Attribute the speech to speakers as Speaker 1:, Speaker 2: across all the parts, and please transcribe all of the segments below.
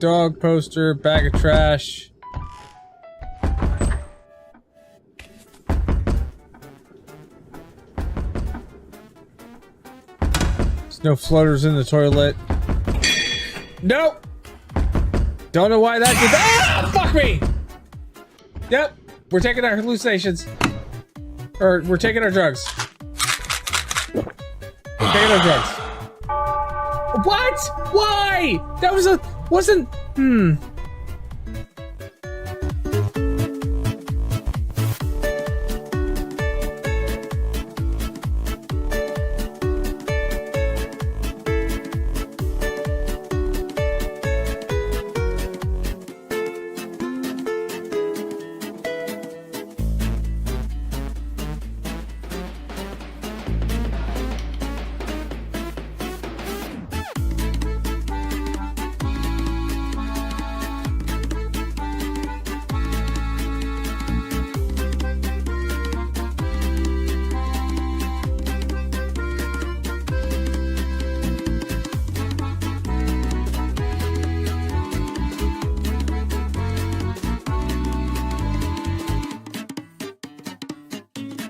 Speaker 1: Dog poster, bag of trash. There's no floaters in the toilet. Nope! Don't know why that did that. Ah! Fuck me! Yep, we're taking our hallucinations. Or, we're taking our drugs. We're taking our drugs. What? Why? That was a... wasn't...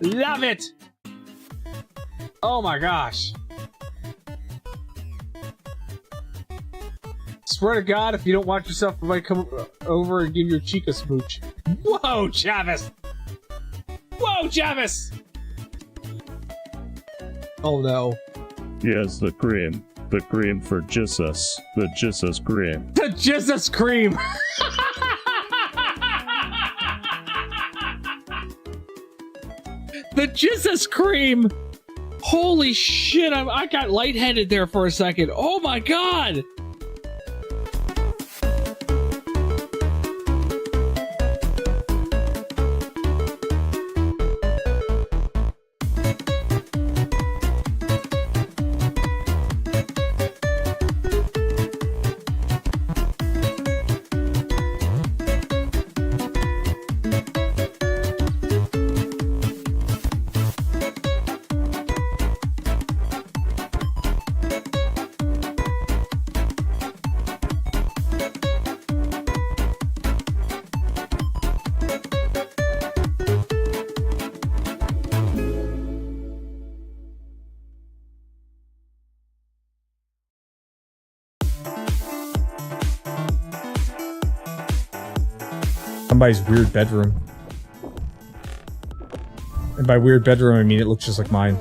Speaker 1: Love it! Oh my gosh. Swear to God, if you don't watch yourself, I might come over and give your cheek a smooch. Whoa, Travis! Whoa, Travis! Oh no.
Speaker 2: Yes, the cream. The cream for Jesus. The Jesus cream.
Speaker 1: The Jesus cream! The Jesus cream! Holy shit, I got lightheaded there for a second. Oh my God! Somebody's weird bedroom. And by weird bedroom, I mean it looks just like mine.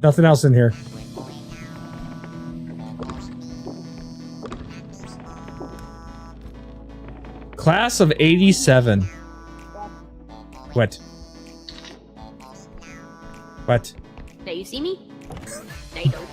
Speaker 1: Nothing else in here. Class of 87. What? What?
Speaker 3: Do you see me? They don't.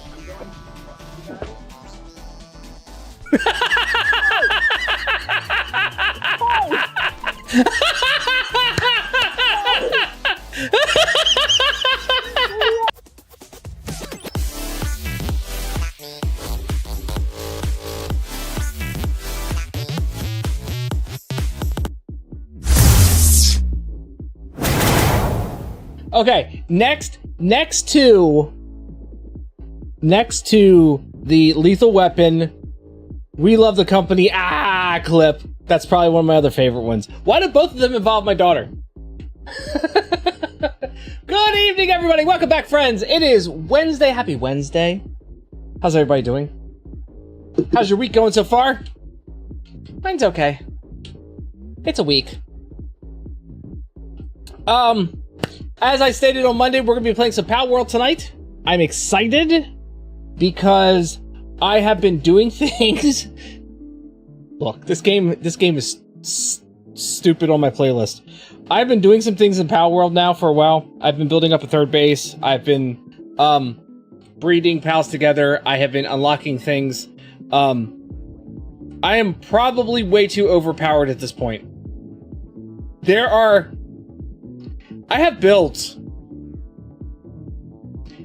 Speaker 1: Okay, next to the Lethal Weapon, We Love the Company, clip. That's probably one of my other favorite ones. Why do both of them involve my daughter? Good evening, everybody. Welcome back, friends. It is Wednesday. Happy Wednesday. How's everybody doing? How's your week going so far? Mine's okay. It's a week. As I stated on Monday, we're going to be playing some Palworld tonight. I'm excited because I have been doing things. Look, this game is stupid on my playlist. I've been doing some things in Palworld now for a while. I've been building up a third base. I've been breeding pals together. I have been unlocking things. I am probably way too overpowered at this point. I have builds.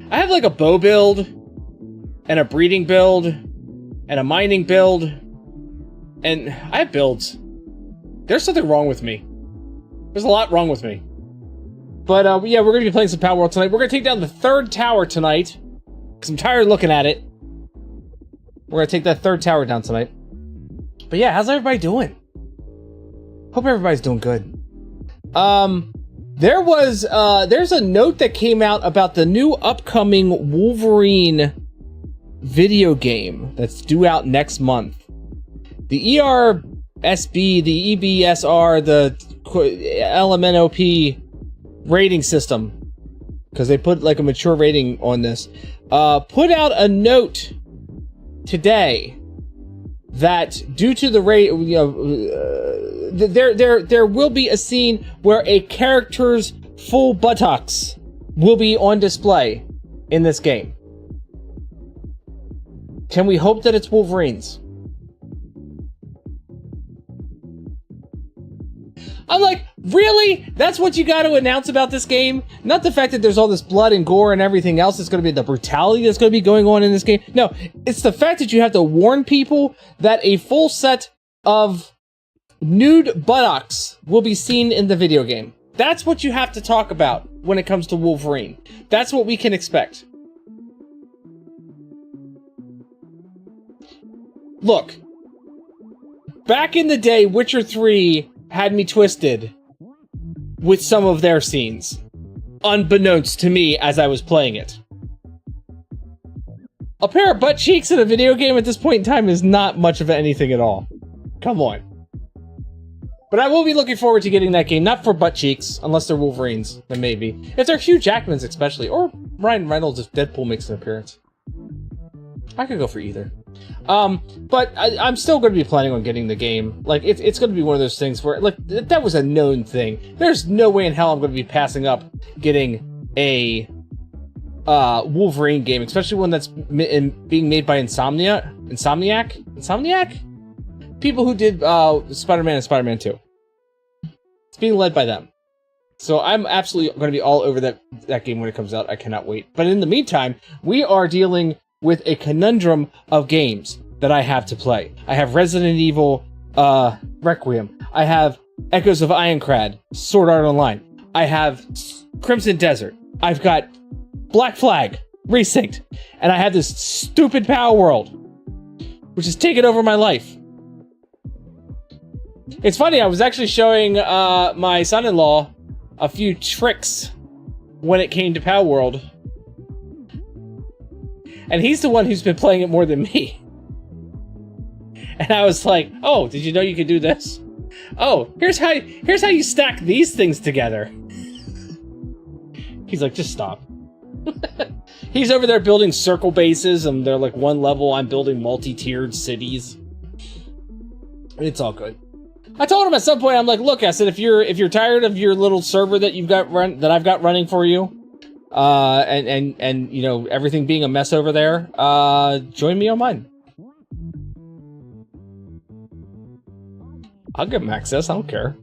Speaker 1: I have like a bow build, and a breeding build, and a mining build, and I have builds. There's something wrong with me. There's a lot wrong with me. But yeah, we're going to be playing some Palworld tonight. We're going to take down the third tower tonight, because I'm tired of looking at it. We're gonna take that third tower down tonight. But yeah, how's everybody doing? Hope everybody's doing good. There's a note that came out about the new upcoming Wolverine video game that's due out next month. The ERSB, the EBSR, the LMNOP rating system, because they put like a mature rating on this, put out a note today that due to the rate, there will be a scene where a character's full buttocks will be on display in this game. Can we hope that it's Wolverine's? I'm like, really? That's what you got to announce about this game? Not the fact that there's all this blood and gore and everything else that's going to be the brutality that's going to be going on in this game. No, it's the fact that you have to warn people that a full set of nude buttocks will be seen in the video game. That's what you have to talk about when it comes to Wolverine. That's what we can expect. Look, back in the day, Witcher 3 had me twisted with some of their scenes, unbeknownst to me as I was playing it. A pair of butt cheeks in a video game at this point in time is not much of anything at all. Come on. But I will be looking forward to getting that game, not for butt cheeks, unless they're Wolverines, then maybe. If they're Hugh Jackman's especially, or Ryan Reynolds if Deadpool makes an appearance. I could go for either. But I'm still going to be planning on getting the game. Like, it's going to be one of those things where, like, that was a known thing. There's no way in hell I'm going to be passing up getting a Wolverine game, especially one that's being made by Insomniac? People who did Spider-Man and Spider-Man 2. It's being led by them. So I'm absolutely going to be all over that game when it comes out. I cannot wait. But in the meantime, we are dealing with a conundrum of games that I have to play. I have Resident Evil Requiem. I have Echoes of Ironclad, Sword Art Online. I have Crimson Desert. I've got Black Flag, Resynced. And I have this stupid Palworld, which has taken over my life. It's funny, I was actually showing my son-in-law a few tricks when it came to Palworld. And he's the one who's been playing it more than me. And I was like, oh, did you know you could do this? Oh, here's how you stack these things together. He's like, just stop. He's over there building circle bases, and they're like one level. I'm building multi-tiered cities. It's all good. I told him at some point, I'm like, look, I said, if you're tired of your little server that I've got running for you, and you know, everything being a mess over there, join me on mine. I'll give him access, I don't care.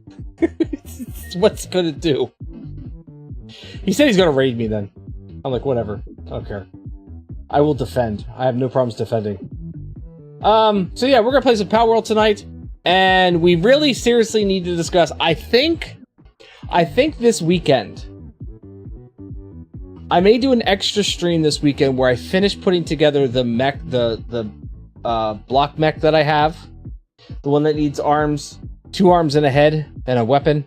Speaker 1: What's it gonna do? He said he's gonna raid me then. I'm like, whatever, I don't care. I will defend. I have no problems defending. So yeah, we're gonna play some Palworld tonight, and we really seriously need to discuss, I think this weekend, I may do an extra stream this weekend where I finish putting together the mech, the block mech that I have. The one that needs arms, 2 arms and a head, and a weapon.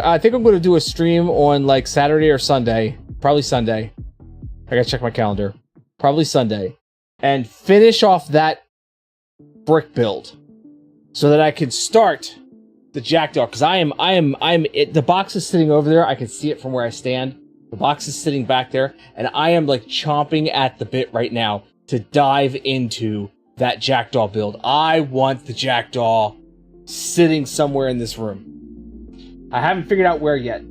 Speaker 1: I think I'm going to do a stream on like Saturday or Sunday. Probably Sunday. I gotta check my calendar. Probably Sunday. And finish off that brick build. So that I can start the Jackdaw. Because the box is sitting over there. I can see it from where I stand. The box is sitting back there, and I am like chomping at the bit right now to dive into that Jackdaw build. I want the Jackdaw sitting somewhere in this room. I haven't figured out where yet,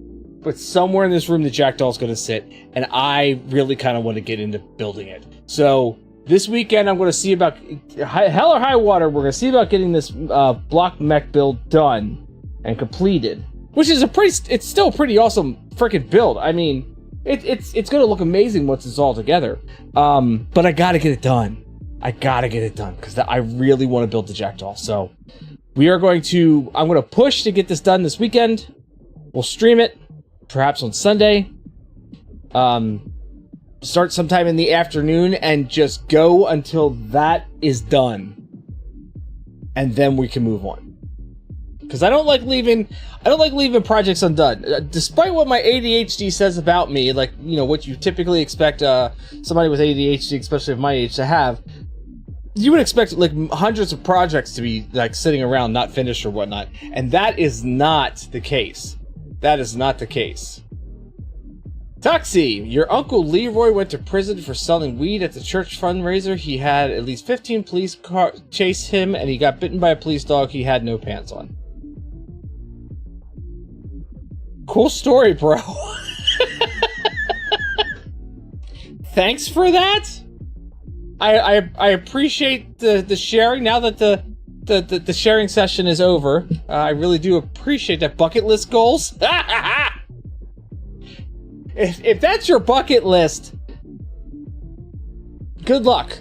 Speaker 1: but somewhere in this room the Jackdaw is going to sit, and I really kind of want to get into building it. So this weekend I'm going to see about, hell or high water, we're going to see about getting this block mech build done and completed. Which is it's still a pretty awesome freaking build. I mean, it's gonna look amazing once it's all together. But I gotta get it done. Because I really want to build the Jackdaw. So I'm gonna push to get this done this weekend. We'll stream it, perhaps on Sunday. start sometime in the afternoon and just go until that is done. And then we can move on. Because I don't like leaving projects undone. Despite what my ADHD says about me, like, you know, what you typically expect somebody with ADHD, especially of my age, to have, you would expect like hundreds of projects to be like sitting around not finished or whatnot. And that is not the case. That is not the case. Tuxie, your uncle Leroy went to prison for selling weed at the church fundraiser. He had at least 15 police chase him, and he got bitten by a police dog. He had no pants on. Cool story, bro. Thanks for that. I appreciate the sharing. Now that the sharing session is over, I really do appreciate that. Bucket list goals. If that's your bucket list, good luck.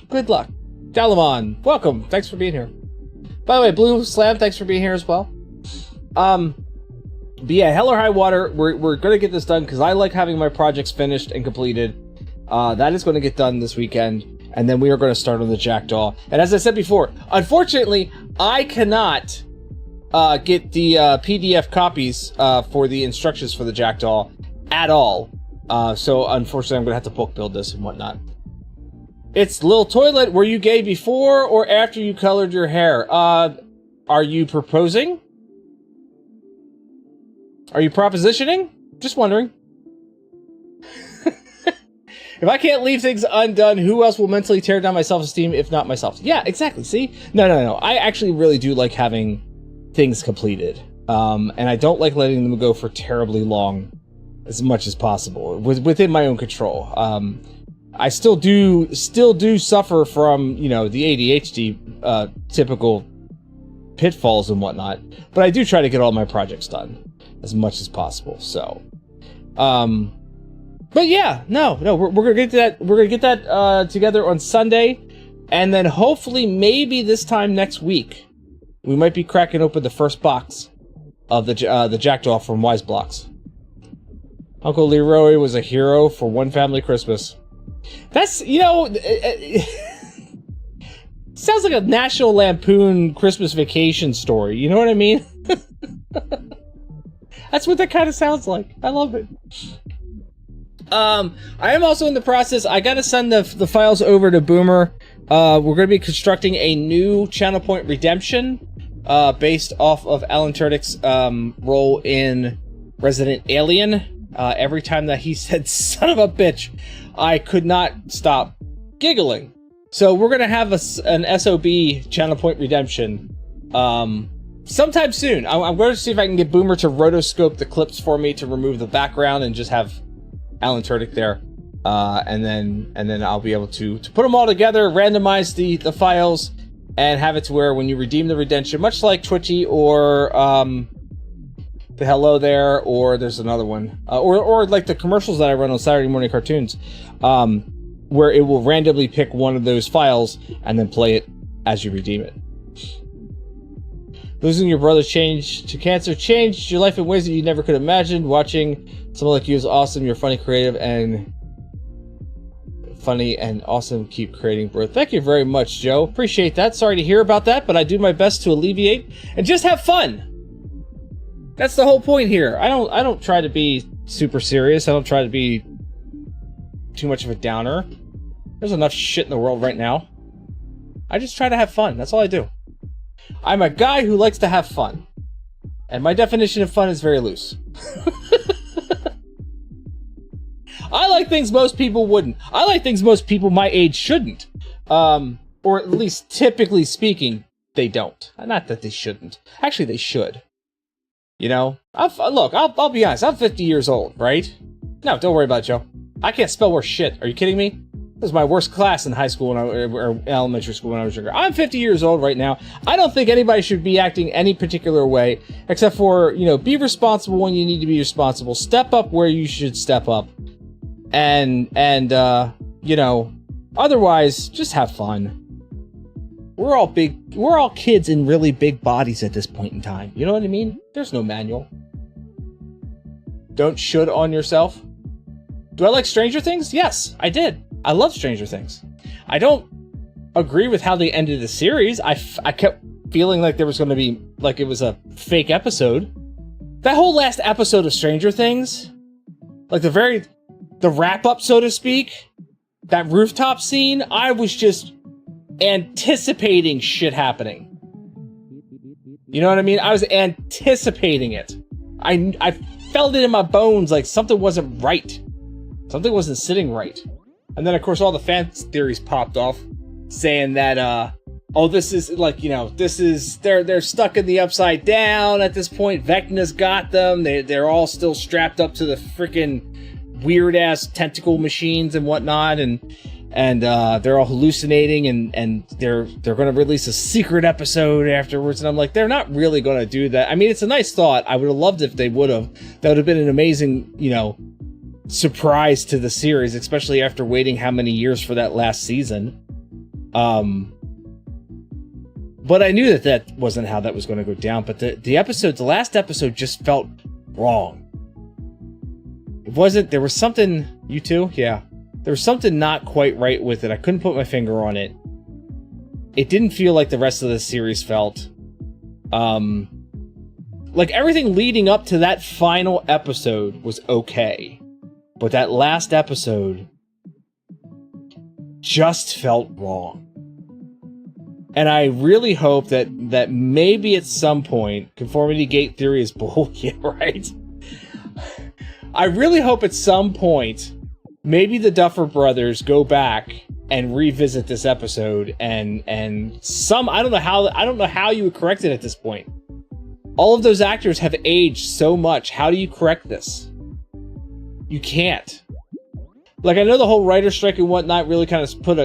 Speaker 1: Good luck. Dalamon, welcome. Thanks for being here. By the way, Blue Slam, thanks for being here as well. But yeah, hell or high water, we're gonna get this done because I like having my projects finished and completed. That is going to get done this weekend, and then we are going to start on the Jackdaw. And as I said before, unfortunately, I cannot get the PDF copies for the instructions for the Jackdaw at all. So unfortunately, I'm going to have to bulk build this and whatnot. It's Lil Toilet. Were you gay before or after you colored your hair? Are you proposing? Are you propositioning? Just wondering. If I can't leave things undone, who else will mentally tear down my self-esteem if not myself? Yeah, exactly. See? No. I actually really do like having things completed. And I don't like letting them go for terribly long as much as possible within my own control. I still do suffer from, you know, the ADHD typical pitfalls and whatnot, but I do try to get all my projects done as much as possible. So, but yeah, no, we're gonna get that. We're gonna get that together on Sunday, and then hopefully, maybe this time next week, we might be cracking open the first box of the Jackdaw from Wise Blocks. Uncle Leroy was a hero for one family Christmas. That's, you know, sounds like a National Lampoon Christmas Vacation story. You know what I mean? That's what that kind of sounds like. I love it. I am also in the process. I gotta send the files over to Boomer. We're gonna be constructing a new Channel Point Redemption, based off of Alan Turdic's role in Resident Alien. Every time that he said "son of a bitch," I could not stop giggling. So we're gonna have an SOB Channel Point Redemption sometime soon. I'm going to see if I can get Boomer to rotoscope the clips for me to remove the background and just have Alan Turdick there, and then I'll be able to put them all together, randomize the files, and have it to where when you redeem the redemption, much like Twitchy or the Hello There, or there's another one, or like the commercials that I run on Saturday morning cartoons, where it will randomly pick one of those files and then play it as you redeem it. Losing your brother to cancer changed your life in ways that you never could have imagined. Watching someone like you is awesome. You're funny, creative, and awesome. Keep creating, bro. Thank you very much, Joe. Appreciate that. Sorry to hear about that, but I do my best to alleviate and just have fun. That's the whole point here. I don't try to be super serious. I don't try to be too much of a downer. There's enough shit in the world right now. I just try to have fun. That's all I do. I'm a guy who likes to have fun. And my definition of fun is very loose. I like things most people wouldn't. I like things most people my age shouldn't. Or at least, typically speaking, they don't. Not that they shouldn't. Actually, they should. You know? I'll be honest. I'm 50 years old, right? No, don't worry about it, Joe. I can't spell worth shit. Are you kidding me? This was my worst class in high school or elementary school when I was younger. I'm 50 years old right now. I don't think anybody should be acting any particular way, except for, you know, be responsible when you need to be responsible. Step up where you should step up. And you know, otherwise, just have fun. We're all kids in really big bodies at this point in time. You know what I mean? There's no manual. Don't should on yourself. Do I like Stranger Things? Yes, I did. I love Stranger Things. I don't agree with how they ended the series. I kept feeling like there was going to be, like it was a fake episode. That whole last episode of Stranger Things, like the wrap-up, so to speak, that rooftop scene, I was just anticipating shit happening. You know what I mean? I was anticipating it. I felt it in my bones, like something wasn't right. Something wasn't sitting right. And then, of course, all the fan theories popped off, saying that, oh, this is, like, you know, this is, they're stuck in the Upside Down at this point. Vecna's got them. They're all still strapped up to the freaking weird-ass tentacle machines and whatnot, and they're all hallucinating, and they're going to release a secret episode afterwards. And I'm like, they're not really going to do that. I mean, it's a nice thought. I would have loved if they would have. That would have been an amazing, you know, surprise to the series, especially after waiting how many years for that last season. But I knew that wasn't how that was going to go down. But the last episode just felt wrong. It wasn't, there was something, you too? Yeah. There was something not quite right with it. I couldn't put my finger on it. It didn't feel like the rest of the series felt. Like everything leading up to that final episode was okay. But that last episode just felt wrong. And I really hope that maybe at some point, conformity gate theory is bull, yeah, right? I really hope at some point, maybe the Duffer Brothers go back and revisit this episode and some, I don't know how you would correct it at this point. All of those actors have aged so much. How do you correct this? You can't. Like, I know the whole writer strike and whatnot really kind of put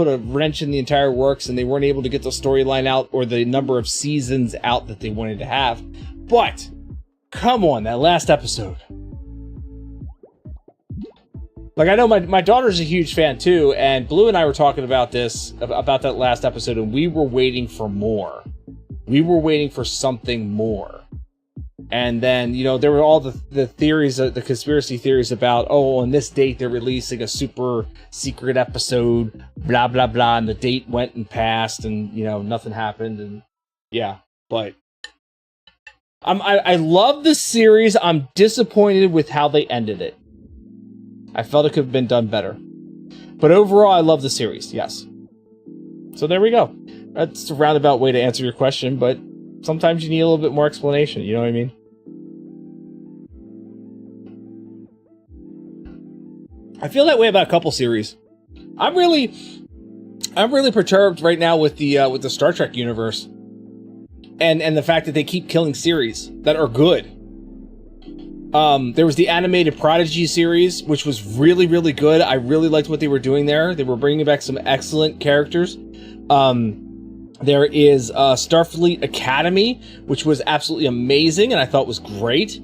Speaker 1: a wrench in the entire works, and they weren't able to get the storyline out or the number of seasons out that they wanted to have. But come on, that last episode. Like, I know my daughter's a huge fan too, and Blue and I were talking about about that last episode, and we were waiting for more. We were waiting for something more. And then, you know, there were all the theories, the conspiracy theories about, oh, on this date they're releasing a super secret episode, blah, blah, blah, and the date went and passed, and, you know, nothing happened, and yeah, but I love the series. I'm disappointed with how they ended it. I felt it could have been done better. But overall, I love the series, yes. So there we go. That's a roundabout way to answer your question, but sometimes you need a little bit more explanation, you know what I mean? I feel that way about a couple series. I'm really perturbed right now with the Star Trek universe. And the fact that they keep killing series that are good. There was the animated Prodigy series, which was really, really good. I really liked what they were doing there. They were bringing back some excellent characters. There is Starfleet Academy, which was absolutely amazing and I thought was great.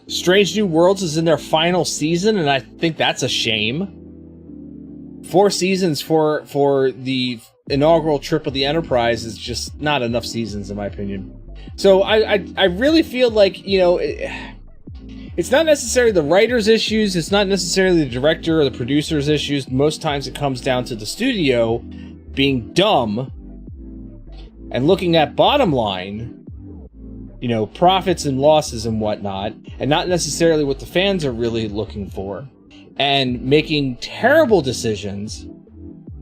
Speaker 1: Strange New Worlds is in their final season, and I think that's a shame. 4 seasons for the inaugural trip of the Enterprise is just not enough seasons, in my opinion. So I really feel like, you know, it's not necessarily the writer's issues, it's not necessarily the director or the producer's issues. Most times it comes down to the studio being dumb and looking at bottom line, you know, profits and losses and whatnot, and not necessarily what the fans are really looking for, and making terrible decisions,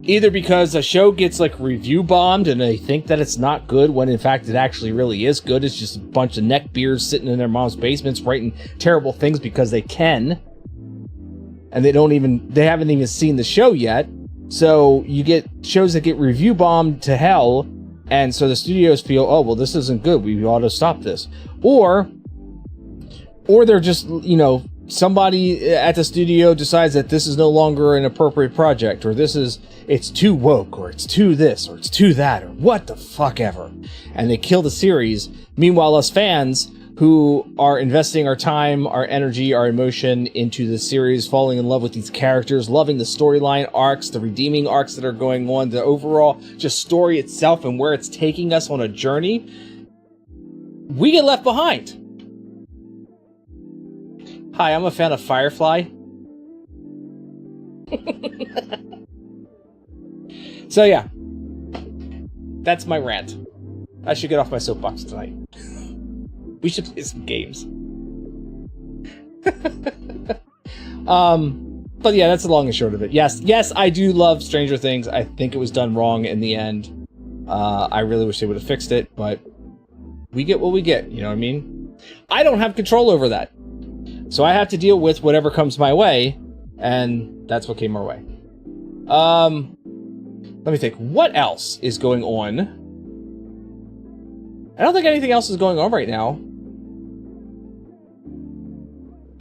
Speaker 1: either because a show gets like review bombed and they think that it's not good when in fact it actually really is good. It's just a bunch of neckbeards sitting in their mom's basements writing terrible things because they can, and they haven't even seen the show yet. So you get shows that get review bombed to hell, and so the studios feel, oh, well, this isn't good, we ought to stop this. Or they're just, you know, somebody at the studio decides that this is no longer an appropriate project, or it's too woke, or it's too this, or it's too that, or what the fuck ever. And they kill the series. Meanwhile, us fans who are investing our time, our energy, our emotion into the series, falling in love with these characters, loving the storyline arcs, the redeeming arcs that are going on, the overall just story itself and where it's taking us on a journey, we get left behind. Hi, I'm a fan of Firefly. So yeah, that's my rant. I should get off my soapbox tonight. We should play some games. But yeah, that's the long and short of it. Yes, I do love Stranger Things. I think it was done wrong in the end. I really wish they would have fixed it, but we get what we get, you know what I mean? I don't have control over that. So I have to deal with whatever comes my way, and that's what came our way. Let me think. What else is going on? I don't think anything else is going on right now.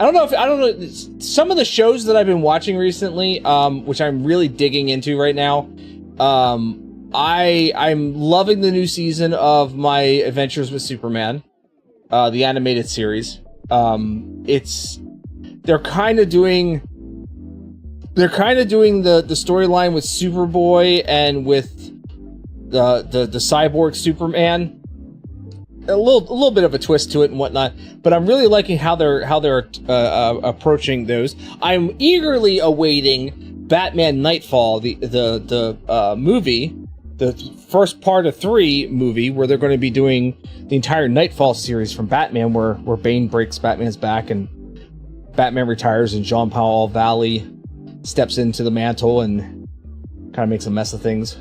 Speaker 1: I don't know. Some of the shows that I've been watching recently, which I'm really digging into right now. I'm loving the new season of My Adventures with Superman, the animated series. They're kind of doing the storyline with Superboy and with the cyborg Superman. A little bit of a twist to it and whatnot, but I'm really liking how they're approaching those. I'm eagerly awaiting Batman Nightfall, the movie, the first part of 3 movie, where they're going to be doing the entire Nightfall series from Batman, where Bane breaks Batman's back and Batman retires and Jean Paul Valley steps into the mantle and kind of makes a mess of things.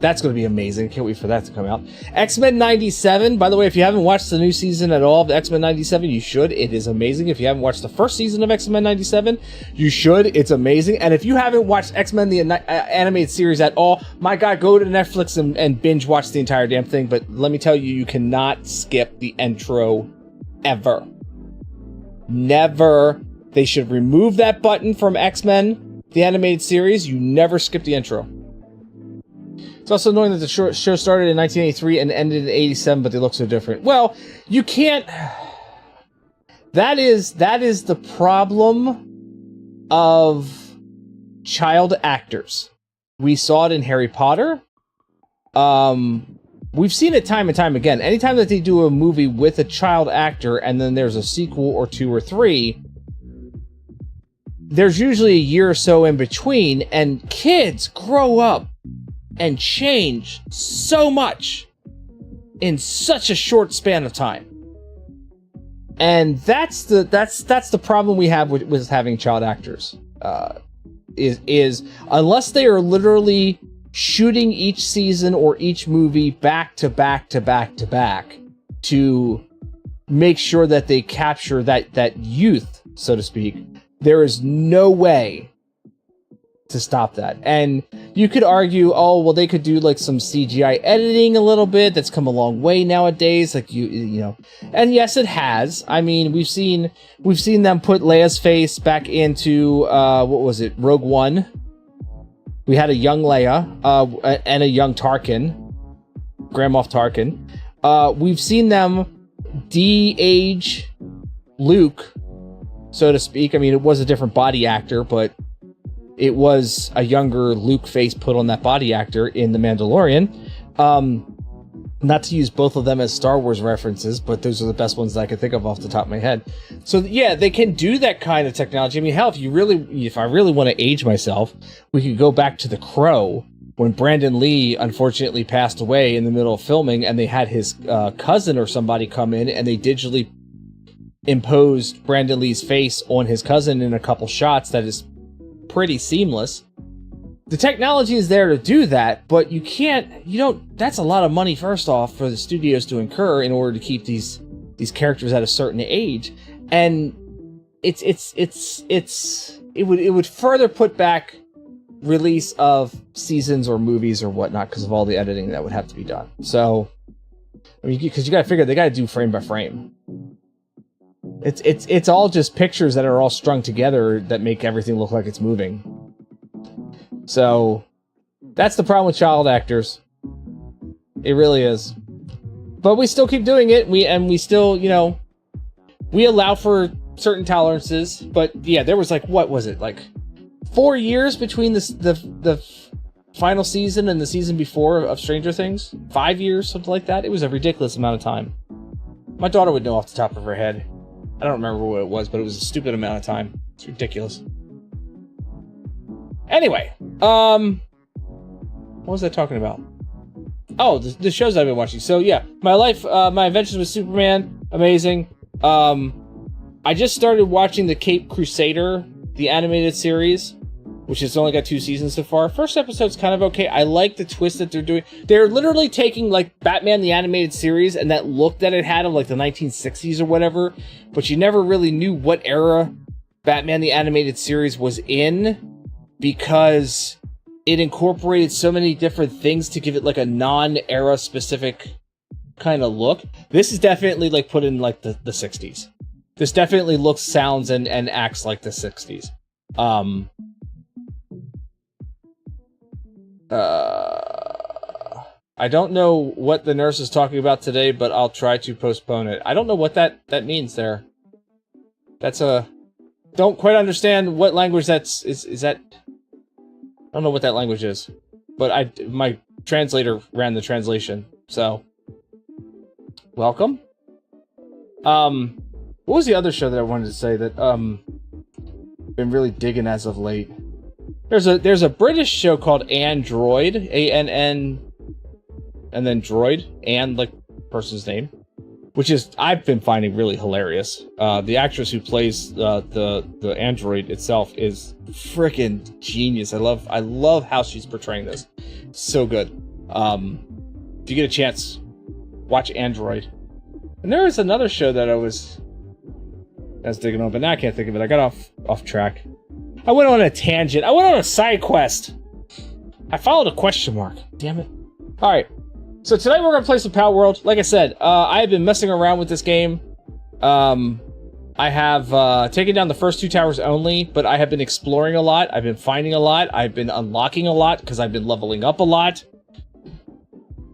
Speaker 1: That's going to be amazing. Can't wait for that to come out. X-Men 97. By the way, if you haven't watched the new season at all of X-Men 97, you should. It is amazing. If you haven't watched the first season of X-Men 97, you should. It's amazing. And if you haven't watched X-Men, the animated series at all, my God, go to Netflix and binge watch the entire damn thing. But let me tell you, you cannot skip the intro ever. Never. They should remove that button from X-Men, the animated series. You never skip the intro. It's also annoying that the show started in 1983 and ended in 87, but they look so different. Well, you can't... That is the problem of child actors. We saw it in Harry Potter. We've seen it time and time again. Anytime that they do a movie with a child actor and then there's a sequel or 2 or 3, there's usually a year or so in between, and kids grow up and change so much in such a short span of time. And that's the problem we have with having child actors. Is unless they are literally shooting each season or each movie back to back to back to back to make sure that they capture that youth, so to speak, there is no way to stop that. And you could argue, oh, well, they could do like some CGI editing a little bit. That's come a long way nowadays. Like you know, and yes, it has. I mean, we've seen them put Leia's face back into what was it, Rogue One. We had a young Leia and a young Tarkin, Grand Moff Tarkin. We've seen them de-age Luke, so to speak. I mean, it was a different body actor, but it was a younger Luke face put on that body actor in The Mandalorian. Not to use both of them as Star Wars references, but those are the best ones that I can think of off the top of my head. So yeah, they can do that kind of technology. I mean, hell, if I really want to age myself, we could go back to The Crow, when Brandon Lee unfortunately passed away in the middle of filming, and they had his cousin or somebody come in, and they digitally imposed Brandon Lee's face on his cousin in a couple shots. That is pretty seamless. The technology is there to do that, but that's a lot of money, first off, for the studios to incur in order to keep these characters at a certain age. And it would further put back release of seasons or movies or whatnot because of all the editing that would have to be done. So, I mean, because you got to figure they got to do frame by frame. It's all just pictures that are all strung together that make everything look like it's moving. So that's the problem with child actors. It really is. But we still keep doing it. We still, we allow for certain tolerances. But yeah, there was what was it, 4 years between the final season and the season before of Stranger Things? 5 years, something like that. It was a ridiculous amount of time. My daughter would know off the top of her head. I don't remember what it was, but it was a stupid amount of time. It's ridiculous. Anyway, what was I talking about? Oh, the shows I've been watching. So yeah, my life, my adventures with Superman, amazing. I just started watching the Cape Crusader, the animated series, which has only got 2 seasons so far. First episode's kind of okay. I like the twist that they're doing. They're literally taking like Batman the animated series and that look that it had of like the 1960s or whatever, but you never really knew what era Batman the animated series was in because it incorporated so many different things to give it like a non-era specific kind of look. This is definitely like put in like the 60s. This definitely looks, sounds, and acts like the 60s. I don't know what the nurse is talking about today, but I'll try to postpone it. I don't know what that means there. That's don't quite understand what language that's is that. I don't know what that language is, but my translator ran the translation, so welcome. What was the other show that I wanted to say that been really digging as of late? There's a British show called Android, ANN, and then Droid, and like person's name, which is I've been finding really hilarious. The actress who plays the android itself is freaking genius. I love how she's portraying this. So good. If you get a chance, watch Android. And there was another show that I was digging on, but now I can't think of it. I got off track. I went on a tangent. I went on a side quest. I followed a question mark. Damn it. All right. So tonight we're going to play some Palworld. Like I said, I have been messing around with this game. I have taken down the first 2 towers only, but I have been exploring a lot. I've been finding a lot. I've been unlocking a lot because I've been leveling up a lot.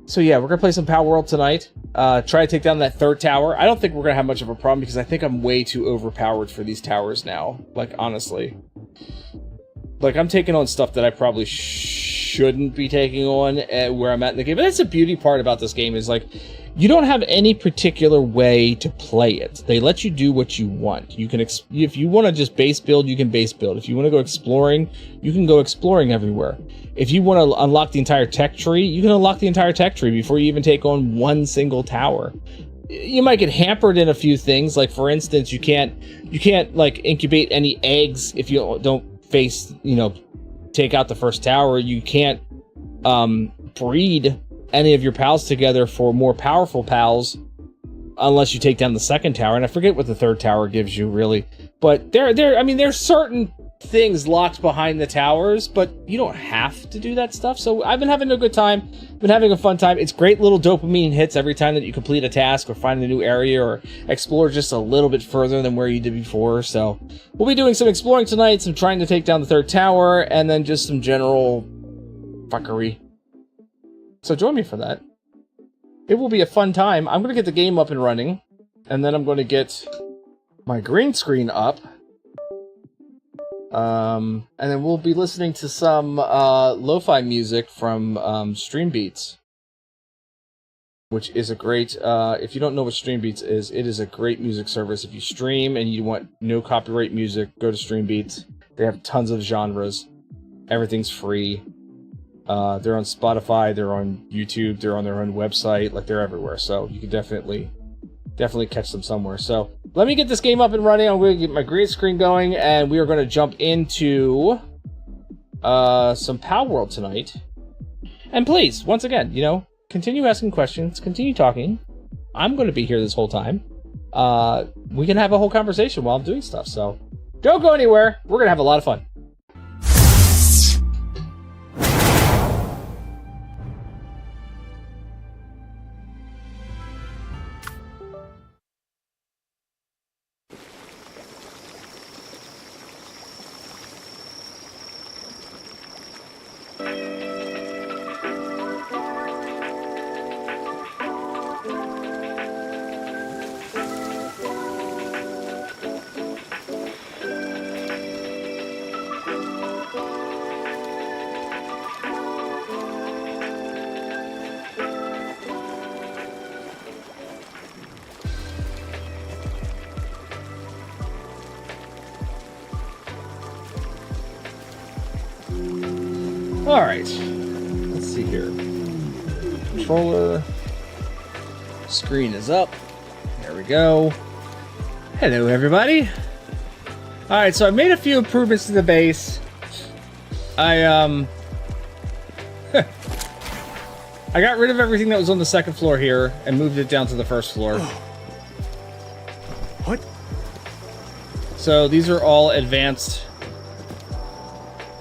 Speaker 1: So yeah, we're going to play some Palworld tonight. Try to take down that 3rd tower. I don't think we're going to have much of a problem because I think I'm way too overpowered for these towers now. Like, honestly. Like, I'm taking on stuff that I probably shouldn't be taking on where I'm at in the game. But that's the beauty part about this game is, like, you don't have any particular way to play it. They let you do what you want. You can, if you want to just base build, you can base build. If you want to go exploring, you can go exploring everywhere. If you want to unlock the entire tech tree, you can unlock the entire tech tree before you even take on one single tower. You might get hampered in a few things, like for instance, you can't like incubate any eggs if you don't take out the first tower. You can't breed any of your pals together for more powerful pals unless you take down the 2nd tower, and I forget what the 3rd tower gives you really. But there's certain things locked behind the towers, but you don't have to do that stuff. So I've been having a good time, been having a fun time. It's great little dopamine hits every time that you complete a task or find a new area or explore just a little bit further than where you did before. So we'll be doing some exploring tonight, some trying to take down the 3rd tower, and then just some general fuckery. So join me for that. It will be a fun time. I'm going to get the game up and running, and then I'm going to get my green screen up. And then we'll be listening to some lo-fi music from Stream Beats, which is a great, if you don't know what Stream Beats is, it is a great music service. If you stream and you want no copyright music, go to Stream Beats. They have tons of genres. Everything's free. They're on Spotify, they're on YouTube, they're on their own website, like they're everywhere. So you can definitely catch them somewhere. So let me get this game up and running. I'm going to get my green screen going, and we are going to jump into some Palworld tonight. And please, once again, continue asking questions, continue talking. I'm going to be here this whole time. We can have a whole conversation while I'm doing stuff. So don't go anywhere. We're going to have a lot of fun. Alright. Let's see here. Controller. Screen is up. There we go. Hello, everybody. Alright, so I made a few improvements to the base. I got rid of everything that was on the second floor here and moved it down to the first floor.
Speaker 4: What?
Speaker 1: So these are all advanced,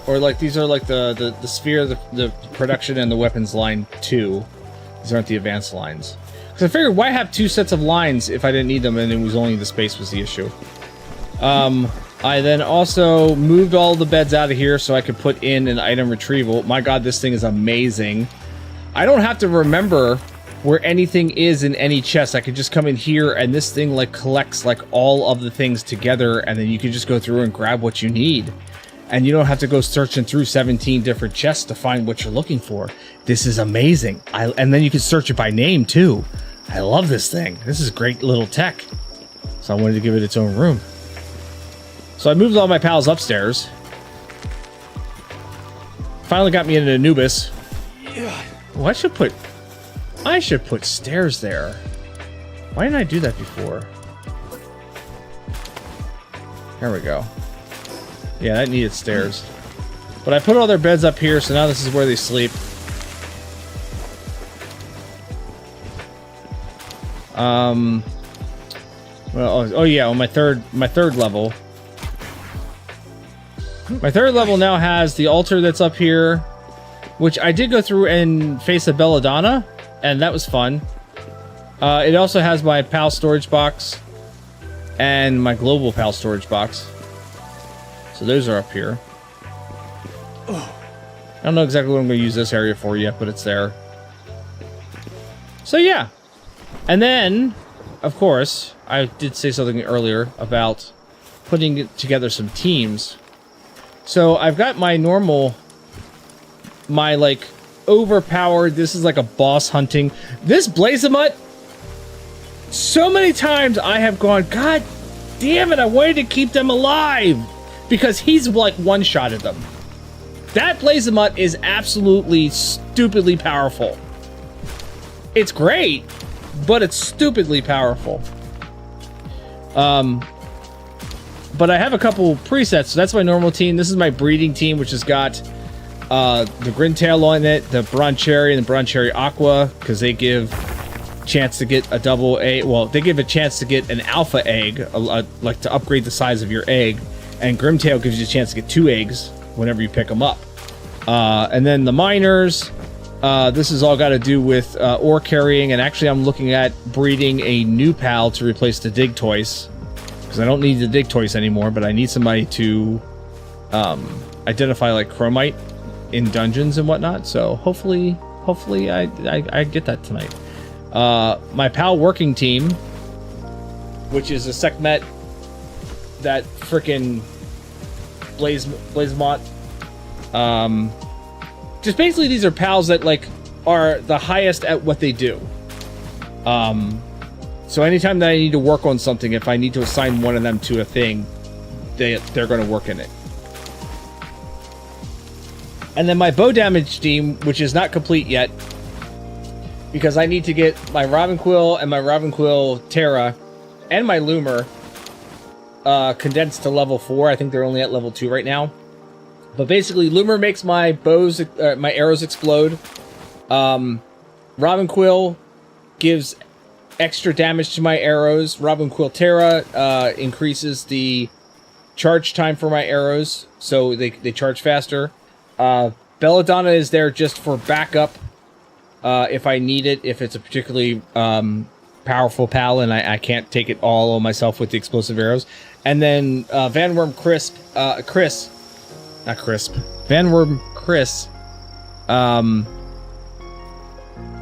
Speaker 1: or like these are like the sphere, the production and the weapons line 2. These aren't the advanced lines. Because I figured, why have 2 sets of lines if I didn't need them and it was only the space was the issue. I then also moved all the beds out of here so I could put in an item retrieval. My god, this thing is amazing. I don't have to remember where anything is in any chest. I could just come in here and this thing like collects like all of the things together, and then you can just go through and grab what you need. And you don't have to go searching through 17 different chests to find what you're looking for. This is amazing. And then you can search it by name too. I love this thing. This is great little tech. So I wanted to give it its own room. So I moved all my pals upstairs. Finally got me into Anubis. Oh, I should put stairs there. Why didn't I do that before? There we go. Yeah, that needed stairs. But I put all their beds up here, so now this is where they sleep. Well, oh yeah, on my third level. My third level now has the altar that's up here, which I did go through and face a belladonna, and that was fun. It also has my PAL storage box and my global PAL storage box. So those are up here. I don't know exactly what I'm going to use this area for yet, but it's there. So yeah. And then, of course, I did say something earlier about putting together some teams. So I've got my normal, my like overpowered, this is like a boss hunting. This Blazamut, so many times I have gone, God damn it, I wanted to keep them alive. Because he's like one-shotted them. That Blazamut is absolutely stupidly powerful. It's great, but it's stupidly powerful. But I have a couple presets, so that's my normal team. This is my breeding team, which has got the Grintail on it, the Bronze Cherry, and the Bronze Cherry Aqua, because they give chance to get a double egg. Well, they give a chance to get an alpha egg, like to upgrade the size of your egg. And Grimtail gives you a chance to get 2 eggs whenever you pick them up. And then the miners, this has all got to do with ore carrying. And actually, I'm looking at breeding a new pal to replace the Dig Toys. Because I don't need the Dig Toys anymore, but I need somebody to identify like Chromite in dungeons and whatnot. So hopefully I get that tonight. My pal working team, which is a Sekhmet, that frickin' Blazamut. Just basically these are pals that like are the highest at what they do. So anytime that I need to work on something, if I need to assign one of them to a thing, they're going to work in it. And then my bow damage team, which is not complete yet, because I need to get my Robin Quill and my Robin Quill Terra and my Loomer condensed to level 4. I think they're only at level 2 right now. But basically, Loomer makes my bows, my arrows explode. Robin Quill gives extra damage to my arrows. Robin Quill Terra increases the charge time for my arrows, so they charge faster. Belladonna is there just for backup if I need it, if it's a particularly powerful pal and I can't take it all on myself with the explosive arrows. And then Vanworm Chris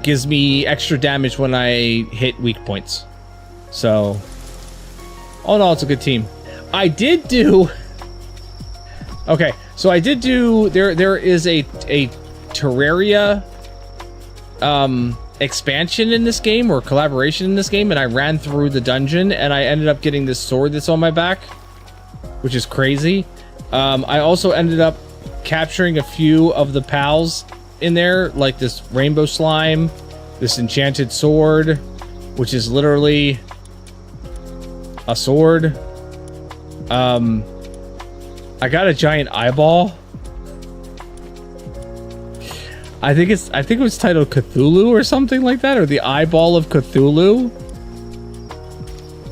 Speaker 1: gives me extra damage when I hit weak points. So all in all, it's a good team. I did do okay, so I did do there is a Terraria expansion in this game, or collaboration in this game, and I ran through the dungeon and I ended up getting this sword that's on my back, which is crazy. I also ended up capturing a few of the pals in there, like this rainbow slime, this enchanted sword, which is literally a sword. I got a giant eyeball. I think it was titled Cthulhu or something like that, or the eyeball of Cthulhu.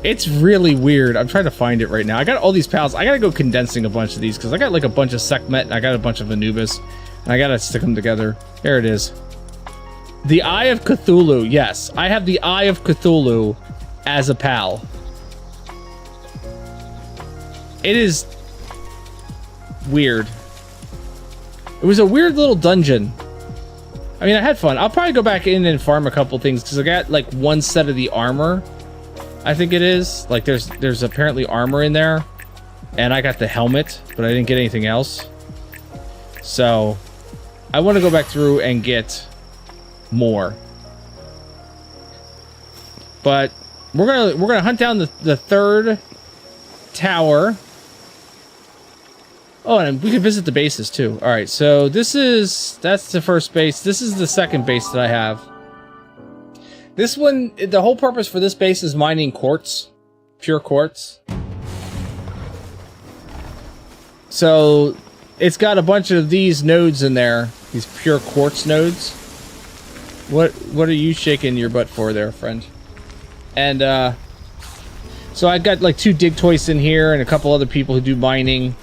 Speaker 1: It's really weird. I'm trying to find it right now. I got all these pals. I gotta go condensing a bunch of these because I got like a bunch of Sekhmet and I got a bunch of Anubis, and I gotta stick them together. There it is. The Eye of Cthulhu. Yes, I have the Eye of Cthulhu as a pal. It is weird. It was a weird little dungeon. I mean, I had fun. I'll probably go back in and farm a couple things because I got like one set of the armor. I think it is. Like there's apparently armor in there. And I got the helmet, but I didn't get anything else. So I want to go back through and get more. But we're gonna hunt down the third tower. Oh, and we can visit the bases too. All right, so that's the first base. This is the second base that I have. This one, the whole purpose for this base is mining quartz, pure quartz. So it's got a bunch of these nodes in there, these pure quartz nodes. What are you shaking your butt for there, friend? And so I got like 2 dig toys in here and a couple other people who do mining.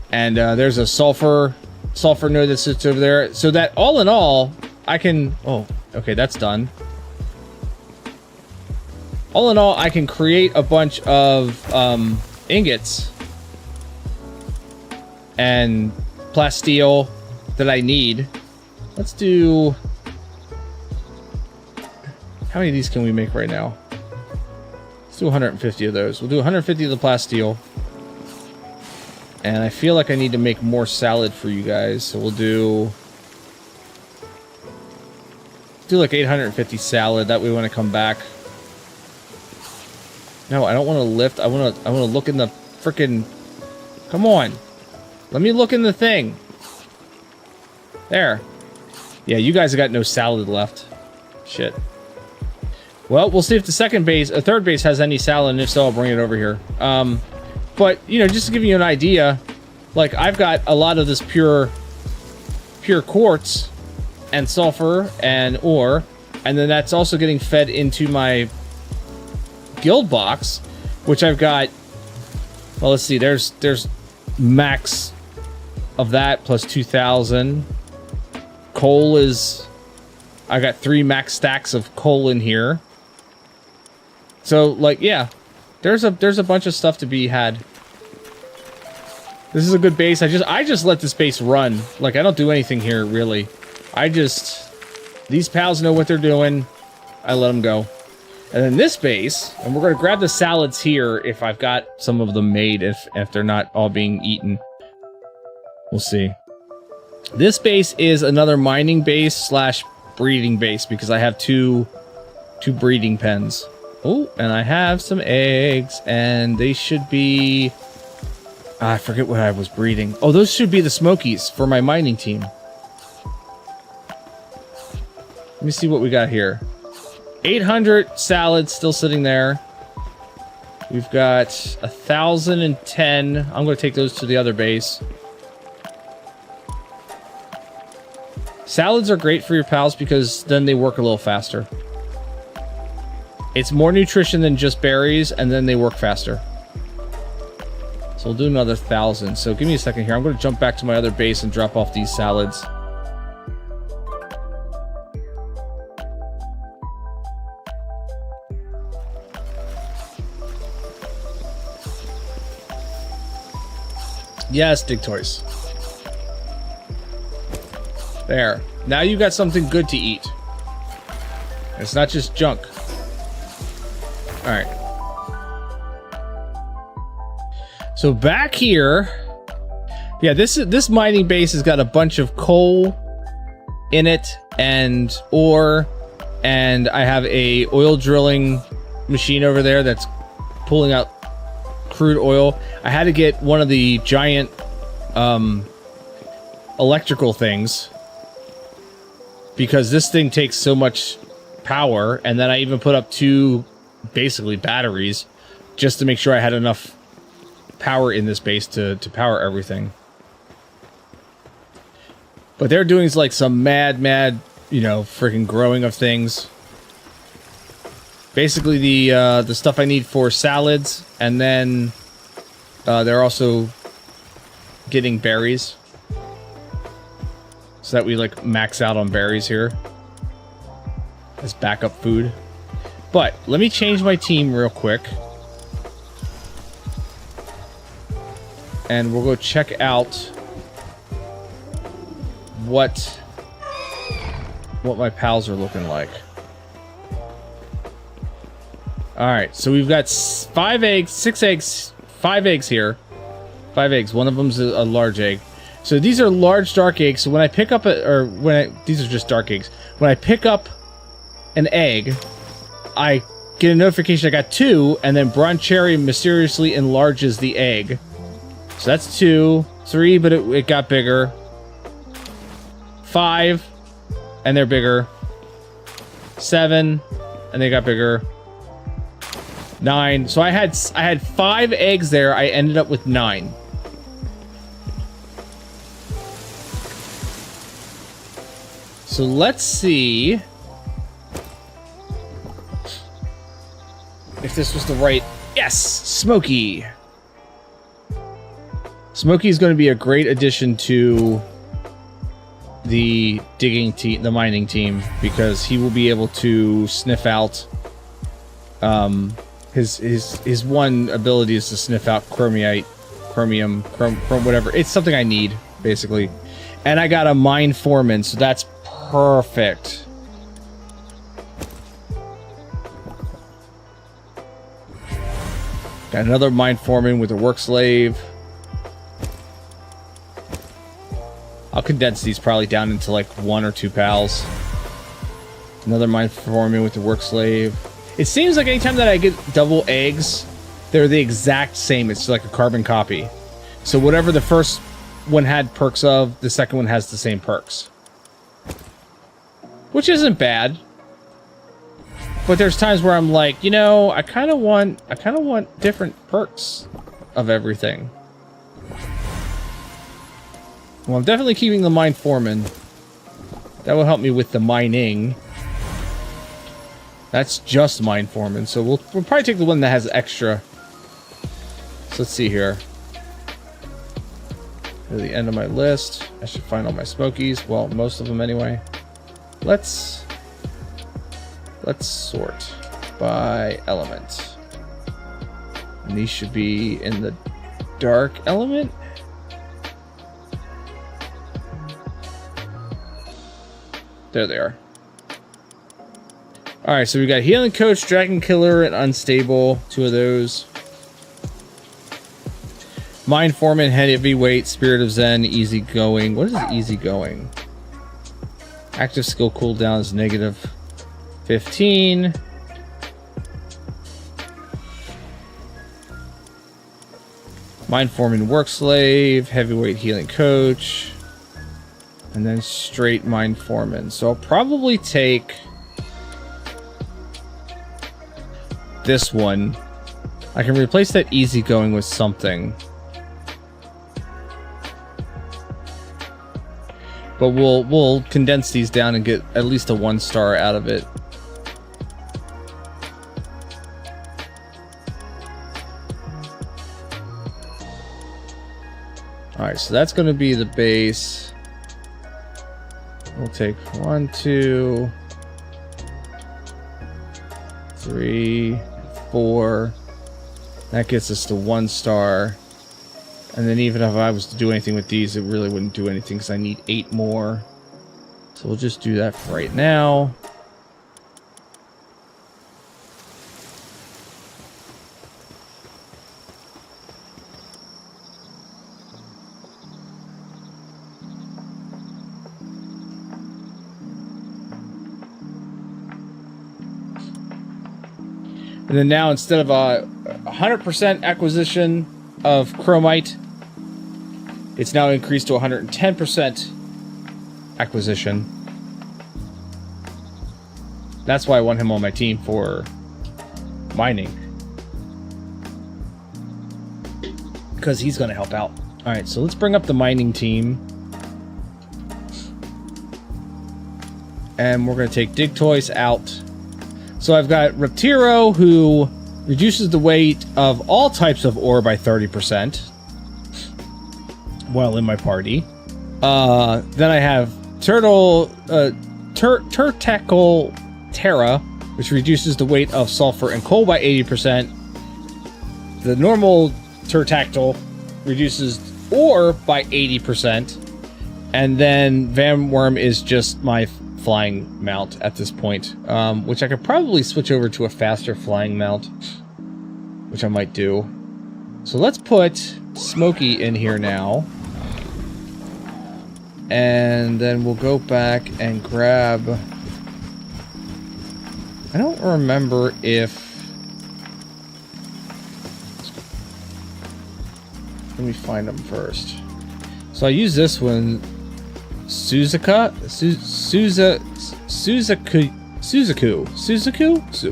Speaker 1: And there's a sulfur node that sits over there. So that all in all, I can... Oh, okay, that's done. All in all, I can create a bunch of ingots and plasteel that I need. Let's do... How many of these can we make right now? Let's do 150 of those. We'll do 150 of the plasteel. And I feel like I need to make more salad for you guys, so we'll do like 850 salad. That way when I come back. No, I don't want to lift. I want to look in the frickin'... Come on. Let me look in the thing. There. Yeah, you guys have got no salad left. Shit. Well, we'll see if the third base has any salad, and if so, I'll bring it over here. But, you know, just to give you an idea, like, I've got a lot of this pure quartz and sulfur and ore, and then that's also getting fed into my guild box, which I've got, well, let's see, there's max of that plus 2,000. Coal is, I got 3 max stacks of coal in here. So, like, yeah. There's a bunch of stuff to be had. This is a good base. I just let this base run. Like, I don't do anything here, really. These pals know what they're doing. I let them go. And then this base, and we're going to grab the salads here if I've got some of them made, if they're not all being eaten. We'll see. This base is another mining base slash breeding base because I have two breeding pens. Oh, and I have some eggs, and they should be... I forget what I was breeding. Oh, those should be the Smokies for my mining team. Let me see what we got here. 800 salads still sitting there. We've got 1,010. I'm going to take those to the other base. Salads are great for your pals because then they work a little faster. It's more nutrition than just berries, and then they work faster. So we'll do another 1,000. So give me a second here. I'm going to jump back to my other base and drop off these salads. Yes, dig toys. There. Now you got something good to eat. It's not just junk. Alright. So back here... Yeah, this mining base has got a bunch of coal in it and ore. And I have a oil drilling machine over there that's pulling out crude oil. I had to get one of the giant electrical things because this thing takes so much power, and then I even put up 2 basically batteries just to make sure I had enough power in this base to power everything. But they're doing like some mad, you know, freaking growing of things. Basically the stuff I need for salads, and then they're also getting berries. So that we like max out on berries here as backup food. But let me change my team real quick. And we'll go check out what my pals are looking like. Alright, so we've got 5 eggs, 6 eggs, 5 eggs here. 5 eggs. One of them's a large egg. So these are large dark eggs. So when I pick up these are just dark eggs. When I pick up an egg, I get a notification I got 2, and then Bron Cherry mysteriously enlarges the egg. So that's 2, 3, but it got bigger. 5, and they're bigger. 7, and they got bigger. 9. So I had 5 eggs there. I ended up with 9. So let's see if this was the right... Yes! Smokey! Smokey is going to be a great addition to the digging team, the mining team, because he will be able to sniff out... His one ability is to sniff out chromium, whatever. It's something I need, basically. And I got a mine foreman, so that's perfect. Got another mine foreman with a work slave. I'll condense these probably down into like 1 or 2 pals. Another mine foreman with a work slave. It seems like anytime that I get double eggs, they're the exact same. It's like a carbon copy. So whatever the first one had perks of, the second one has the same perks. Which isn't bad. But there's times where I'm like, you know, I kind of want different perks of everything. Well, I'm definitely keeping the mine foreman. That will help me with the mining. That's just mine foreman, so we'll probably take the one that has extra. So let's see here. At the end of my list, I should find all my smokies. Well, most of them anyway. Let's sort by element. And these should be in the dark element. There they are. Alright, so we got Healing Coach, Dragon Killer, and Unstable. 2 of those. Mine Foreman, Heavyweight, Spirit of Zen, Easy Going. What is Easy Going? Active skill cooldown is negative 15. Mine Foreman, Work Slave, Heavyweight, Healing Coach. And then straight Mine Foreman. So I'll probably take... this one. I can replace that easygoing with something. But we'll condense these down and get at least a 1-star out of it. Alright, so that's going to be the base. We'll take 1, 2, 3, 4. That gets us to 1 star. And then even if I was to do anything with these, it really wouldn't do anything because I need 8 more. So we'll just do that for right now. And then now, instead of 100% acquisition of chromite. It's now increased to 110% acquisition. That's why I want him on my team for mining. Because he's going to help out. Alright, so let's bring up the mining team. And we're going to take Dig Toys out. So I've got Reptiro, who reduces the weight of all types of ore by 30% while in my party. Then I have Turtacle Terra, which reduces the weight of sulfur and coal by 80%. The normal Turtactyl reduces ore by 80%. And then Van Worm is just my flying mount at this point, which I could probably switch over to a faster flying mount, which I might do. So let's put Smokey in here now. And then we'll go back and grab... I don't remember if... Let me find them first. So I use this one, Suzuku,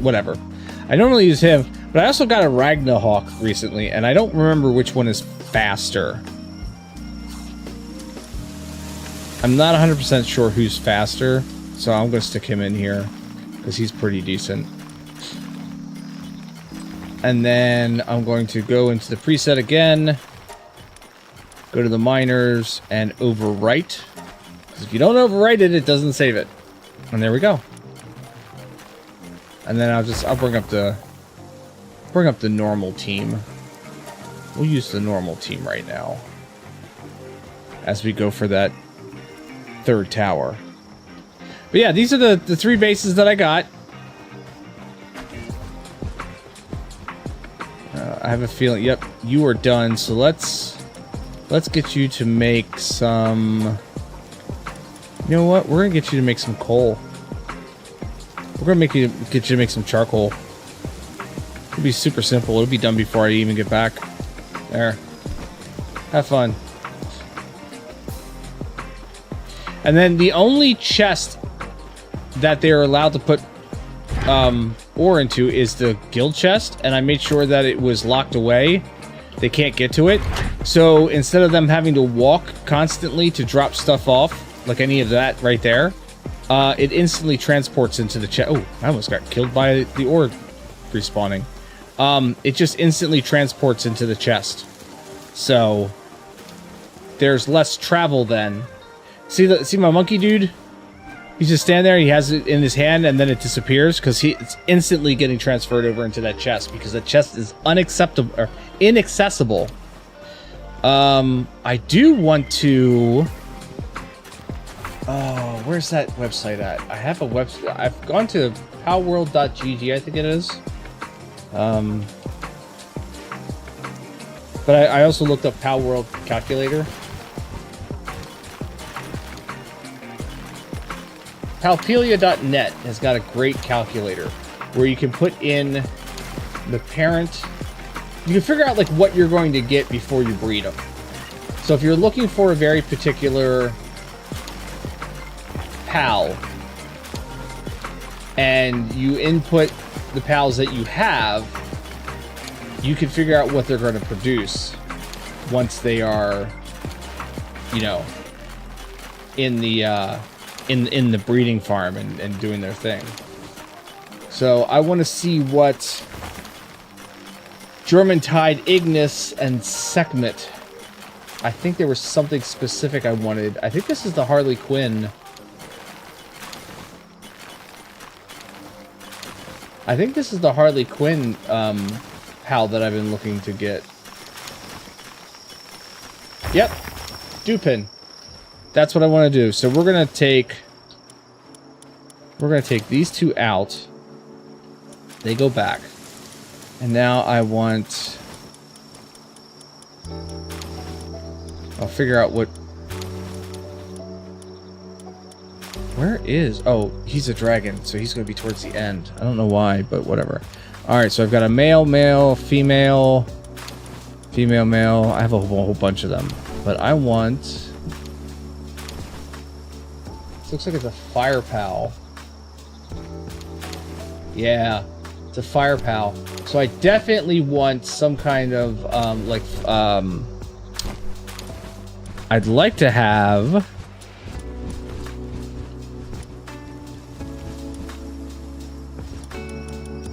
Speaker 1: whatever. I normally use him, but I also got a Ragnahawk recently, and I don't remember which one is faster. I'm not 100% sure who's faster, so I'm going to stick him in here, because he's pretty decent. And then I'm going to go into the preset again, go to the miners, and overwrite. Because if you don't overwrite it, it doesn't save it. And there we go. And then I'll bring up the normal team. We'll use the normal team right now as we go for that third tower. But yeah, these are the 3 bases that I got. I have a feeling, yep, you are done. So let's get you to make some... You know what? We're gonna get you to make some coal. We're gonna get you to make some charcoal. It'll be super simple. It'll be done before I even get back. There. Have fun. And then the only chest that they're allowed to put ore into is the guild chest, and I made sure that it was locked away. They can't get to it. So instead of them having to walk constantly to drop stuff off, like any of that right there, it instantly transports into the chest. Oh, I almost got killed by the ore respawning. It just instantly transports into the chest. So there's less travel then. See my monkey dude? He's just standing there, he has it in his hand, and then it disappears because it's instantly getting transferred over into that chest because that chest is unacceptable or inaccessible. I do want to... Oh, where's that website at? I have a website. I've gone to palworld.gg, I think it is. But I also looked up Palworld calculator. Palpelia.net has got a great calculator where you can put in the parent. You can figure out like what you're going to get before you breed them. So if you're looking for a very particular PAL and you input the PALs that you have, you can figure out what they're going to produce once they are, you know, in the breeding farm and doing their thing. So I want to see what German Tide, Ignis, and Sekhmet. I think there was something specific I wanted. I think this is the Harley Quinn. I think this is the Harley Quinn PAL that I've been looking to get. Yep, Dupin. That's what I want to do. So we're gonna take these two out. They go back, and now I want. I'll figure out what. Where is? Oh, he's a dragon, so he's gonna be towards the end. I don't know why, but whatever. Alright, so I've got a male, male, female, female, male. I have a whole bunch of them. But I want... This looks like it's a fire pal. Yeah, it's a fire pal. So I definitely want some kind of, I'd like to have...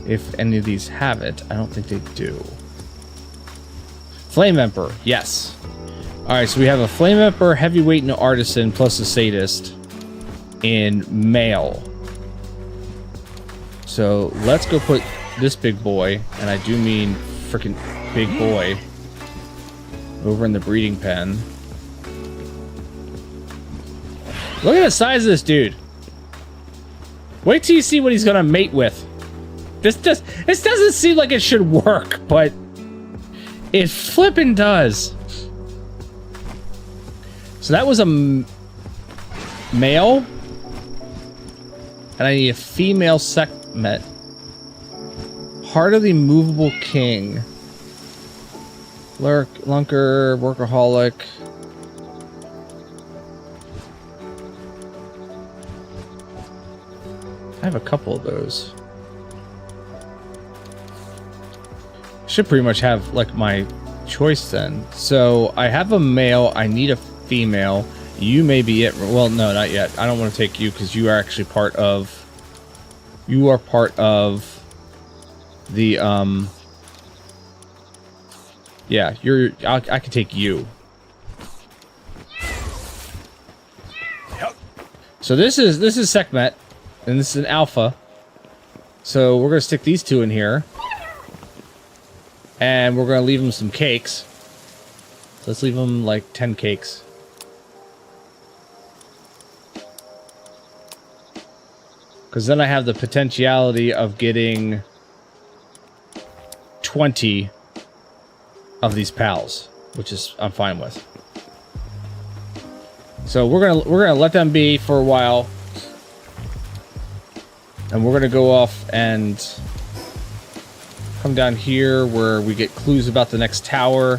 Speaker 1: If any of these have it, I don't think they do. Flame Emperor, yes. Alright, so we have a Flame Emperor, Heavyweight, and Artisan, plus a Sadist in male. So let's go put this big boy, and I do mean freaking big boy, over in the breeding pen. Look at the size of this dude. Wait till you see what he's gonna mate with. This doesn't seem like it should work, but it flippin' does. So that was a male, and I need a female segment. Heart of the Immovable King. Lunker, Workaholic. I have a couple of those. Should pretty much have like my choice then. So I have a male, I need a female. You may be it. Well, no, not yet. I don't want to take you because you are actually part of... You are part of the, yeah, I can take you. So this is Sekhmet, and this is an alpha. So we're gonna stick these two in here. And we're gonna leave them some cakes. So let's leave them like 10 cakes. Because then I have the potentiality of getting 20 of these pals, which is I'm fine with. So we're gonna let them be for a while, and we're gonna go off and come down here where we get clues about the next tower.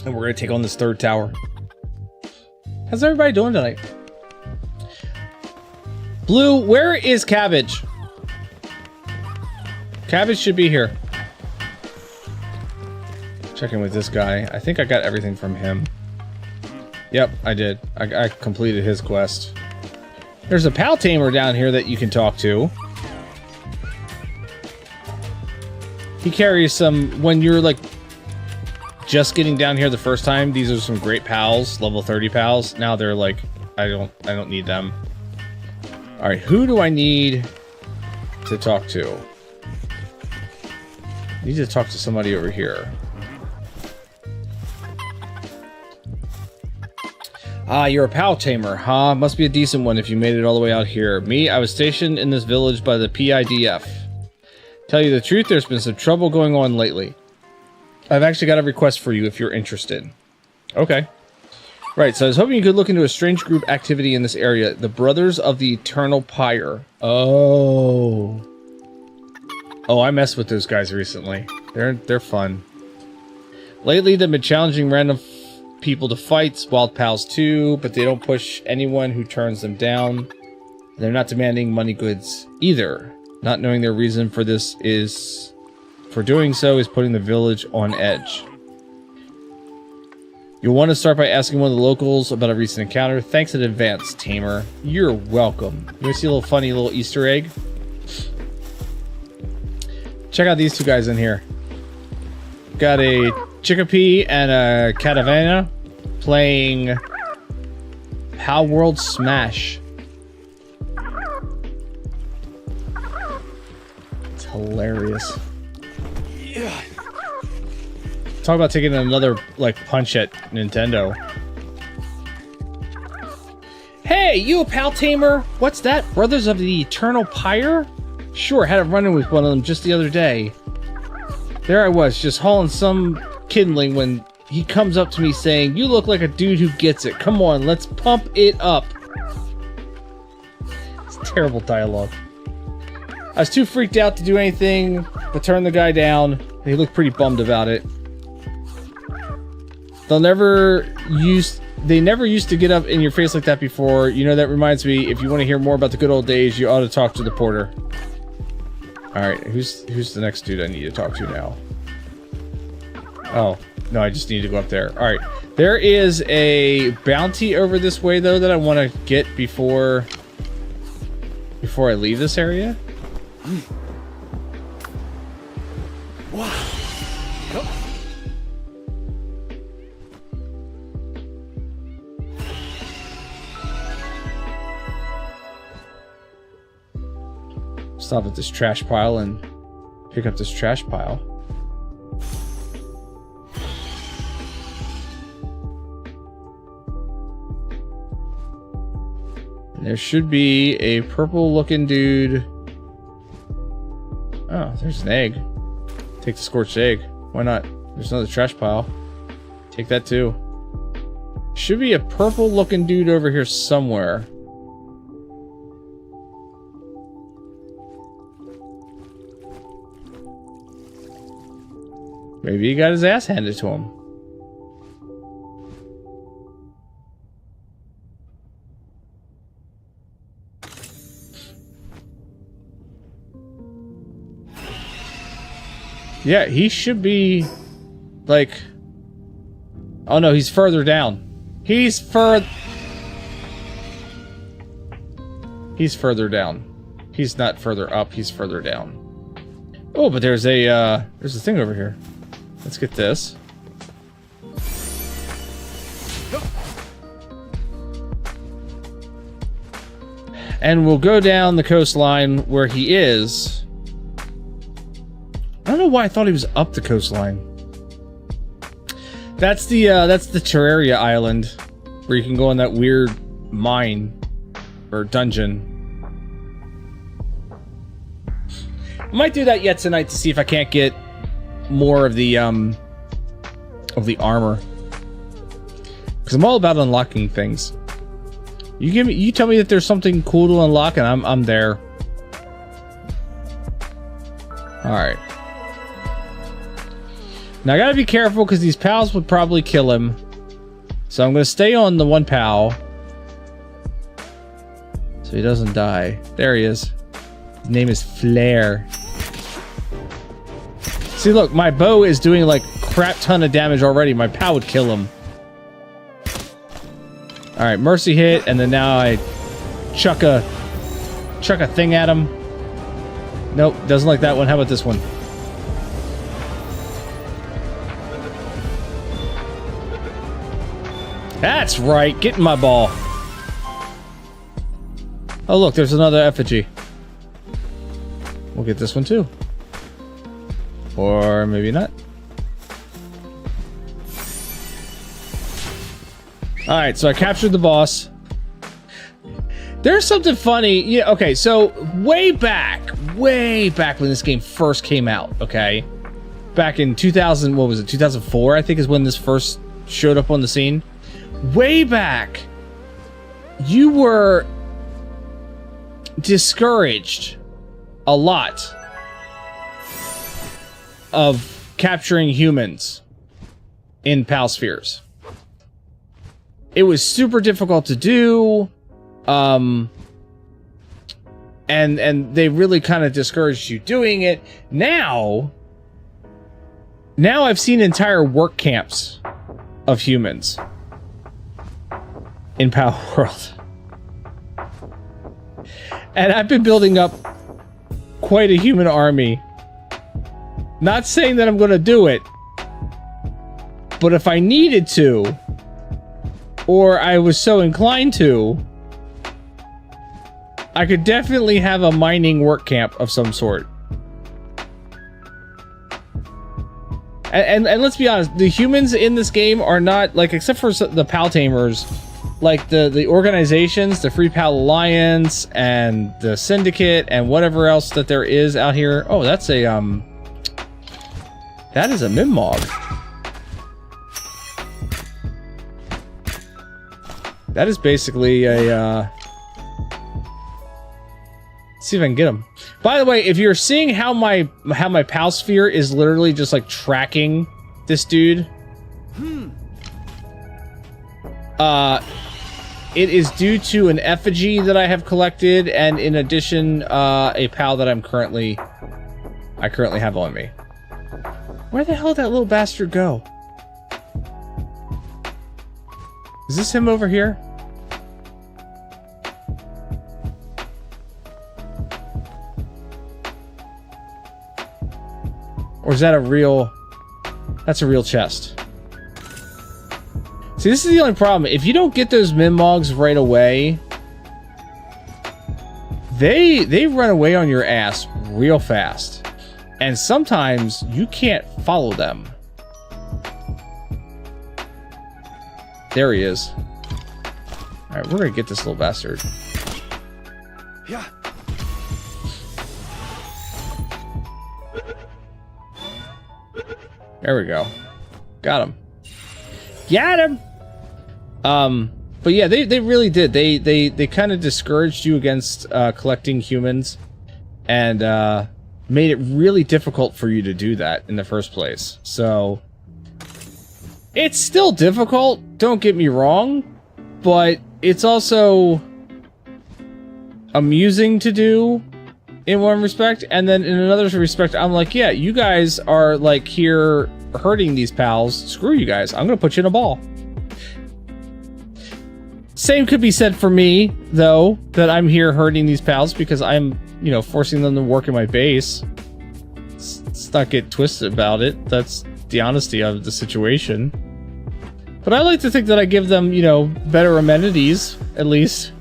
Speaker 1: And we're gonna take on this third tower. How's everybody doing tonight? Blue, where is Cabbage? Cabbage should be here. Checking with this guy. I think I got everything from him. Yep, I did. I completed his quest. There's a pal tamer down here that you can talk to. He carries some... When you're like just getting down here the first time, these are some great pals, level 30 pals. Now they're like, I don't need them. All right, who do I need to talk to? I need to talk to somebody over here. Ah, you're a pal tamer, huh? Must be a decent one if you made it all the way out here. Me, I was stationed in this village by the PIDF. Tell you the truth, there's been some trouble going on lately. I've actually got a request for you if you're interested. Okay. Right, so I was hoping you could look into a strange group activity in this area. The Brothers of the Eternal Pyre. Oh. Oh, I messed with those guys recently. They're fun. Lately, they've been challenging random people to fights, wild pals too, but they don't push anyone who turns them down. They're not demanding money goods either. Not knowing their reason for this is... For doing so is putting the village on edge. You'll want to start by asking one of the locals about a recent encounter. Thanks in advance, Tamer. You're welcome. You want to see a little funny little Easter egg? Check out these two guys in here. Got a Chickapee and a Catavana playing Palworld Smash. It's hilarious. Talk about taking another, like, punch at Nintendo. Hey, you a pal tamer? What's that? Brothers of the Eternal Pyre? Sure, had a run-in with one of them just the other day. There I was, just hauling some kindling when he comes up to me saying, "You look like a dude who gets it. Come on, let's pump it up." It's terrible dialogue. I was too freaked out to do anything but turn the guy down. He looked pretty bummed about it. They never used to get up in your face like that before. You know, that reminds me, if you want to hear more about the good old days, you ought to talk to the porter. Alright, who's the next dude I need to talk to now? Oh, no, I just need to go up there. Alright, there is a bounty over this way, though, that I want to get before I leave this area.
Speaker 4: Wow.
Speaker 1: Stop at this trash pile and pick up this trash pile. And there should be a purple looking dude. Oh, there's an egg. Take the scorched egg. Why not? There's another trash pile. Take that too. Should be a purple looking dude over here somewhere. Maybe he got his ass handed to him. Yeah, he should be like... Oh no, he's further down. He's further down. He's not further up, he's further down. Oh, but there's a thing over here. Let's get this. And we'll go down the coastline where he is. I don't know why I thought he was up the coastline. That's the Terraria island where you can go on that weird mine or dungeon. I might do that yet tonight to see if I can't get more of the armor, because I'm all about unlocking things. You tell me that there's something cool to unlock, and I'm there. All right. Now I gotta be careful because these pals would probably kill him, so I'm gonna stay on the one pal so he doesn't die. There he is. His name is Flare. See, look, my bow is doing like crap ton of damage already. My pal would kill him. All right, mercy hit, and then now I chuck a thing at him. Nope, doesn't like that one. How about this one? That's right. Get in my ball. Oh, look, there's another effigy. We'll get this one too. Or maybe not. Alright, so I captured the boss. There's something funny. Yeah, okay, so way back when this game first came out, okay? Back in 2000, what was it, 2004, I think is when this first showed up on the scene. Way back, you were discouraged a lot of capturing humans in PAL spheres. It was super difficult to do, and they really kind of discouraged you doing it. Now I've seen entire work camps of humans in Palworld. And I've been building up quite a human army. Not saying that I'm going to do it, but if I needed to, or I was so inclined to, I could definitely have a mining work camp of some sort. And let's be honest, the humans in this game are not, like, except for the PAL Tamers, like the organizations, the Free PAL Alliance, and the Syndicate, and whatever else that there is out here. Oh, that's a, that is a Mimmog. That is basically a, let's see if I can get him. By the way, if you're seeing how my pal sphere is literally just like tracking this dude, it is due to an effigy that I have collected, and in addition, a pal that I currently have on me. Where the hell did that little bastard go? Is this him over here? Or is that a real... That's a real chest. See, this is the only problem. If you don't get those Minmogs right away, they run away on your ass real fast. And sometimes you can't follow them. There he is. Alright, we're gonna get this little bastard.
Speaker 4: Yeah.
Speaker 1: There we go. Got him. Got him! But yeah, they really did. They kind of discouraged you against collecting humans, and made it really difficult for you to do that in the first place. So it's still difficult, don't get me wrong, but it's also amusing to do in one respect, and then in another respect, I'm like, yeah, you guys are like here hurting these pals. Screw you guys. I'm gonna put you in a ball. Same could be said for me, though, that I'm here hurting these pals because I'm, you know, forcing them to work in my base. Let's not get twisted about it. That's the honesty of the situation. But I like to think that I give them, you know, better amenities, at least.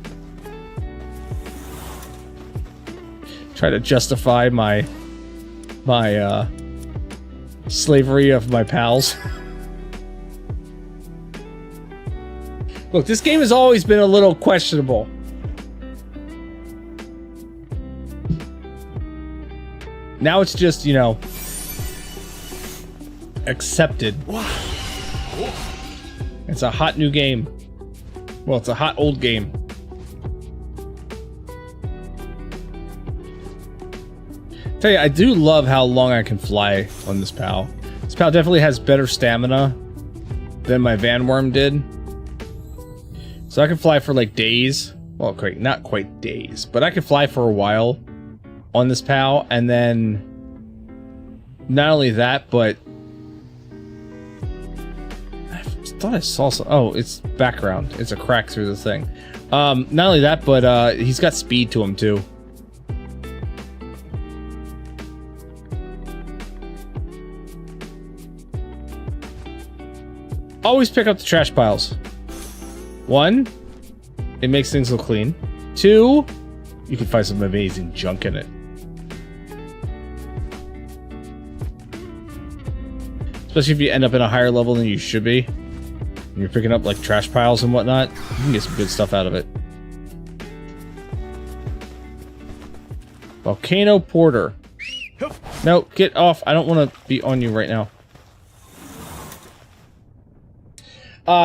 Speaker 1: Try to justify my slavery of my pals. Look, this game has always been a little questionable. Now it's just, you know, accepted. It's a hot new game. Well, it's a hot old game. Tell you, I do love how long I can fly on this pal. This pal definitely has better stamina than my Vanworm did. So I can fly for like days. Well, not quite days, but I can fly for a while on this pal, and then not only that, but I thought I saw some. Oh, it's background. It's a crack through the thing. Not only that, but he's got speed to him too. Always pick up the trash piles. 1, it makes things look clean. 2, you can find some amazing junk in it. Especially if you end up in a higher level than you should be. And you're picking up like trash piles and whatnot. You can get some good stuff out of it. Volcano Porter. No, get off. I don't want to be on you right now.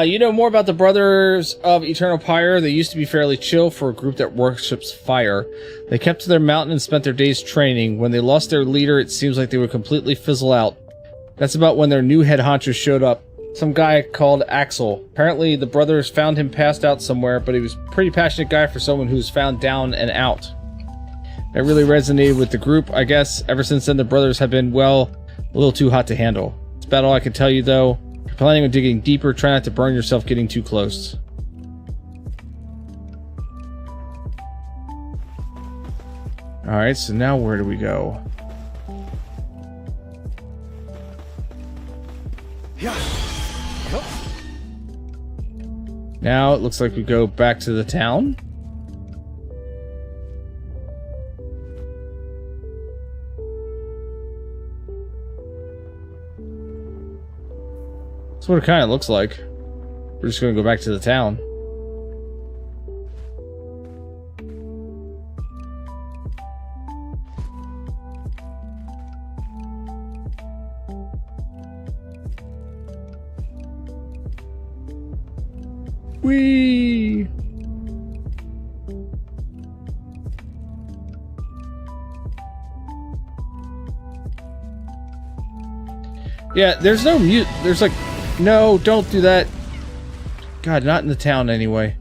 Speaker 1: You know more about the Brothers of Eternal Pyre. They used to be fairly chill for a group that worships fire. They kept to their mountain and spent their days training. When they lost their leader, it seems like they would completely fizzle out. That's about when their new head honcho showed up. Some guy called Axel. Apparently, the brothers found him passed out somewhere, but he was a pretty passionate guy for someone who was found down and out. That really resonated with the group, I guess. Ever since then, the brothers have been, well, a little too hot to handle. That's about all I can tell you, though. If you're planning on digging deeper, try not to burn yourself getting too close. Alright, so now where do we go? Now it looks like we go back to the town. That's what it kind of looks like. We're just going to go back to the town. Whee! Yeah, there's no mute. There's like, no, don't do that. God, not in the town anyway.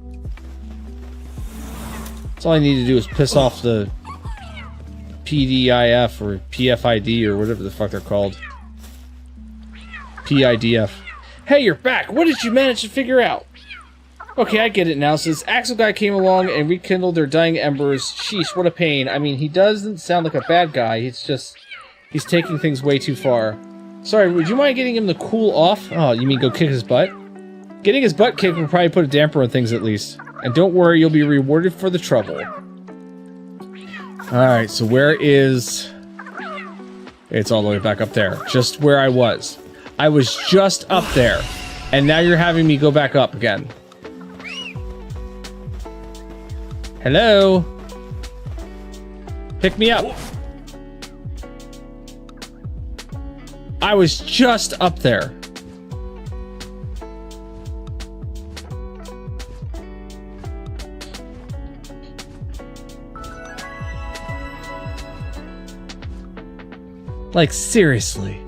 Speaker 1: That's all I need to do is piss off the PDIF or PFID or whatever the fuck they're called. PIDF. Hey, you're back. What did you manage to figure out? Okay, I get it now. So this Axel guy came along and rekindled their dying embers. Sheesh, what a pain. I mean, he doesn't sound like a bad guy. It's just, he's taking things way too far. Sorry, would you mind getting him to cool off? Oh, you mean go kick his butt? Getting his butt kicked will probably put a damper on things at least. And don't worry, you'll be rewarded for the trouble. Alright, so where is... It's all the way back up there. Just where I was. I was just up there. And now you're having me go back up again. Hello? Pick me up. I was just up there. Like, seriously.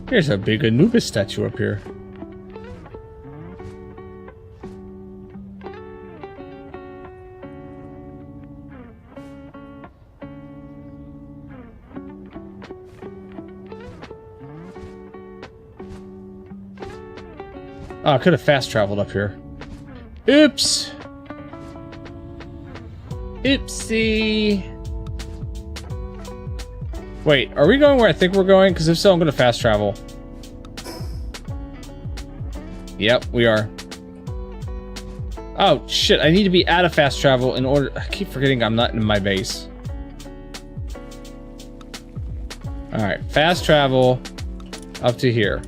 Speaker 1: There's a big Anubis statue up here. Oh, I could have fast traveled up here. Oops! Oopsie! Wait, are we going where I think we're going? Because if so, I'm going to fast travel. Yep, we are. Oh, shit, I need to be out of fast travel in order... I keep forgetting I'm not in my base. Alright, fast travel up to here.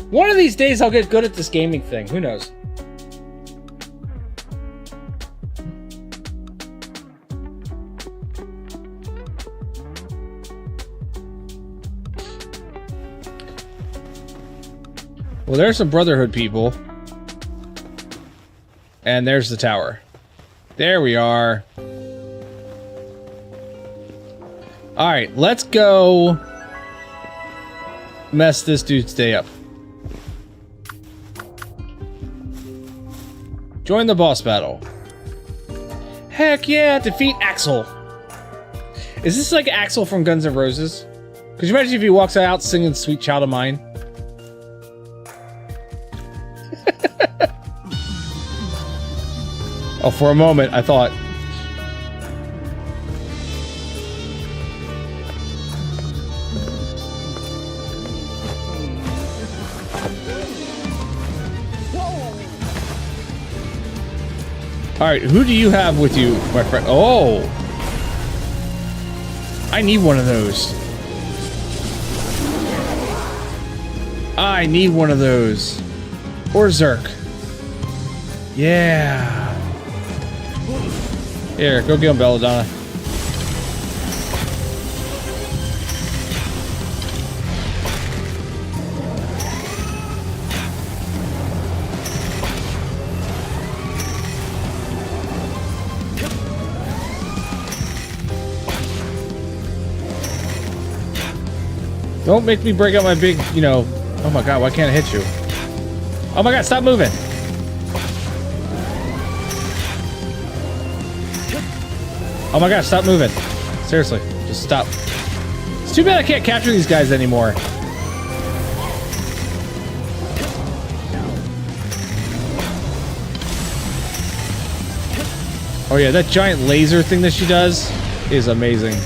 Speaker 1: One of these days I'll get good at this gaming thing. Who knows? Well, there's some Brotherhood people. And there's the tower. There we are. Alright, let's go mess this dude's day up. Join the boss battle. Heck yeah, defeat Axel. Is this like Axel from Guns N' Roses? Could you imagine if he walks out singing Sweet Child of Mine? Oh, for a moment, I thought. Alright, who do you have with you, my friend? Oh! I need one of those. I need one of those. Or Zerk. Yeah. Here, go get him, Belladonna. Don't make me break out my big, you know... Oh my god, why can't I hit you? Oh my god, stop moving! Oh my gosh, stop moving. Seriously, just stop. It's too bad I can't capture these guys anymore. Oh yeah, that giant laser thing that she does is amazing.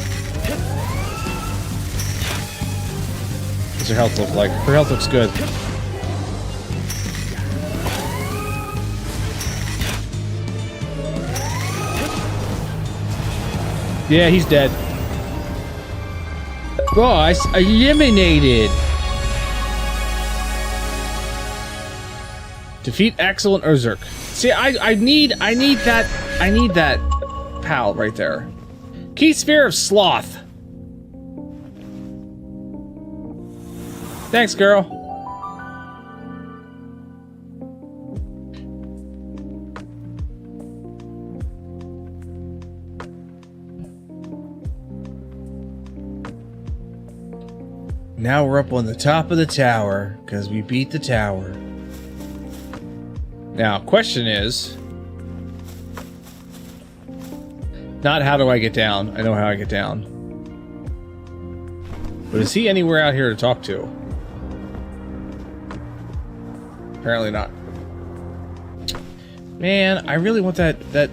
Speaker 1: What's her health look like? Her health looks good. Yeah, he's dead. Boss eliminated. Defeat Axel and Ozark. See, I need that pal right there. Key Sphere of Sloth. Thanks, girl. Now we're up on the top of the tower, because we beat the tower. Now, question is... not how do I get down. I know how I get down. But is he anywhere out here to talk to? Apparently not. Man, I really want that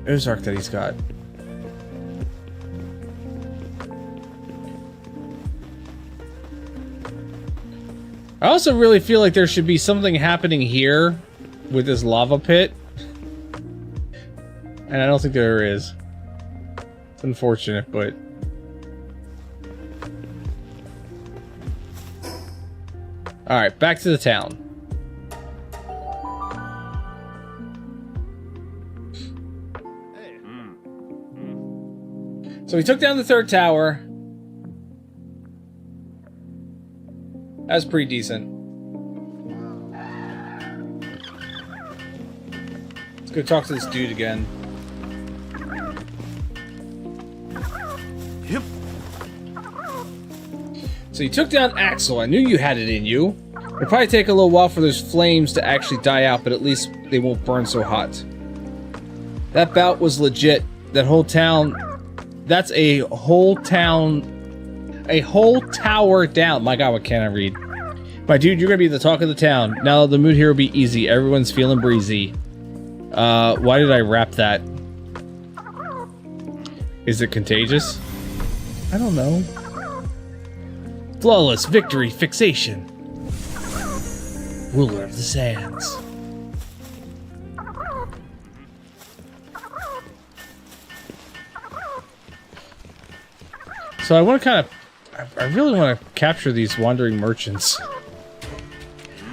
Speaker 1: Ozark that he's got. I also really feel like there should be something happening here with this lava pit. And I don't think there is. It's unfortunate, but... alright, back to the town. So we took down the third tower. That's pretty decent. Let's go talk to this dude again.
Speaker 4: Yep.
Speaker 1: So you took down Axel. I knew you had it in you. It'll probably take a little while for those flames to actually die out, but at least they won't burn so hot. That bout was legit. That whole town... that's a whole town... a whole tower down. My god, what can't I read? My dude, you're gonna be the talk of the town. Now the mood here will be easy. Everyone's feeling breezy. Why did I wrap that? Is it contagious? I don't know. Flawless victory fixation. Ruler of the sands. So I want to kind of... I really want to capture these wandering merchants.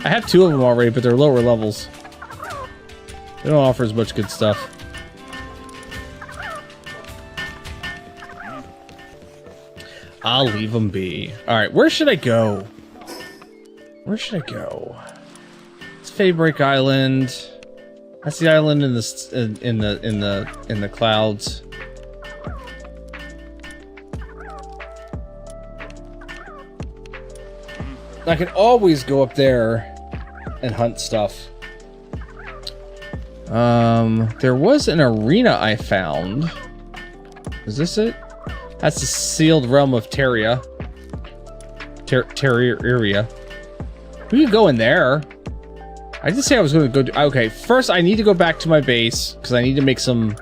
Speaker 1: I have 2 of them already, but they're lower levels. They don't offer as much good stuff. I'll leave them be. Alright, where should I go? Where should I go? It's Faybreak Island. That's the island in the clouds. I can always go up there and hunt stuff. There was an arena I found. Is this it? That's the sealed realm of Terria. Terria. We can go in there. I did say I was going to go... okay, first I need to go back to my base, because I need to make some...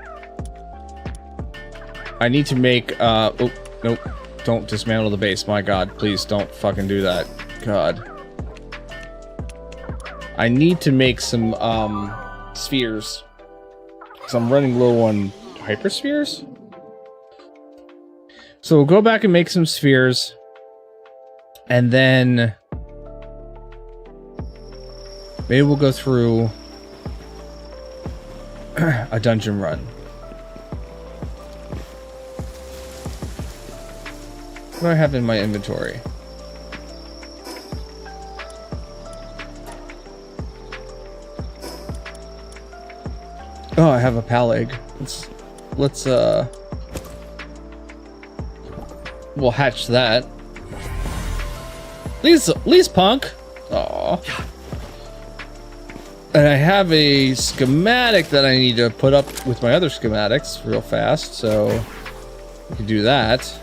Speaker 1: I need to make, oh, nope. Don't dismantle the base, my god. Please don't fucking do that. God. I need to make some, spheres. Because I'm running low on hyperspheres. So we'll go back and make some spheres. And then... maybe we'll go through... a dungeon run. What do I have in my inventory? Oh, I have a pal egg. Let's we'll hatch that. Please, punk. Aw. And I have a schematic that I need to put up with my other schematics real fast, so we can do that.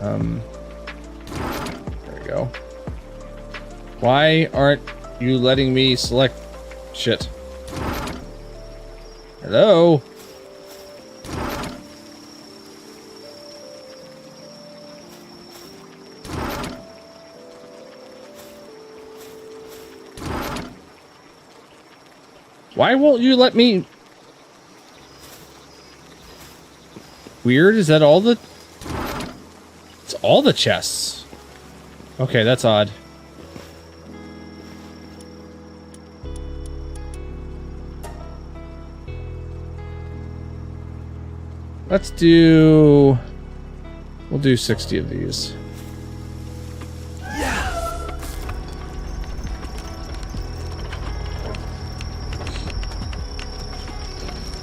Speaker 1: There we go. Why aren't you letting me select shit? Hello? Why won't you let me... Weird. Is that all the... It's all the chests. Okay, that's odd. Let's do... We'll do 60 of these.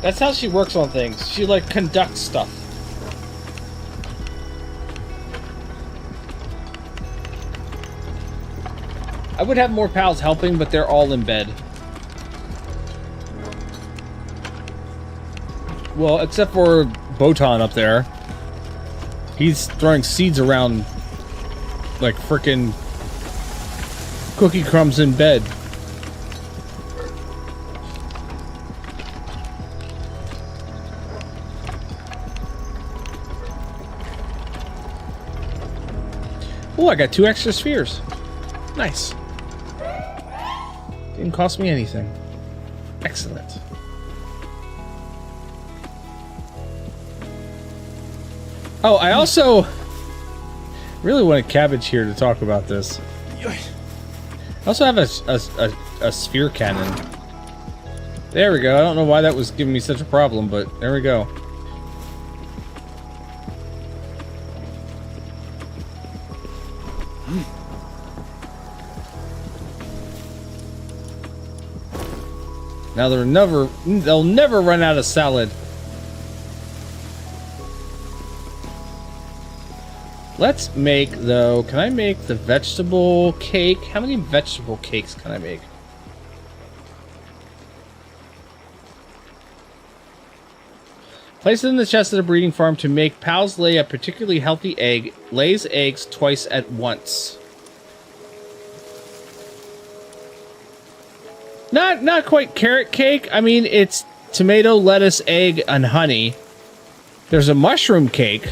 Speaker 1: That's how she works on things. She, like, conducts stuff. I would have more pals helping, but they're all in bed. Well, except for Botan up there. He's throwing seeds around like frickin' cookie crumbs in bed. Oh, I got 2 extra spheres. Nice. Didn't cost me anything. Excellent. Oh, I also really wanted Cabbage here to talk about this. I also have a sphere cannon. There we go. I don't know why that was giving me such a problem, but there we go. Now they'll never run out of salad. Let's make, though, can I make the vegetable cake? How many vegetable cakes can I make? Place it in the chest at a breeding farm to make pals lay a particularly healthy egg. Lays eggs twice at once. Not quite carrot cake. I mean, it's tomato, lettuce, egg, and honey. There's a mushroom cake.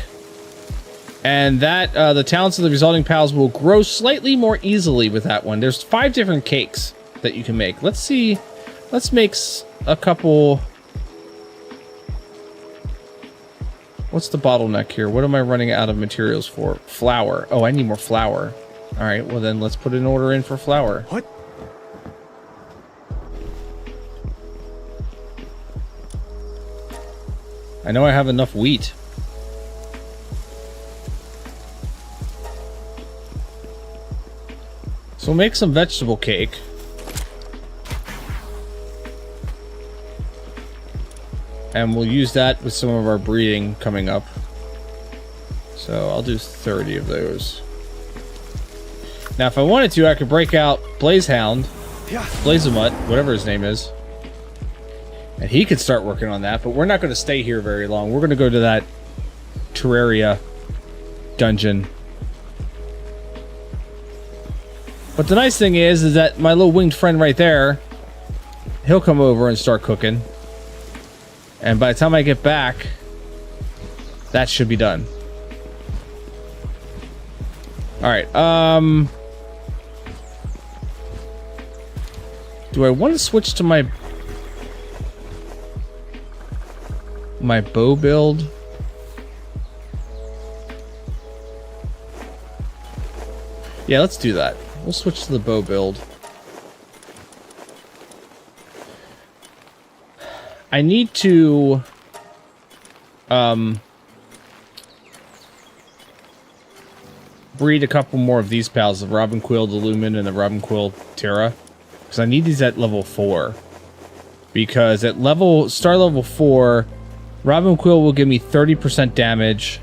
Speaker 1: And that, the talents of the resulting pals will grow slightly more easily with that one. There's 5 different cakes that you can make. Let's see. Let's make a couple. What's the bottleneck here? What am I running out of materials for? Flour. Oh, I need more flour. All right, well then let's put an order in for flour.
Speaker 4: What?
Speaker 1: I know I have enough wheat. So we'll make some vegetable cake. And we'll use that with some of our breeding coming up. So I'll do 30 of those. Now if I wanted to, I could break out Blazehound, Blazemut, whatever his name is. And he could start working on that, but we're not going to stay here very long. We're going to go to that Terraria dungeon. But the nice thing is that my little winged friend right there, he'll come over and start cooking. And by the time I get back, that should be done. Alright, do I want to switch to my bow build? Yeah, let's do that. We'll switch to the bow build. I need to breed a couple more of these pals, the Robin Quill, the Lumen, and the Robin Quill Terra, because I need these at level 4. Because at star level 4, Robin Quill will give me 30% damage.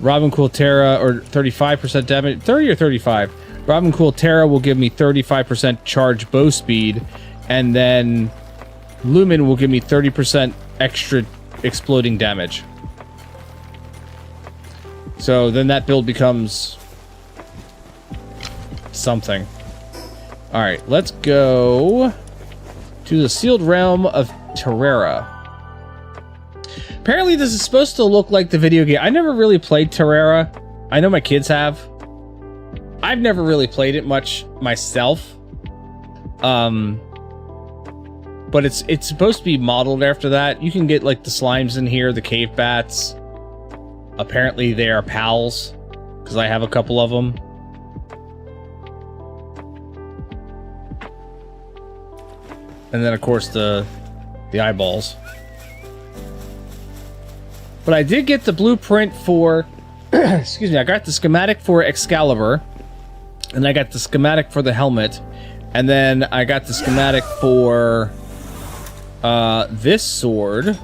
Speaker 1: Robin Quill Terra, or 35% damage. 30 or 35. Robin Quill Terra will give me 35% charge bow speed. And then Lumen will give me 30% extra exploding damage. So then that build becomes something. Alright, let's go to the sealed realm of Terrera. Apparently this is supposed to look like the video game. I never really played Terrera. I know my kids have. I've never really played it much myself. but it's supposed to be modeled after that. You can get like the slimes in here, the cave bats. Apparently they are pals, because I have a couple of them. And then of course the eyeballs. But I did get the blueprint for excuse me, I got the schematic for Excalibur, and I got the schematic for the helmet, and then I got the schematic for this sword,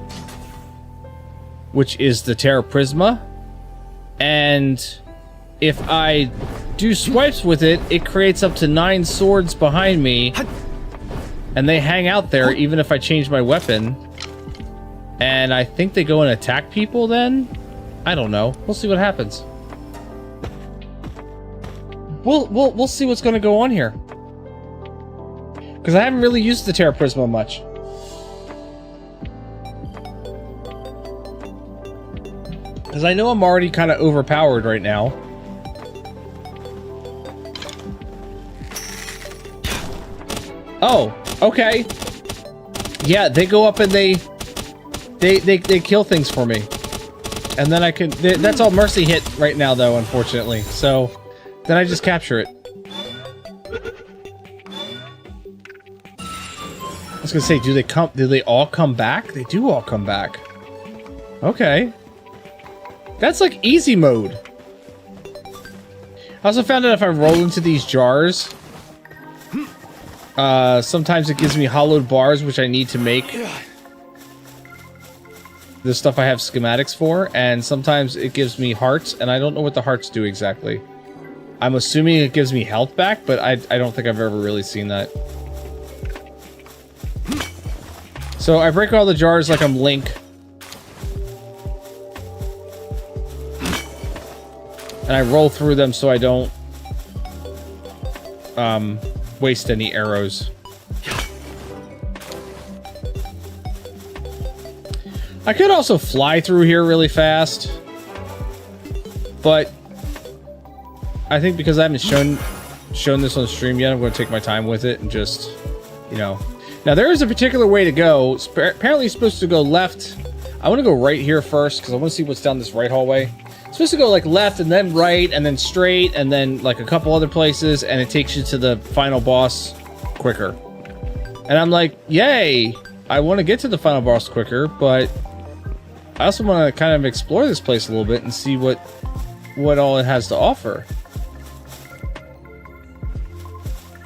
Speaker 1: which is the Terra Prisma. And if I do swipes with it, it creates up to 9 swords behind me, and they hang out there even if I change my weapon. And I think they go and attack people then? I don't know. We'll see what happens. We'll see what's going to go on here. Because I haven't really used the Terra Prisma much. Because I know I'm already kind of overpowered right now. Oh, okay. Yeah, they go up and they kill things for me. And then I can... That's all mercy hit right now, though, unfortunately. So, then I just capture it. I was gonna say, do they all come back? They do all come back. Okay. That's like easy mode. I also found out if I roll into these jars, sometimes it gives me hollowed bars, which I need to make the stuff I have schematics for, and sometimes it gives me hearts, and I don't know what the hearts do exactly. I'm assuming it gives me health back, but I don't think I've ever really seen that. So I break all the jars like I'm Link. And I roll through them so I don't waste any arrows. I could also fly through here really fast, but I think because I haven't shown this on stream yet, I'm going to take my time with it and just, you know. Now there is a particular way to go. Apparently, it's supposed to go left. I want to go right here first because I want to see what's down this right hallway. It's supposed to go like left and then right and then straight and then like a couple other places, and it takes you to the final boss quicker. And I'm like, yay! I want to get to the final boss quicker, but I also want to kind of explore this place a little bit and see what all it has to offer.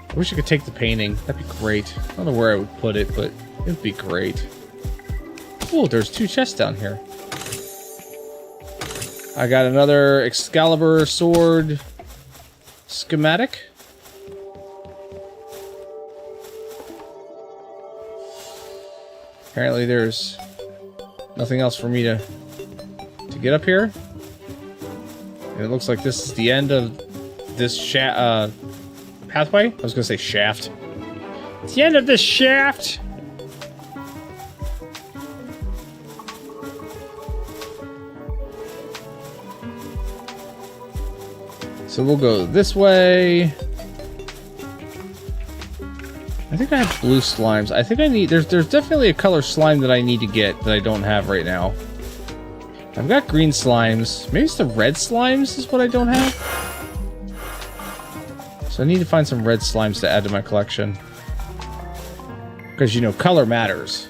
Speaker 1: I wish I could take the painting. That'd be great. I don't know where I would put it, but it'd be great. Oh, there's 2 chests down here. I got another Excalibur sword schematic. Apparently there's nothing else for me to get up here. And it looks like this is the end of this pathway. I was gonna say shaft. It's the end of this shaft. So we'll go this way. I think I have blue slimes. I think I need... There's definitely a color slime that I need to get that I don't have right now. I've got green slimes. Maybe it's the red slimes is what I don't have. So I need to find some red slimes to add to my collection. Because, you know, color matters.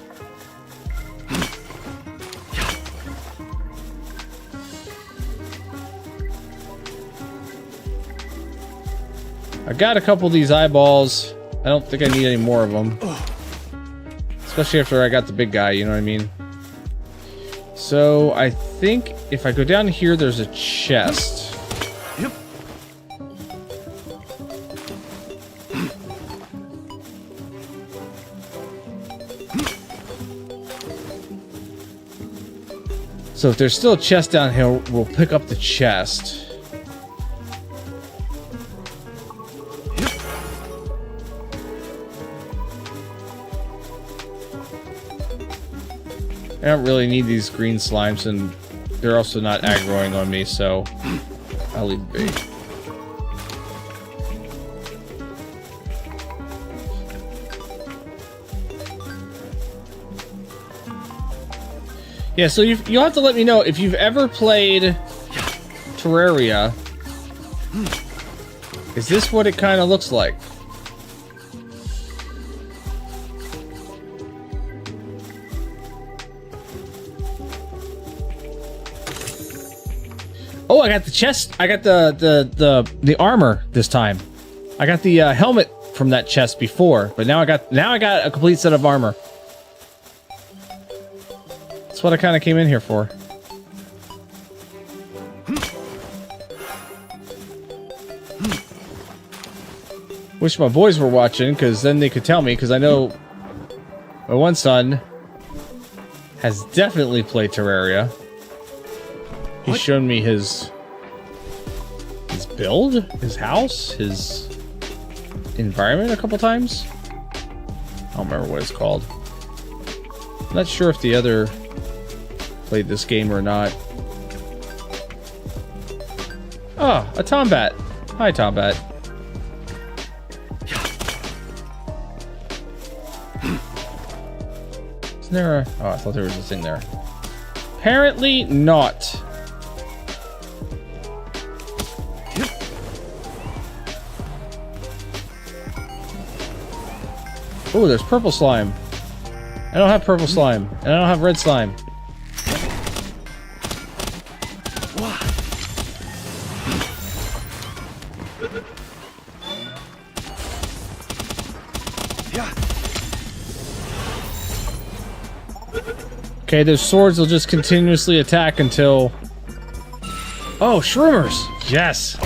Speaker 1: I got a couple of these eyeballs. I don't think I need any more of them. Especially after I got the big guy, you know what I mean? So, I think if I go down here, there's a chest.
Speaker 4: Yep.
Speaker 1: So if there's still a chest down here, we'll pick up the chest. I don't really need these green slimes, and they're also not aggroing on me, so I'll leave it be. Yeah, so you'll have to let me know if you've ever played Terraria. Is this what it kind of looks like? Oh, I got the chest. I got the armor this time. I got the helmet from that chest before, but now I got a complete set of armor. That's what I kind of came in here for. Wish my boys were watching, because then they could tell me, because I know my one son has definitely played Terraria. He's shown me his build, his house, his environment a couple times. I don't remember what it's called. I'm not sure if the other played this game or not. Oh, a Tombat. Hi, Tombat. Isn't there a... Oh, I thought there was a thing there. Apparently not. Oh, there's purple slime. I don't have purple slime. And I don't have red slime. Okay, those swords will just continuously attack until... Oh, shroomers! Yes!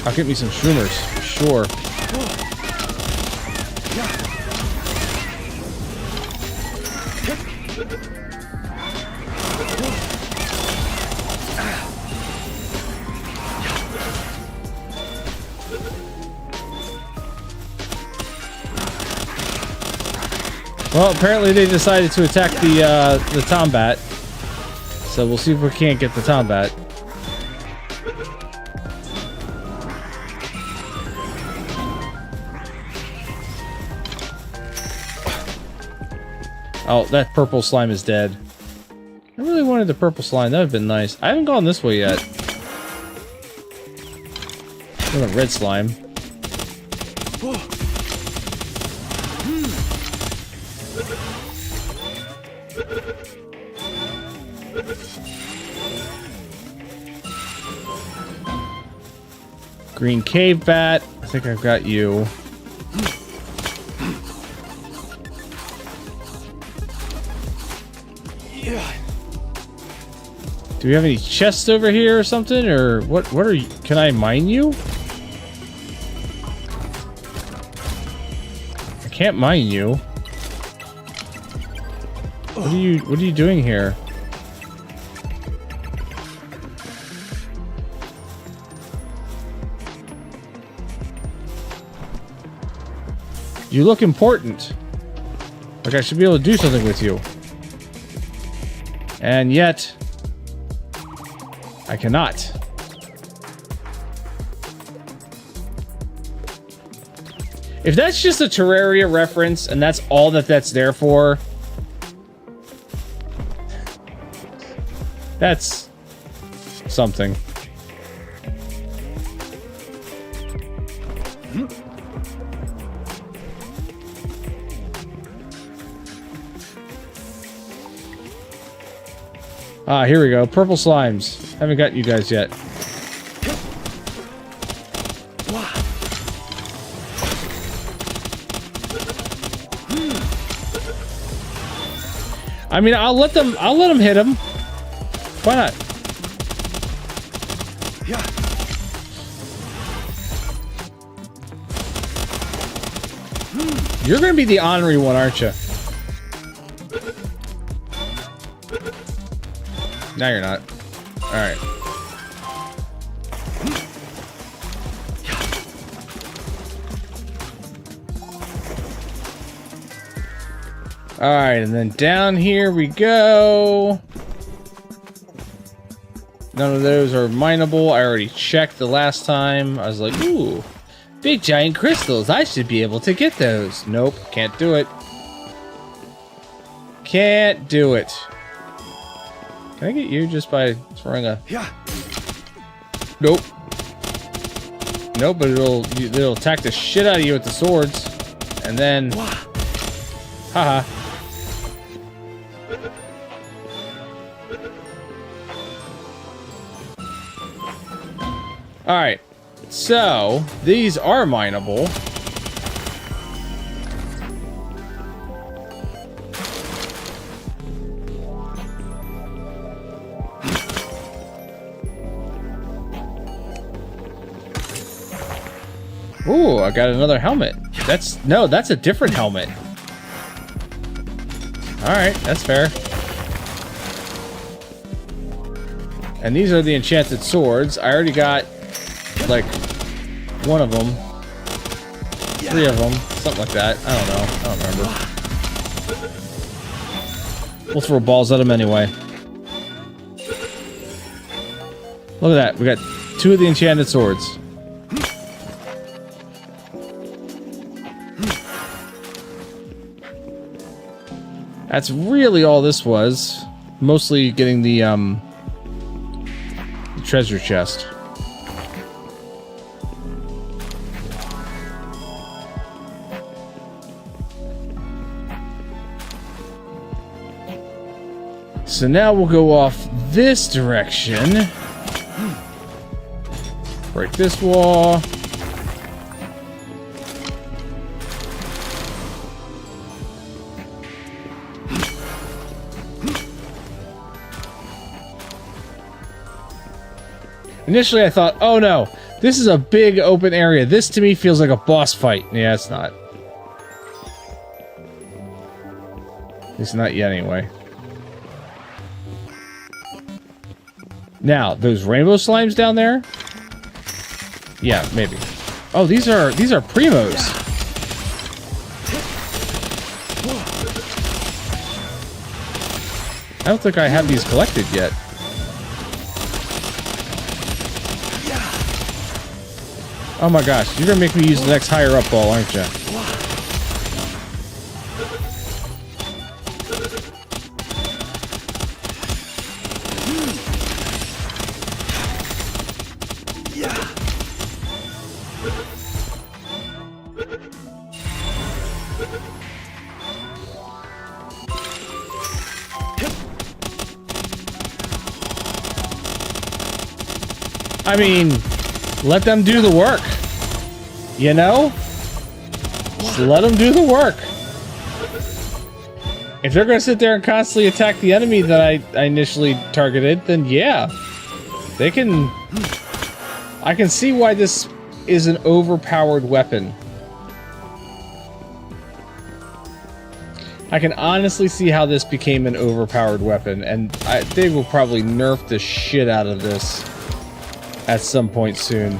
Speaker 1: I'll get me some shroomers, for sure. Well, apparently they decided to attack the Tombat. So we'll see if we can't get the Tombat. Oh, that purple slime is dead. I really wanted the purple slime. That would have been nice. I haven't gone this way yet. The red slime. Green cave bat. I think I've got you. Do we have any chests over here or something? Or what are you? Can I mine you? I can't mine you. What are you doing here? You look important. Like I should be able to do something with you. And yet, I cannot. If that's just a Terraria reference and that's all that's there for, that's something. Ah, here we go. Purple slimes. Haven't got you guys yet. I mean, I'll let them hit him. Why not? You're gonna be the honorary one, aren't you? No, you're not. Alright. Alright, and then down here we go. None of those are mineable. I already checked the last time. I was like, ooh, big giant crystals. I should be able to get those. Nope, can't do it. can't do it. Can I get you just by throwing a...
Speaker 4: Yeah.
Speaker 1: Nope. Nope, but it'll attack the shit out of you with the swords. And then... Haha. Alright. So, these are mineable. Ooh, I got another helmet. That's a different helmet. Alright, that's fair. And these are the enchanted swords. I already got, like, one of them. 3 of them. Something like that. I don't know. I don't remember. We'll throw balls at them anyway. Look at that. We got 2 of the enchanted swords. That's really all this was. Mostly getting the treasure chest. So now we'll go off this direction. Break this wall. Initially, I thought, oh no, this is a big open area. This to me feels like a boss fight. Yeah, it's not. At least not yet, anyway. Now, those rainbow slimes down there? Yeah, maybe. Oh, these are primos. I don't think I have these collected yet. Oh my gosh, you're gonna make me use the next higher up ball, aren't you? I mean, let them do the work. You know? Just let them do the work. If they're going to sit there and constantly attack the enemy that I initially targeted, then yeah. They can... I can see why this is an overpowered weapon. I can honestly see how this became an overpowered weapon, and they will probably nerf the shit out of this at some point soon.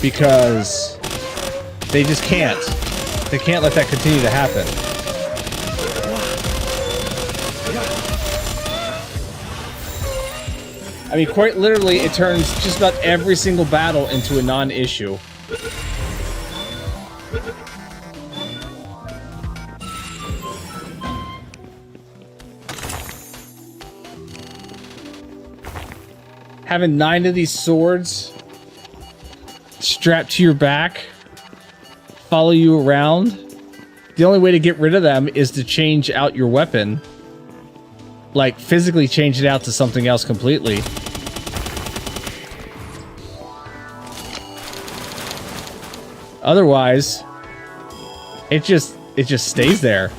Speaker 1: Because they just can't. They can't let that continue to happen. I mean, quite literally, it turns just about every single battle into a non-issue. Having 9 of these swords strapped to your back, follow you around. The only way to get rid of them is to change out your weapon. Like, physically change it out to something else completely. Otherwise, it just stays there.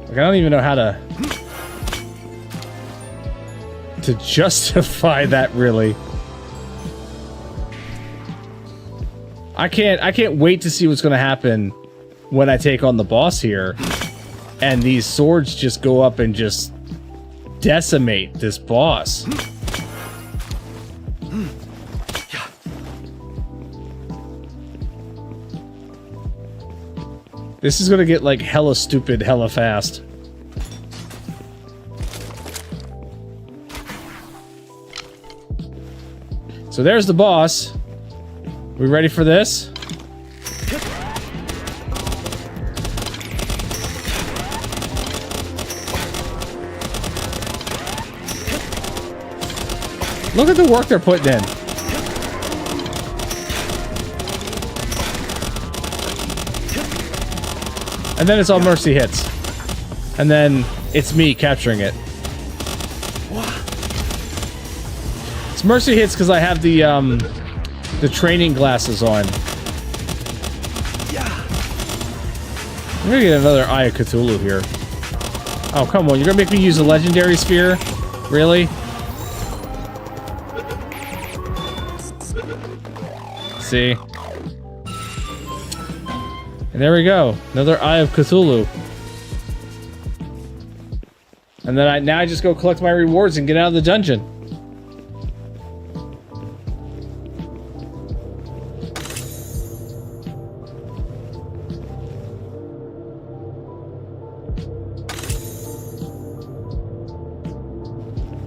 Speaker 1: Like, I don't even know how to justify that, really. I can't wait to see what's going to happen when I take on the boss here, and these swords just go up and just decimate this boss. This is gonna get like hella stupid, hella fast. So there's the boss. We ready for this? Look at the work they're putting in. And then it's all mercy hits. And then it's me capturing it. It's mercy hits because I have the training glasses on. I'm gonna get another Eye of Cthulhu here. Oh, come on. You're gonna make me use a legendary sphere? Really? See? And there we go. Another Eye of Cthulhu. And then now I just go collect my rewards and get out of the dungeon.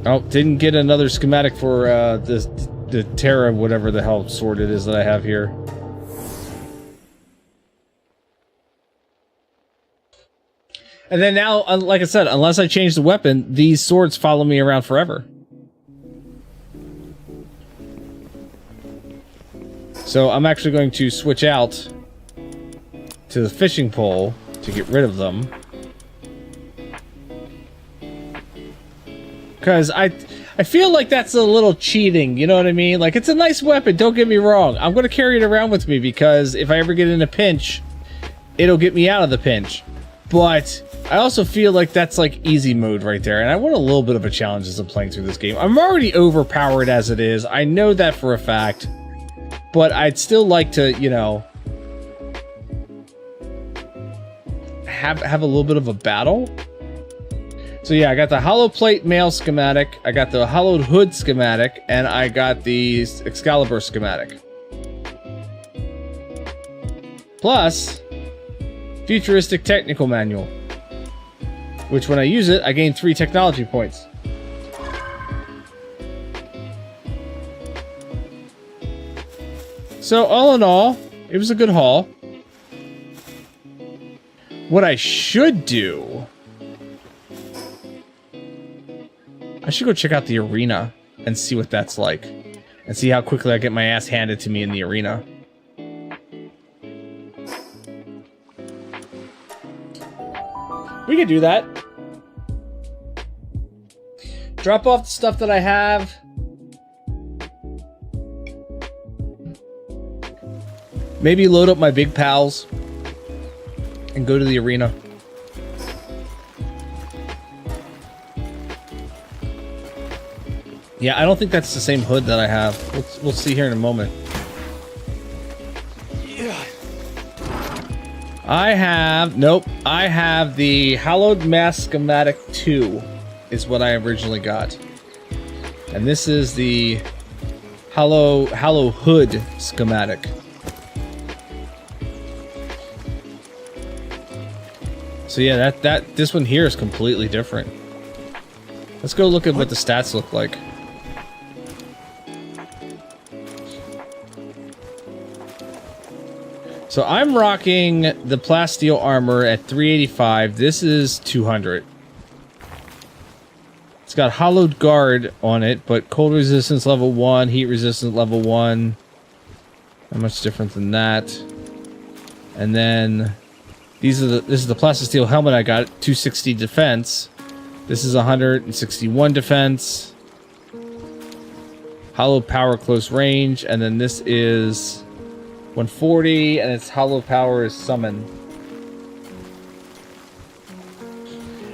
Speaker 1: Oh, didn't get another schematic for the Terra, whatever the hell sword it is that I have here. And then now, like I said, unless I change the weapon, these swords follow me around forever. So I'm actually going to switch out to the fishing pole to get rid of them. Because I feel like that's a little cheating, you know what I mean? Like, it's a nice weapon, don't get me wrong. I'm going to carry it around with me because if I ever get in a pinch, it'll get me out of the pinch. But I also feel like that's like easy mode right there, and I want a little bit of a challenge as I'm playing through this game. I'm already overpowered as it is. I know that for a fact. But I'd still like to, you know, have a little bit of a battle. So yeah, I got the hollow plate mail schematic, I got the hollowed hood schematic, and I got the Excalibur schematic. Plus, futuristic technical manual, which when I use it, I gain 3 technology points. So all in all, it was a good haul. What I should do, I should go check out the arena and see what that's like. And see how quickly I get my ass handed to me in the arena. We could do that. Drop off the stuff that I have. Maybe load up my big pals. And go to the arena. Yeah, I don't think that's the same hood that I have. We'll see here in a moment. I have... Nope. I have the Hallowed Mask Schematic 2 is what I originally got. And this is the Hollow Hood Schematic. So yeah, this one here is completely different. Let's go look at what the stats look like. So I'm rocking the plasteel armor at 385. This is 200. It's got hollowed guard on it, but cold resistance level 1, heat resistance level 1. Not much different than that. And then this is the plasteel helmet I got, 260 defense. This is 161 defense. Hollow power close range, and then this is 140, and its hollow power is summon.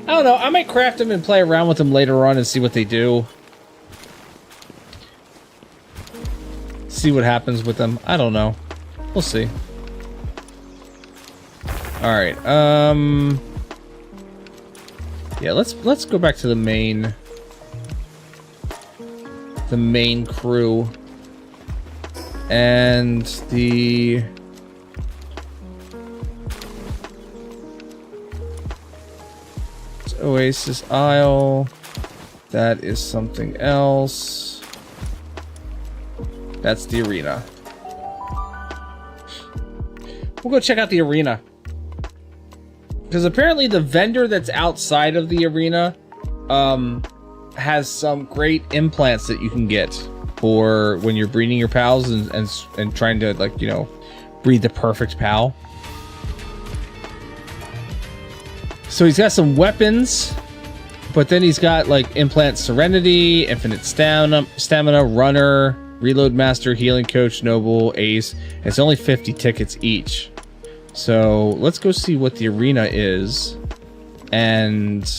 Speaker 1: I don't know, I might craft them and play around with them later on and see what they do. See what happens with them. I don't know. We'll see. Alright, yeah, let's go back to the main crew. And the Oasis Isle, that is something else. That's the arena. We'll go check out the arena. Because apparently the vendor that's outside of the arena has some great implants that you can get for when you're breeding your pals and trying to, like, you know, breed the perfect pal. So he's got some weapons, but then he's got like implant serenity, infinite stamina, runner, reload master, healing coach, noble, ace. It's only 50 tickets each. So let's go see what the arena is. And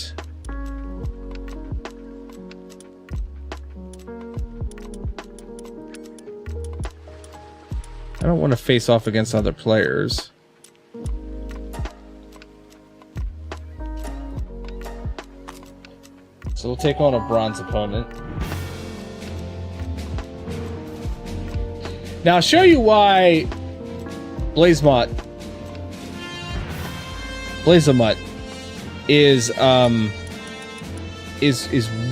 Speaker 1: I don't want to face off against other players. So we'll take on a bronze opponent. Now I'll show you why Blazamut is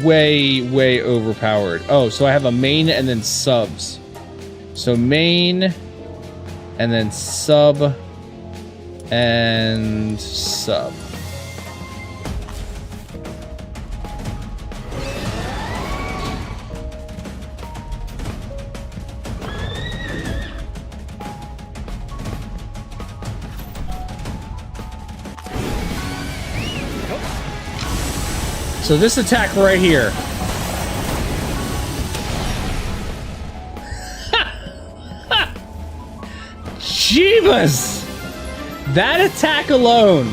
Speaker 1: way overpowered. Oh, so I have a main and then subs. So main and then sub and sub. So this attack right here. Jeebus! That attack alone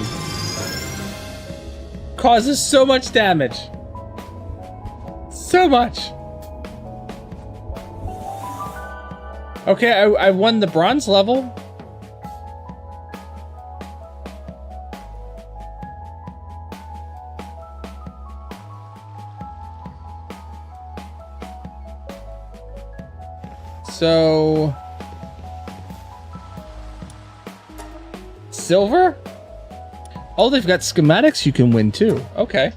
Speaker 1: causes so much damage. So much. Okay, I won the bronze level. So silver? Oh, they've got schematics you can win too. Okay.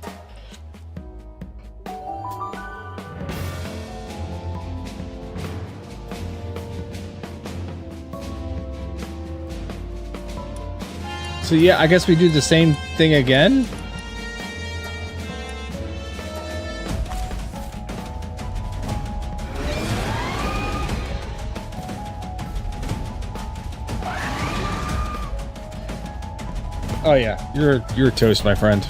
Speaker 1: So yeah, I guess we do the same thing again. Oh yeah, you're toast, my friend.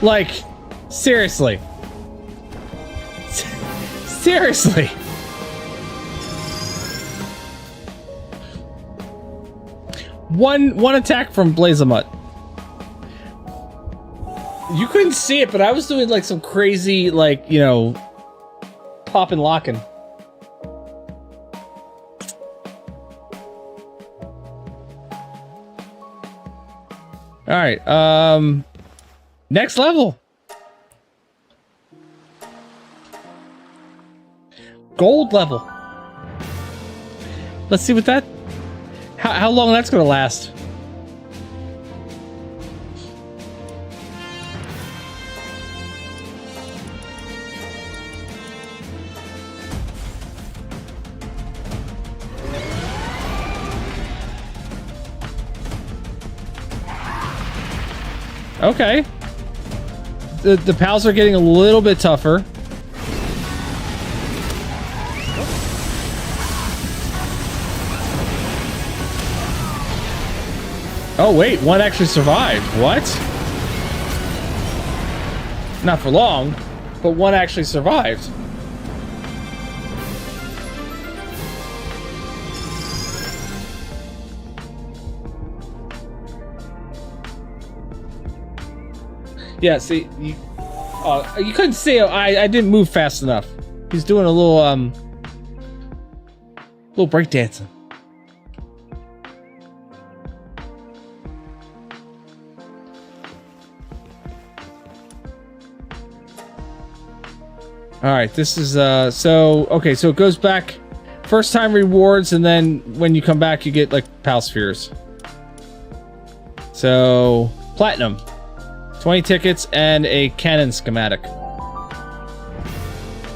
Speaker 1: Like, seriously. Seriously. One attack from Blazamut. You couldn't see it, but I was doing like some crazy, like, you know, pop and locking. All right, next level. Gold level. Let's see what that, how long that's gonna last. Okay. The pals are getting a little bit tougher. Oh wait, one actually survived. What? Not for long, but one actually survived. Yeah, see, you couldn't see. I didn't move fast enough. He's doing a little break dancing. All right, this is so okay. So it goes back, first time rewards, and then when you come back, you get like pal spheres. So platinum. 20 tickets and a cannon schematic.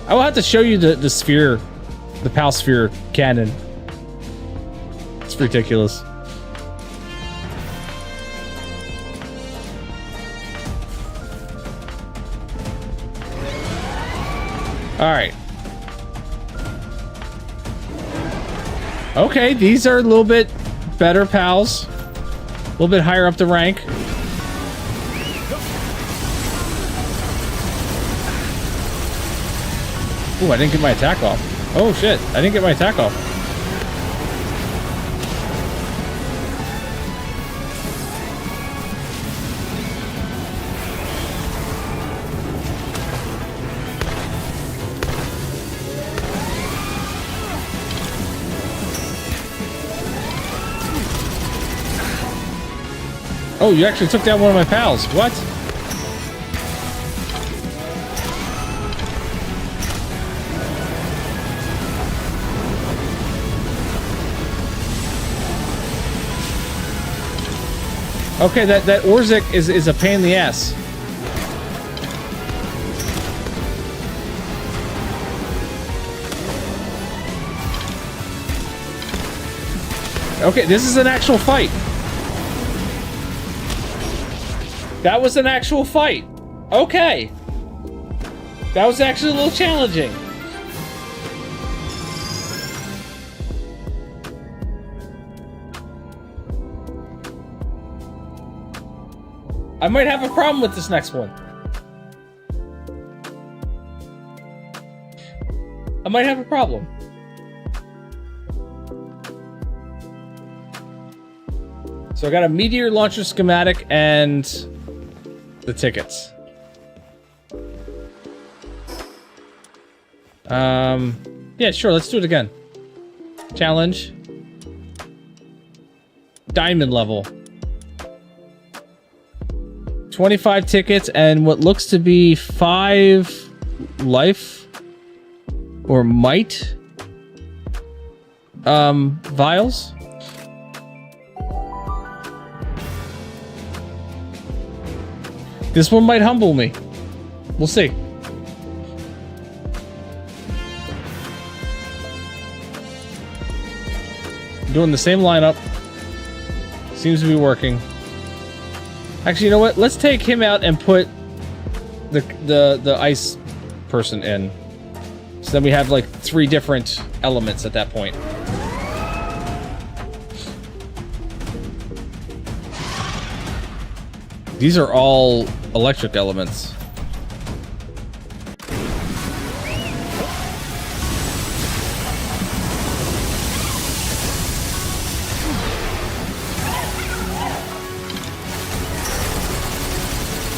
Speaker 1: I will have to show you the sphere, the PAL sphere cannon. It's ridiculous. Alright. Okay, these are a little bit better pals. A little bit higher up the rank. Ooh, I didn't get my attack off. Oh shit, I didn't get my attack off. Oh, you actually took down one of my pals. What? Okay, that Orzik is a pain in the ass. Okay, this is an actual fight. That was an actual fight. Okay. That was actually a little challenging. I might have a problem with this next one. I might have a problem. So I got a meteor launcher schematic and the tickets. Yeah, sure, let's do it again. Challenge. Diamond level. 25 tickets and what looks to be 5 life or might vials. This one might humble me. We'll see. Doing the same lineup. Seems to be working. Actually, you know what? Let's take him out and put the ice person in. So then we have like 3 different elements at that point. These are all electric elements.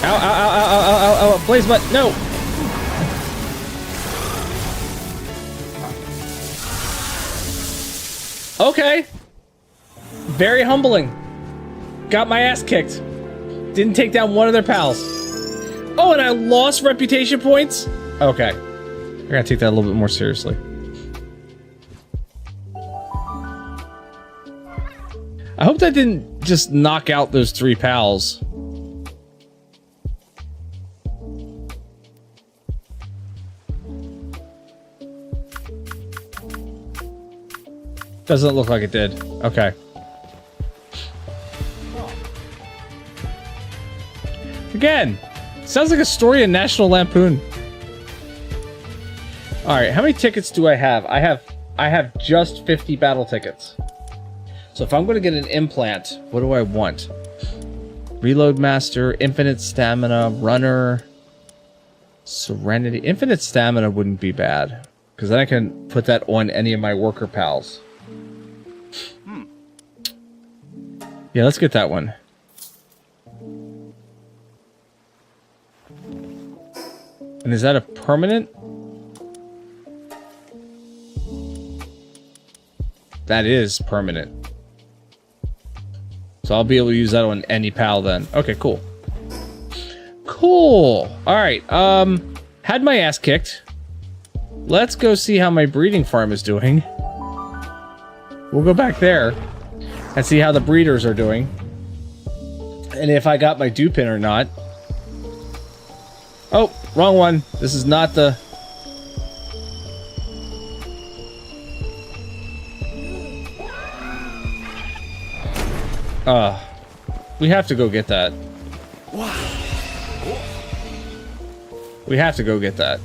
Speaker 1: Ow, ow, ow, ow, ow, ow, ow, Blaze butt, no! Okay. Very humbling. Got my ass kicked. Didn't take down one of their pals. Oh, and I lost reputation points? Okay. I gotta take that a little bit more seriously. I hope that didn't just knock out those 3 pals. Doesn't look like it did. Okay. Again, sounds like a story in National Lampoon. All right, how many tickets do I have? I have just 50 battle tickets. So if I'm going to get an implant, what do I want? Reload Master, Infinite Stamina, Runner, Serenity. Infinite Stamina wouldn't be bad, because then I can put that on any of my worker pals. Yeah, let's get that one. And is that a permanent? That is permanent. So I'll be able to use that on any pal then. Okay, cool. Cool. Alright, had my ass kicked. Let's go see how my breeding farm is doing. We'll go back there and see how the breeders are doing. And if I got my dew pin or not. Oh, wrong one. This is not the... we have to go get that. We have to go get that.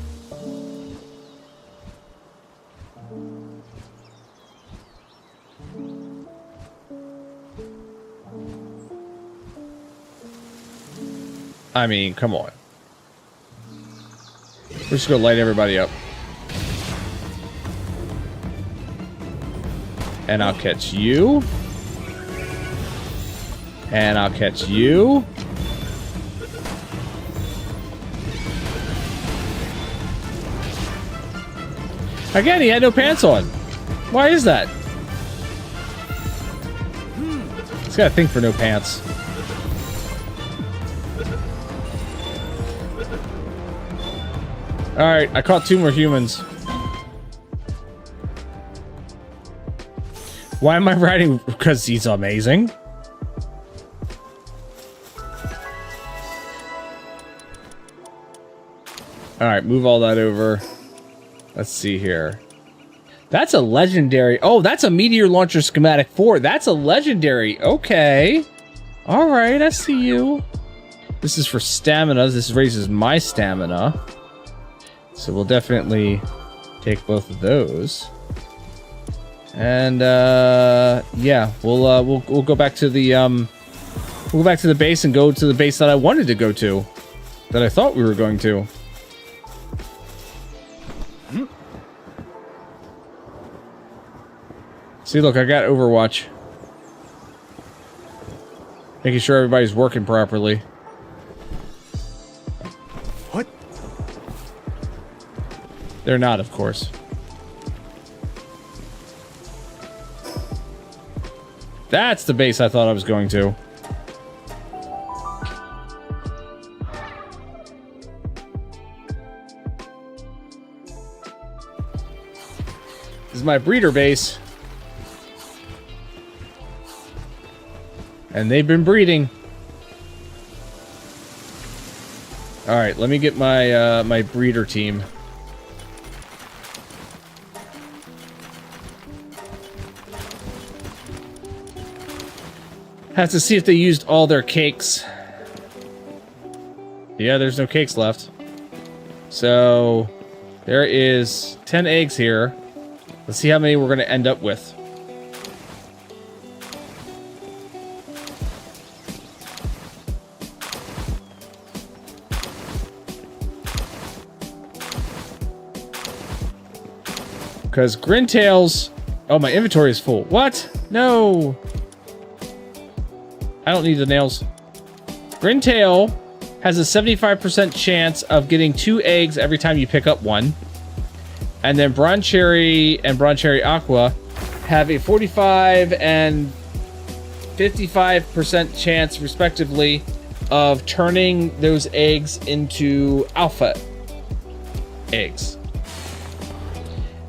Speaker 1: I mean, come on. We're just gonna light everybody up. And I'll catch you. And I'll catch you. Again, he had no pants on. Why is that? He's got a thing for no pants. Alright, I caught 2 more humans. Why am I riding? Because he's amazing. Alright, move all that over. Let's see here. That's a legendary. Oh, that's a meteor launcher schematic 4. That's a legendary. Okay. Alright, I see you. This is for stamina. This raises my stamina. So we'll definitely take both of those. And yeah, we'll go back to the we'll go back to the base and go to the base that I wanted to go to. That I thought we were going to. See, look, I got Overwatch. Making sure everybody's working properly.
Speaker 4: What?
Speaker 1: They're not, of course. That's the base I thought I was going to. This is my breeder base. And they've been breeding. All right, let me get my my breeder team. Have to see if they used all their cakes. Yeah, there's no cakes left. So there is 10 eggs here. Let's see how many we're going to end up with. Because Grintails... Oh, my inventory is full. What? No! I don't need the nails. Grintail has a 75% chance of getting 2 eggs every time you pick up one. And then Broncherry and Broncherry Aqua have a 45 and 55% chance, respectively, of turning those eggs into alpha eggs.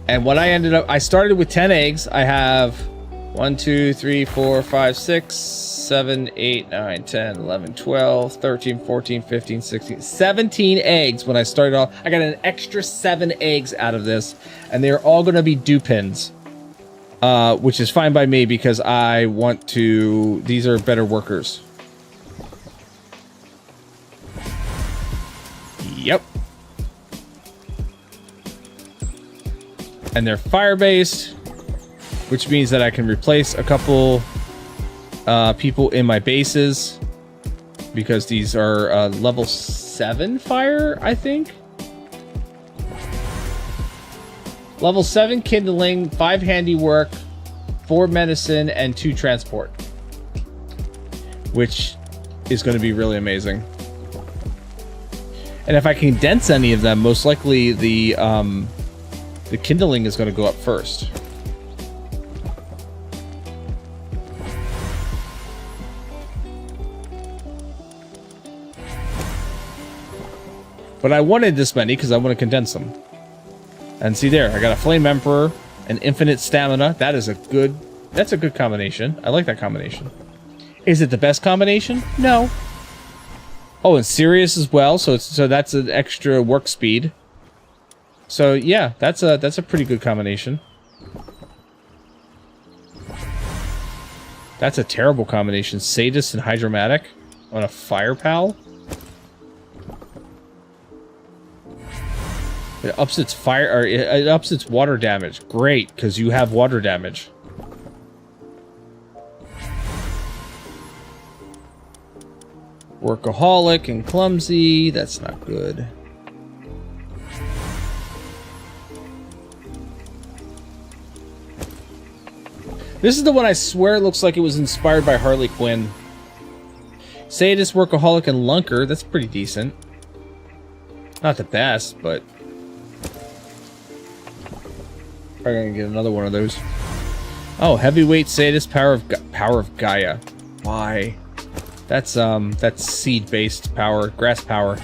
Speaker 1: And what I ended up, I started with 10 eggs. I have 1, 2, 3, 4, 5, 6, 7, 8, 9, 10, 11, 12, 13, 14, 15, 16, 17 eggs when I started off. I got an extra 7 eggs out of this, and they're all going to be dupins, which is fine by me because I want to, these are better workers. Yep. And they're fire-based, which means that I can replace a couple people in my bases because these are level 7 fire, I think. Level 7 kindling, 5 handiwork, 4 medicine, and 2 transport, which is going to be really amazing. And if I condense any of them, most likely the kindling is going to go up first. But I wanted this many because I want to condense them. And see there, I got a Flame Emperor and infinite stamina. That is that's a good combination. I like that combination. Is it the best combination? No. Oh, and Sirius as well. So that's an extra work speed. So yeah, that's a pretty good combination. That's a terrible combination. Sadist and Hydromatic on a Fire Pal. It ups its fire, or it ups its water damage. Great, because you have water damage. Workaholic and Clumsy. That's not good. This is the one I swear looks like it was inspired by Harley Quinn. Sadist, Workaholic, and Lunker. That's pretty decent. Not the best, but... probably gonna get another one of those. Oh, Heavyweight, Sadist, Power of Gaia. Why? That's seed-based power. Grass power.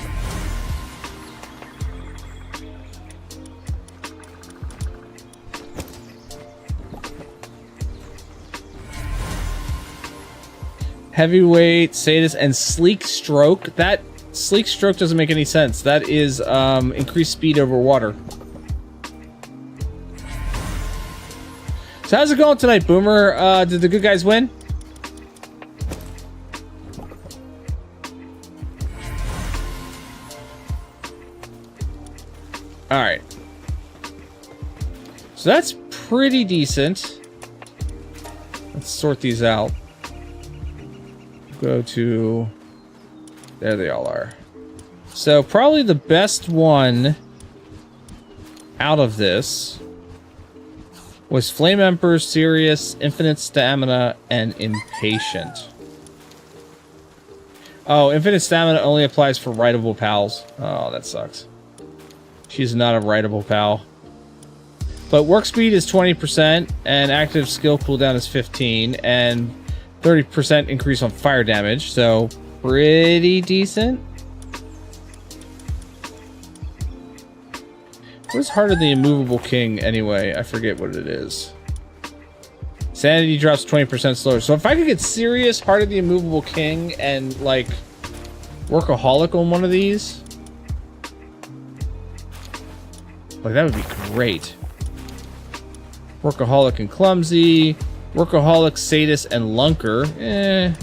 Speaker 1: Heavyweight, Sadist, and Sleek Stroke. That Sleek Stroke doesn't make any sense. That is increased speed over water. So how's it going tonight, Boomer? Did the good guys win? Alright. So that's pretty decent. Let's sort these out. Go to... there they all are. So probably the best one out of this was Flame Emperor, Sirius, Infinite Stamina, and Impatient. Oh, Infinite Stamina only applies for rideable pals. Oh, that sucks. She's not a rideable pal. But work speed is 20%, and active skill cooldown is 15, and 30% increase on fire damage, so pretty decent. What's Heart of the Immovable King anyway? I forget what it is. Sanity drops 20% slower. So if I could get Sirius, Heart of the Immovable King, and like Workaholic on one of these, like that would be great. Workaholic and Clumsy. Workaholic, Sadist, and Lunker. Eh.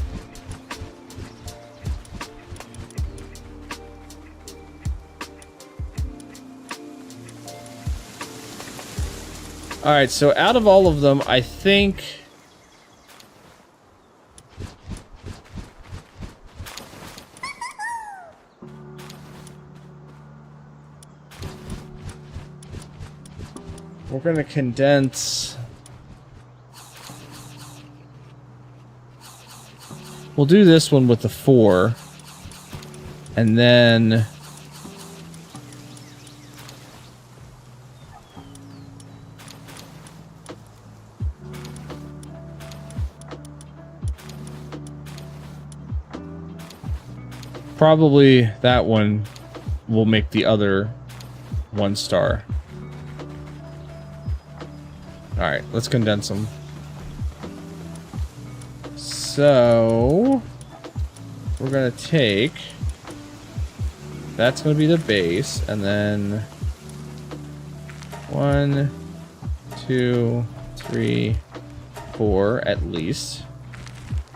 Speaker 1: Alright, so out of all of them, I think... we're gonna condense... we'll do this one with the 4. And then... probably that one will make the other 1 star. Alright, let's condense them. So, we're gonna take... that's gonna be the base, and then... 1, 2, 3, 4 at least.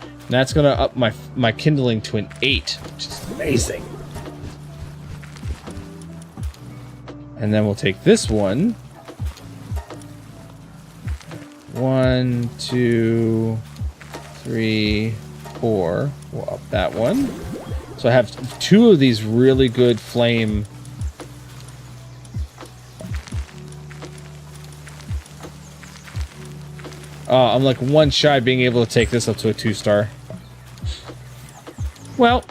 Speaker 1: And that's gonna up my kindling to an 8, which is amazing. And then we'll take this one. 1, 2, 3, 4. We'll up that one. So I have 2 of these really good flame. I'm like 1 shy being able to take this up to a 2-star. Well,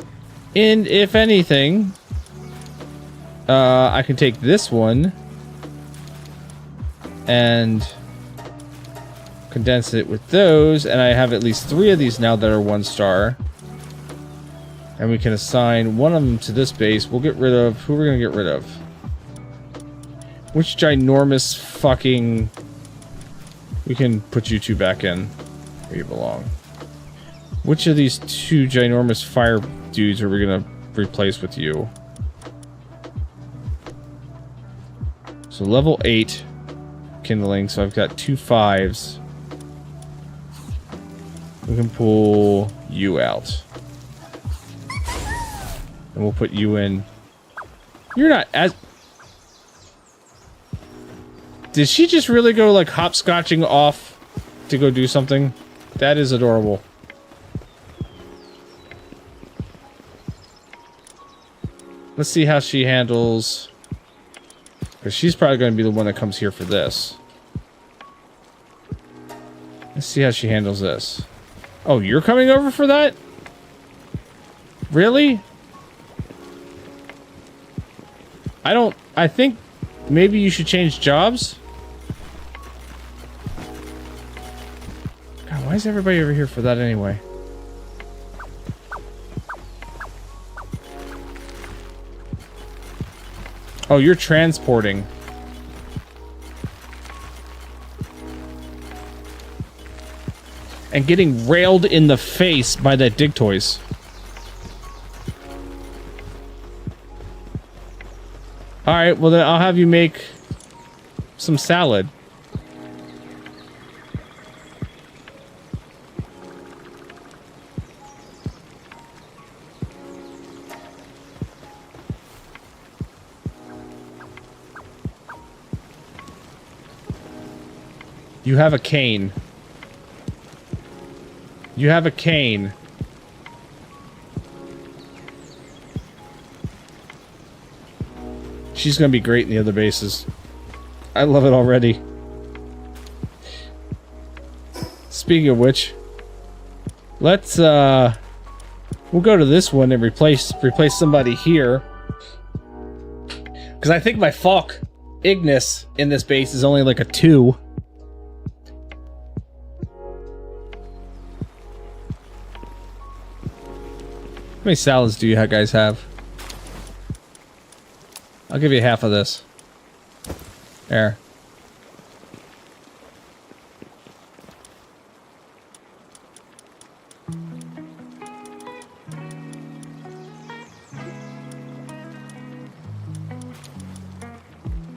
Speaker 1: and if anything, I can take this one and condense it with those, and I have at least 3 of these now that are 1 star. And we can assign one of them to this base. We'll get rid of... who we're gonna get rid of? Which ginormous fucking... we can put you 2 back in where you belong. Which of these 2 ginormous fire dudes are we gonna replace with you. So level 8 kindling, so I've got 2 5s. We can pull you out. And we'll put you in. You're not as... Did she just really go like hopscotching off to go do something? That is adorable. Let's see how she handles... Because she's probably going to be the one that comes here for this. Let's see how she handles this. Oh, you're coming over for that? Really? I think maybe you should change jobs? God, why is everybody over here for that anyway? Oh, you're transporting. And getting railed in the face by that Dig Toys. Alright, well then I'll have you make some salad. You have a cane. You have a cane. She's gonna be great in the other bases. I love it already. Speaking of which, let's we'll go to this one and replace somebody here. Because I think my Falk Ignis in this base is only like a 2. How many salads do you guys have? I'll give you half of this. There.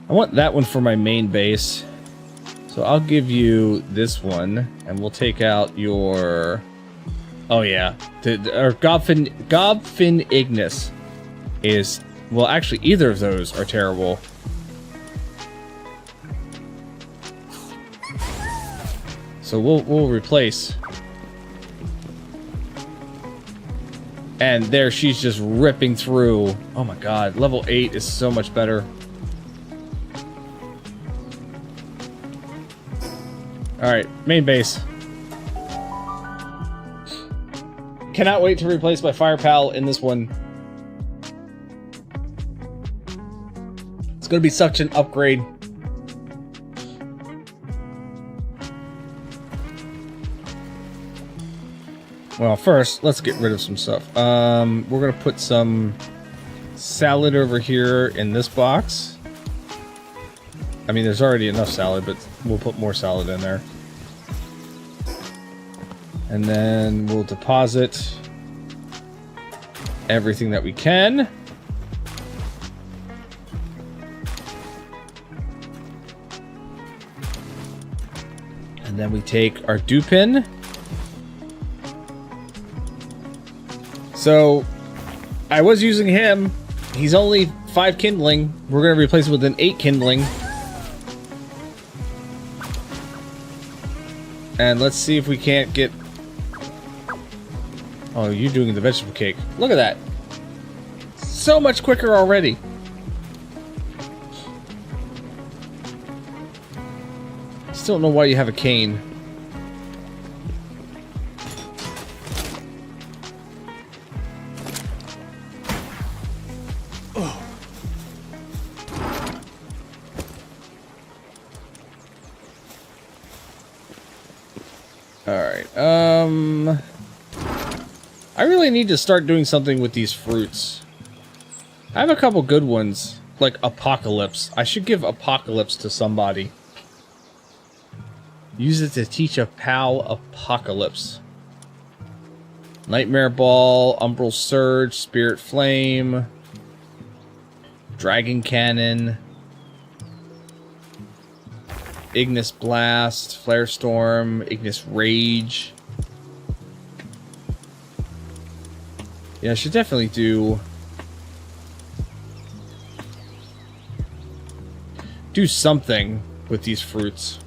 Speaker 1: I want that one for my main base. So I'll give you this one, and we'll take out your... Oh yeah, or Gobfin Ignis is... Well, actually, either of those are terrible. So we'll replace. And there, she's just ripping through. Oh my god, level 8 is so much better. Alright, main base. Cannot wait to replace my Fire Pal in this one. It's gonna be such an upgrade. Well, first, let's get rid of some stuff. We're gonna put some salad over here in this box. I mean, there's already enough salad, but we'll put more salad in there. And then we'll deposit everything that we can. And then we take our Dupin. So, I was using him. He's only 5 kindling. We're going to replace him with an 8 kindling. And let's see if we can't get... Oh, you're doing the vegetable cake. Look at that. So much quicker already. Still don't know why you have a cane. Alright, I really need to start doing something with these fruits. I have a couple good ones, like Apocalypse. I should give Apocalypse to somebody. Use it to teach a pal Apocalypse. Nightmare Ball, Umbral Surge, Spirit Flame, Dragon Cannon, Ignis Blast, Flare Storm, Ignis Rage. Yeah, I should definitely do something with these fruits.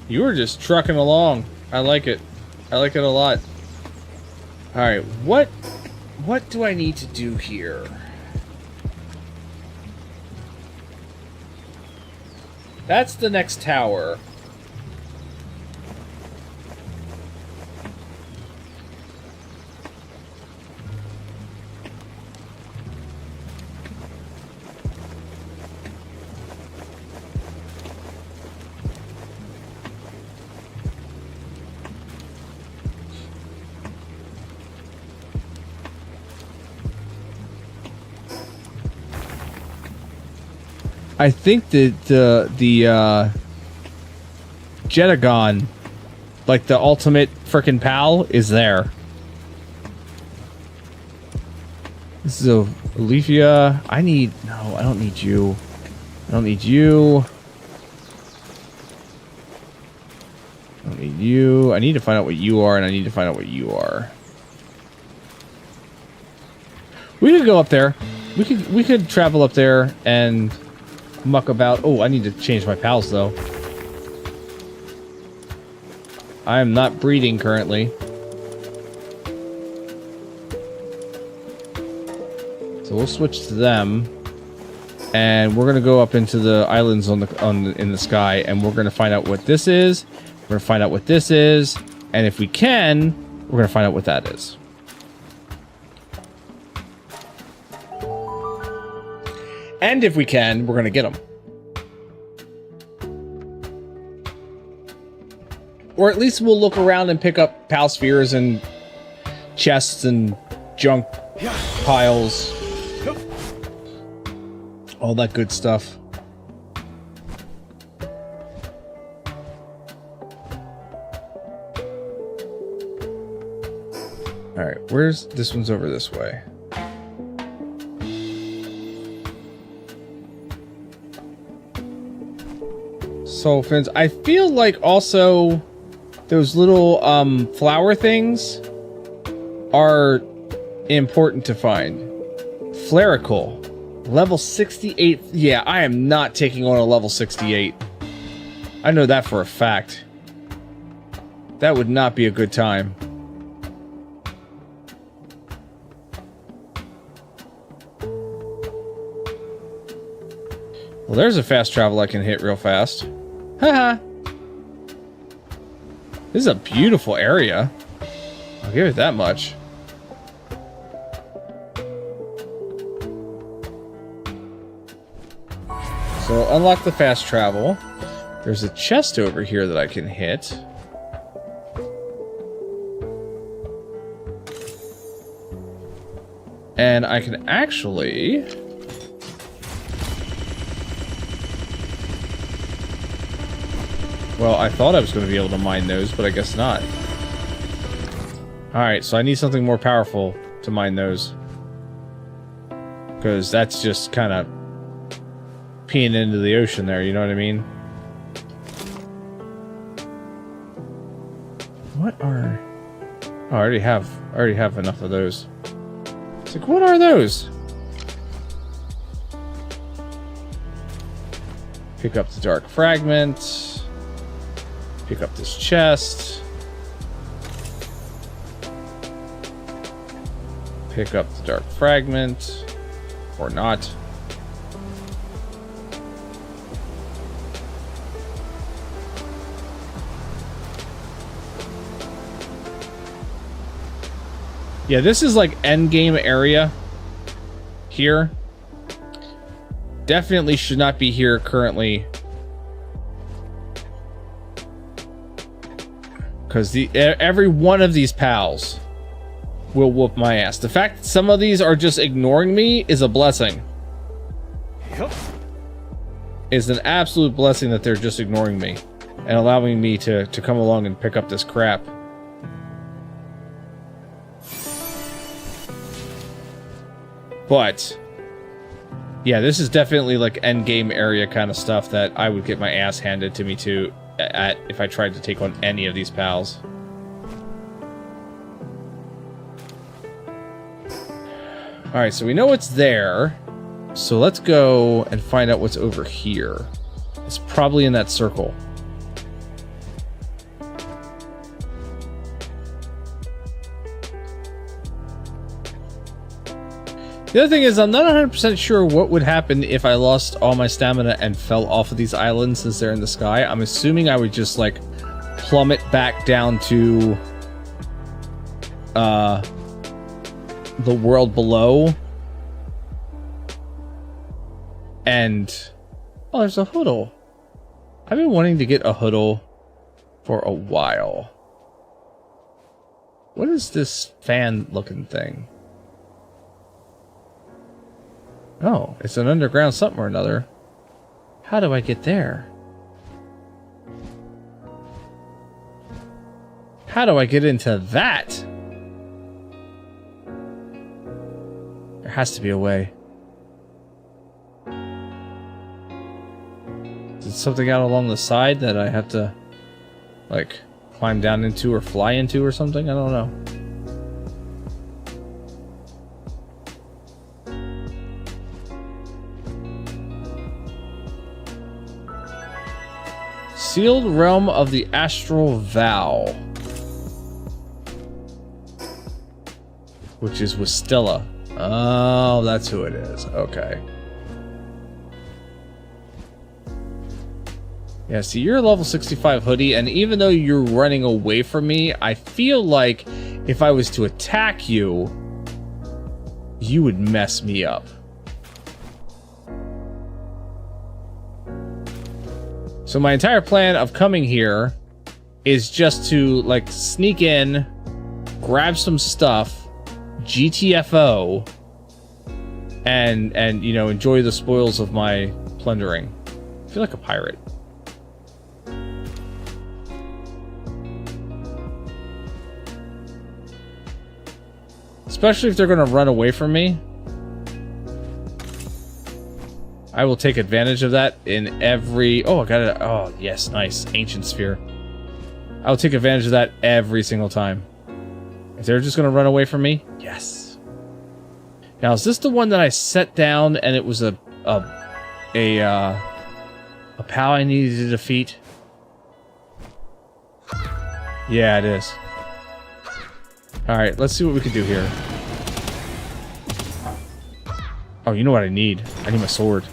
Speaker 1: You were just trucking along. I like it. I like it a lot. Alright, what do I need to do here? That's the next tower. I think that the Jetagon, like the ultimate frickin' pal, is there. This is a Alethea. I don't need you. I don't need you. I don't need you. I need to find out what you are, and I need to find out what you are. We could go up there. We could travel up there and muck about. Oh, I need to change my pals though. I am not breeding currently, so we'll switch to them, and we're gonna go up into the islands in the sky, and we're gonna find out what this is. We're gonna find out what this is, and if we can, we're gonna find out what that is. And if we can, we're going to get them. Or at least we'll look around and pick up pal spheres and chests and junk piles. All that good stuff. Alright, where's... this one's over this way. Soul fins. I feel like also those little flower things are important to find. Flaricle. Level 68. Yeah, I am not taking on a level 68. I know that for a fact. That would not be a good time. Well, there's a fast travel I can hit real fast. Haha. This is a beautiful area. I'll give it that much. So unlock the fast travel. There's a chest over here that I can hit. And I can actually... well, I thought I was going to be able to mine those, but I guess not. Alright, so I need something more powerful to mine those. Because that's just kind of peeing into the ocean there, you know what I mean? What are... oh, I already have enough of those. It's like, what are those? Pick up the Dark Fragment. Pick up this chest. Pick up the Dark Fragment. Or not. Yeah, this is like endgame area here. Definitely should not be here currently. Because every one of these pals will whoop my ass. The fact that some of these are just ignoring me is a blessing.
Speaker 4: Yup.
Speaker 1: Is an absolute blessing that they're just ignoring me and allowing me to come along and pick up this crap. But yeah, this is definitely like end game area kind of stuff that I would get my ass handed to me if I tried to take on any of these pals. Alright, so we know it's there. So let's go and find out what's over here. It's probably in that circle. The other thing is, I'm not 100% sure what would happen if I lost all my stamina and fell off of these islands since they're in the sky. I'm assuming I would just, like, plummet back down to the world below. And oh, there's a hoodle. I've been wanting to get a hoodle for a while. What is this fan looking thing? Oh, it's an underground something or another. How do I get there? How do I get into that? There has to be a way. Is it something out along the side that I have to, like, climb down into or fly into or something? I don't know. Sealed Realm of the Astral Vow. Which is Wistella. Oh, that's who it is. Okay. Yeah, see, you're a level 65 hoodie, and even though you're running away from me, I feel like if I was to attack you, you would mess me up. So my entire plan of coming here is just to, like, sneak in, grab some stuff, GTFO, and you know, enjoy the spoils of my plundering. I feel like a pirate. Especially if they're going to run away from me. I will take advantage of that in every... Oh, I got it. Oh, yes, nice. Ancient Sphere. I'll take advantage of that every single time. If they're just going to run away from me, yes. Now, is this the one that I set down and it was a pal I needed to defeat? Yeah, it is. Alright, let's see what we can do here. Oh, you know what I need? I need my sword.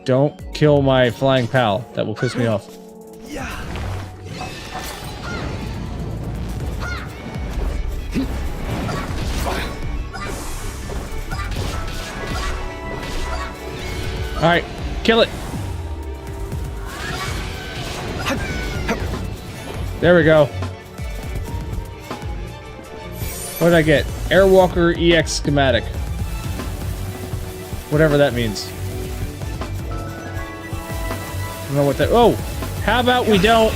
Speaker 1: Don't kill my flying pal. That will piss me off. Alright, kill it. There we go. What did I get? Airwalker EX schematic. Whatever that means. I don't know what that... Oh! How about we don't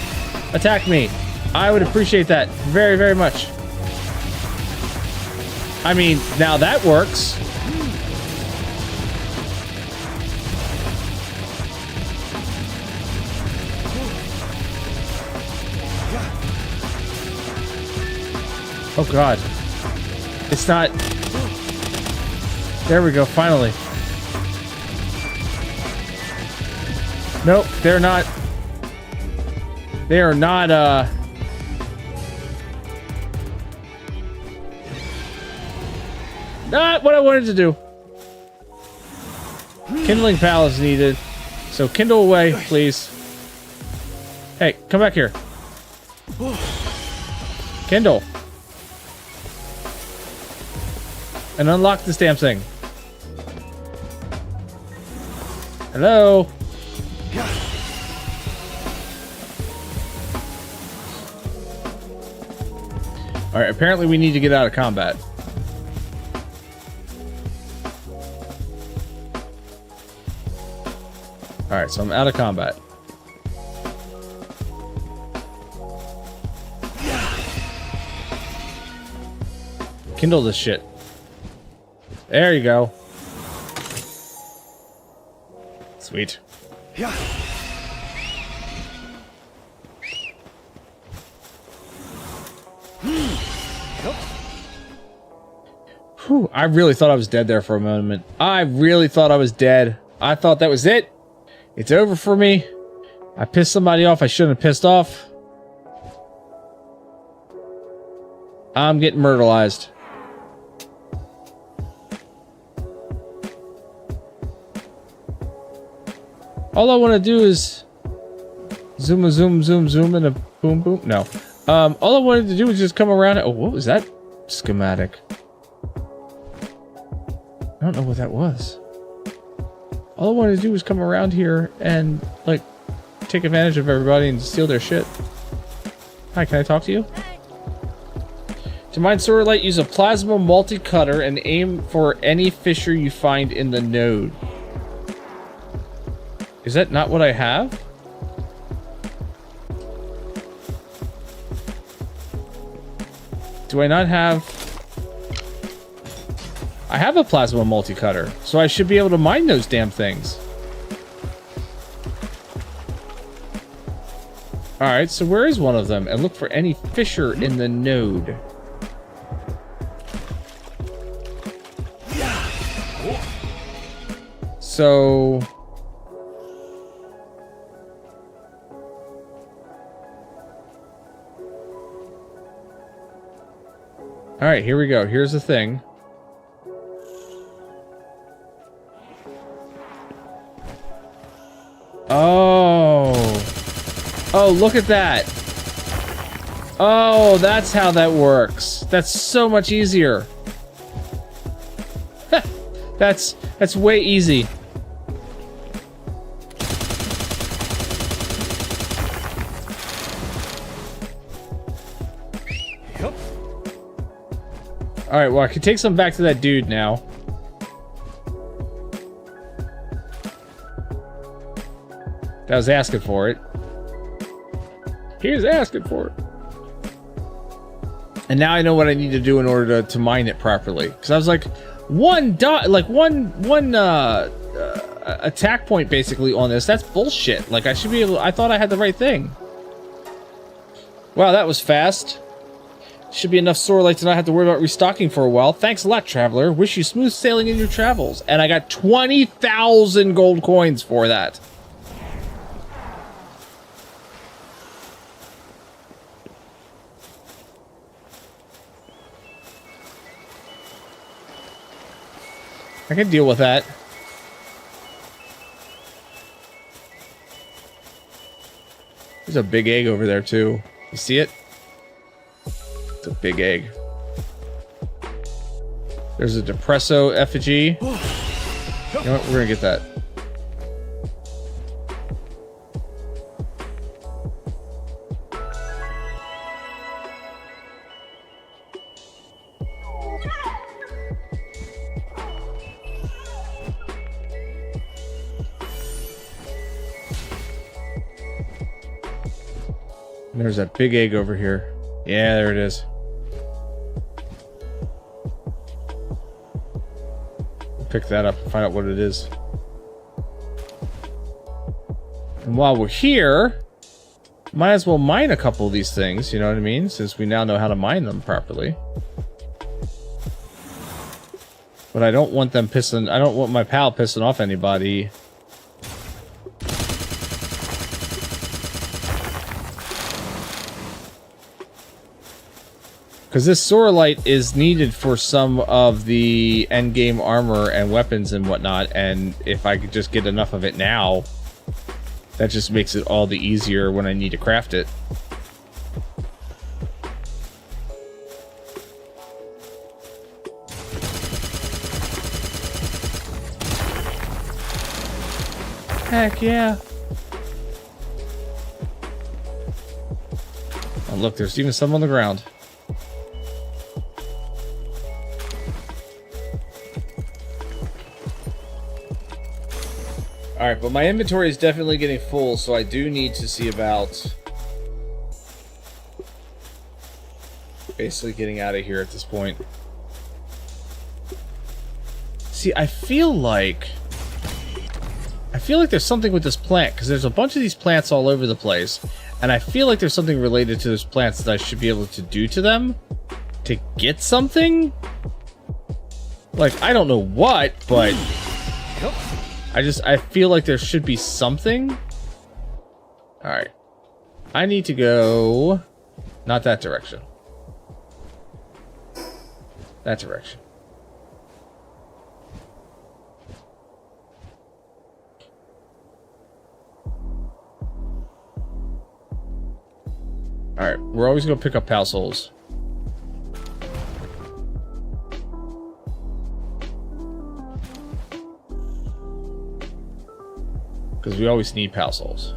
Speaker 1: attack me? I would appreciate that very, very much. I mean, now that works. Oh god. It's not... There we go, finally. Nope, they're not... They are not, not what I wanted to do. Kindling pal is needed. So kindle away, please. Hey, come back here. Kindle. And unlock this damn thing. And Hello? Alright, apparently we need to get out of combat. Alright, so I'm out of combat. Kindle this shit. There you go. Sweet. Whew, I really thought I was dead there for a moment. I really thought I was dead. I thought that was it. It's over for me. I pissed somebody off I shouldn't have pissed off. I'm getting murderized. All I want to do is zoom, and a boom, boom. No. All I wanted to do was just come around. Oh, what was that schematic? I don't know what that was. All I wanted to do was come around here and, like, take advantage of everybody and steal their shit. Hi, can I talk to you? To mine Sorelite, use a plasma multi-cutter and aim for any fissure you find in the node. Is that not what I have? Do I not have... I have a plasma multi-cutter, so I should be able to mine those damn things. Alright, so where is one of them? And look for any fissure in the node. So... Alright, here we go. Here's the thing. Oh. Oh, look at that. Oh, that's how that works. That's so much easier. That's way easy. Alright, well, I can take some back to that dude now. That was asking for it. He was asking for it. And now I know what I need to do in order to mine it properly. Because I was like, one attack point basically on this. That's bullshit. Like, I should be able... I thought I had the right thing. Wow, that was fast. Should be enough Sorelite to not have to worry about restocking for a while. Thanks a lot, traveler. Wish you smooth sailing in your travels. And I got 20,000 gold coins for that. I can deal with that. There's a big egg over there, too. You see it? It's a big egg. There's a Depresso effigy. You know what? We're gonna get that. And there's that big egg over here. Yeah, there it is. We'll pick that up and find out what it is. And while we're here, might as well mine a couple of these things, you know what I mean? Since we now know how to mine them properly. But I don't want them pissing... I don't want my pal pissing off anybody. Because this Sorelite is needed for some of the endgame armor and weapons and whatnot, and if I could just get enough of it now, that just makes it all the easier when I need to craft it. Heck yeah. Oh, look, there's even some on the ground. Alright, but my inventory is definitely getting full, so I do need to see about basically getting out of here at this point. See, I feel like there's something with this plant, because there's a bunch of these plants all over the place, and I feel like there's something related to those plants that I should be able to do to them to get something. Like, I don't know what, but I feel like there should be something. Alright. I need to go not that direction. That direction. Alright, we're always going to pick up pal souls. Because we always need pal souls.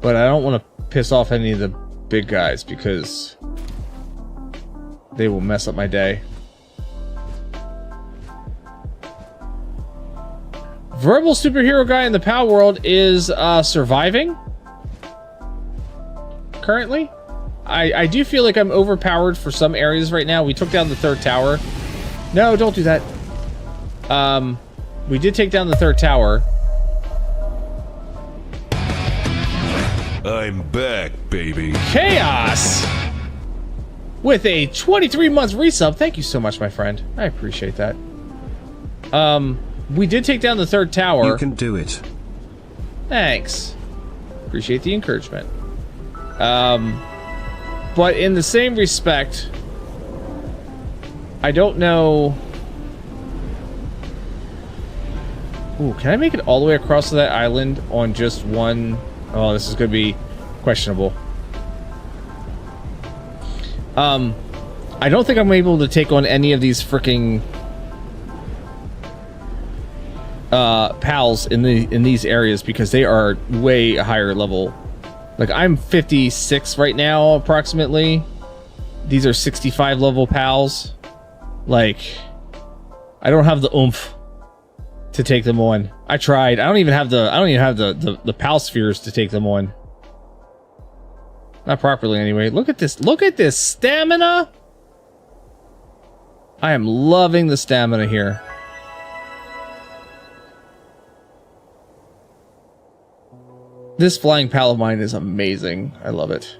Speaker 1: But I don't want to piss off any of the big guys because they will mess up my day. Verbal superhero guy in the Palworld is surviving currently. I do feel like I'm overpowered for some areas right now. We took down the third tower. No, don't do that. We did take down the third tower.
Speaker 5: I'm back, baby.
Speaker 1: Chaos! With a 23-month resub. Thank you so much, my friend. I appreciate that. We did take down the third tower.
Speaker 5: You can do it.
Speaker 1: Thanks. Appreciate the encouragement. But in the same respect, I don't know... Ooh, can I make it all the way across to that island on just one... Oh, this is going to be questionable. I don't think I'm able to take on any of these freaking pals in these areas because they are way higher level. Like, I'm 56 right now, approximately. These are 65 level pals. Like, I don't have the oomph to take them on. I tried. I don't even have the pal spheres to take them on. Not properly anyway. Look at this. Look at this stamina. I am loving the stamina here. This flying pal of mine is amazing. I love it.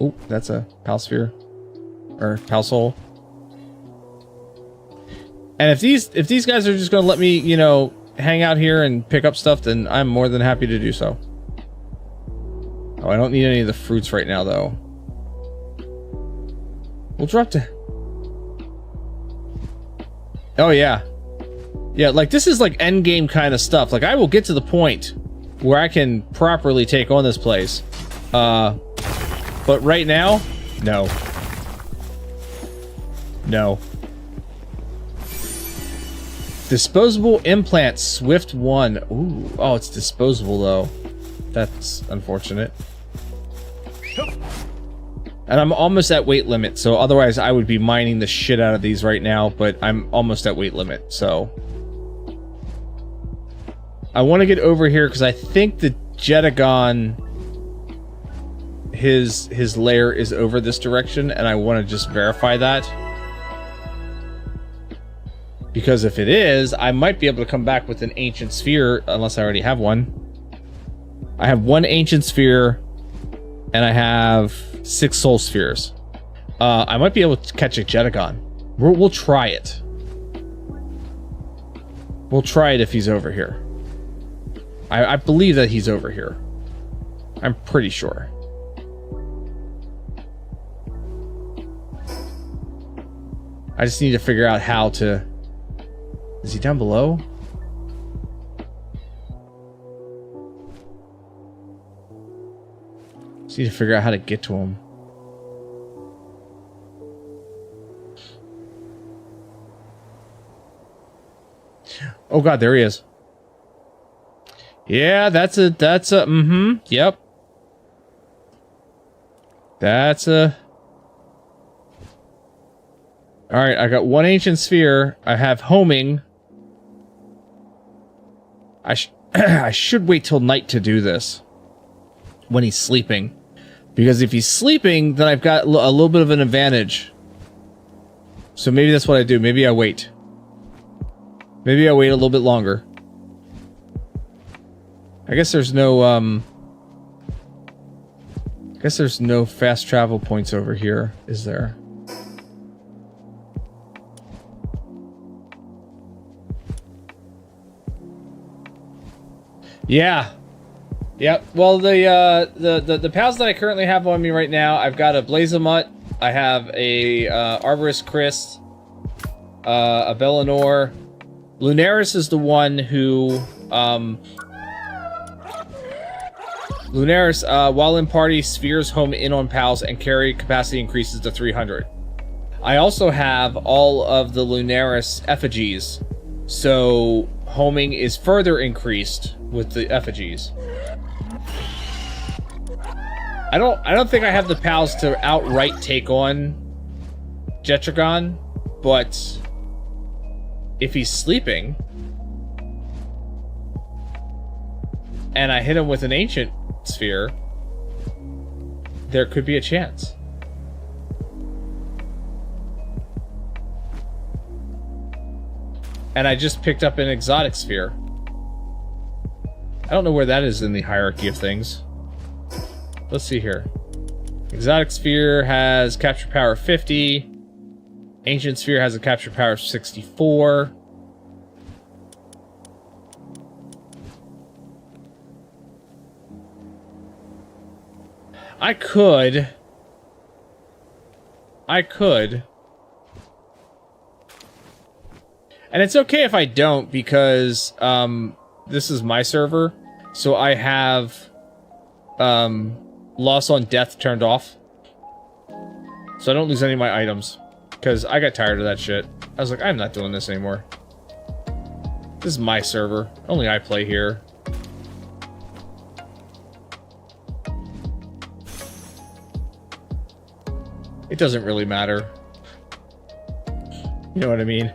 Speaker 1: Oh, that's a pal sphere. Or pal soul. And if these guys are just gonna let me, you know, hang out here and pick up stuff, then I'm more than happy to do so. Oh, I don't need any of the fruits right now, though. We'll drop to... Oh, yeah. Yeah, like, this is, like, endgame kind of stuff. Like, I will get to the point where I can properly take on this place. But right now, no. No. Disposable implant, Swift 1. Ooh, oh, it's disposable, though. That's unfortunate. And I'm almost at weight limit, so otherwise I would be mining the shit out of these right now, but I'm almost at weight limit, so... I want to get over here, because I think the Jetagon... His lair is over this direction, and I want to just verify that. Because if it is, I might be able to come back with an ancient sphere, unless I already have one. I have one ancient sphere, and I have 6 soul spheres. I might be able to catch a Jetagon. We'll try it. We'll try it if he's over here. I believe that he's over here. I'm pretty sure. I just need to figure out how to... Is he down below? Just need to figure out how to get to him. Oh god, there he is. Yeah, that's a, yep. That's a... Alright, I got one ancient sphere. I have homing. I should wait till night to do this. When he's sleeping. Because if he's sleeping, then I've got a little bit of an advantage. So maybe that's what I do. Maybe I wait. Maybe I wait a little bit longer. I guess there's no, I guess there's no fast travel points over here, is there? Yeah. Yep. Well, the pals that I currently have on me right now, I've got a Blazamut, I have a Arborist Chris, a Bellinor. Lunaris is the one who, Lunaris, while in party, spheres home in on pals and carry capacity increases to 300. I also have all of the Lunaris effigies, so homing is further increased with the effigies. I don't think I have the pals to outright take on Jetragon, but if he's sleeping and I hit him with an ancient sphere, there could be a chance. And I just picked up an exotic sphere. I don't know where that is in the hierarchy of things. Let's see here. Exotic sphere has capture power 50. Ancient sphere has a capture power of 64. I could. And it's okay if I don't, because this is my server, so I have loss on death turned off. So I don't lose any of my items. Because I got tired of that shit. I was like, I'm not doing this anymore. This is my server. Only I play here. It doesn't really matter. You know what I mean?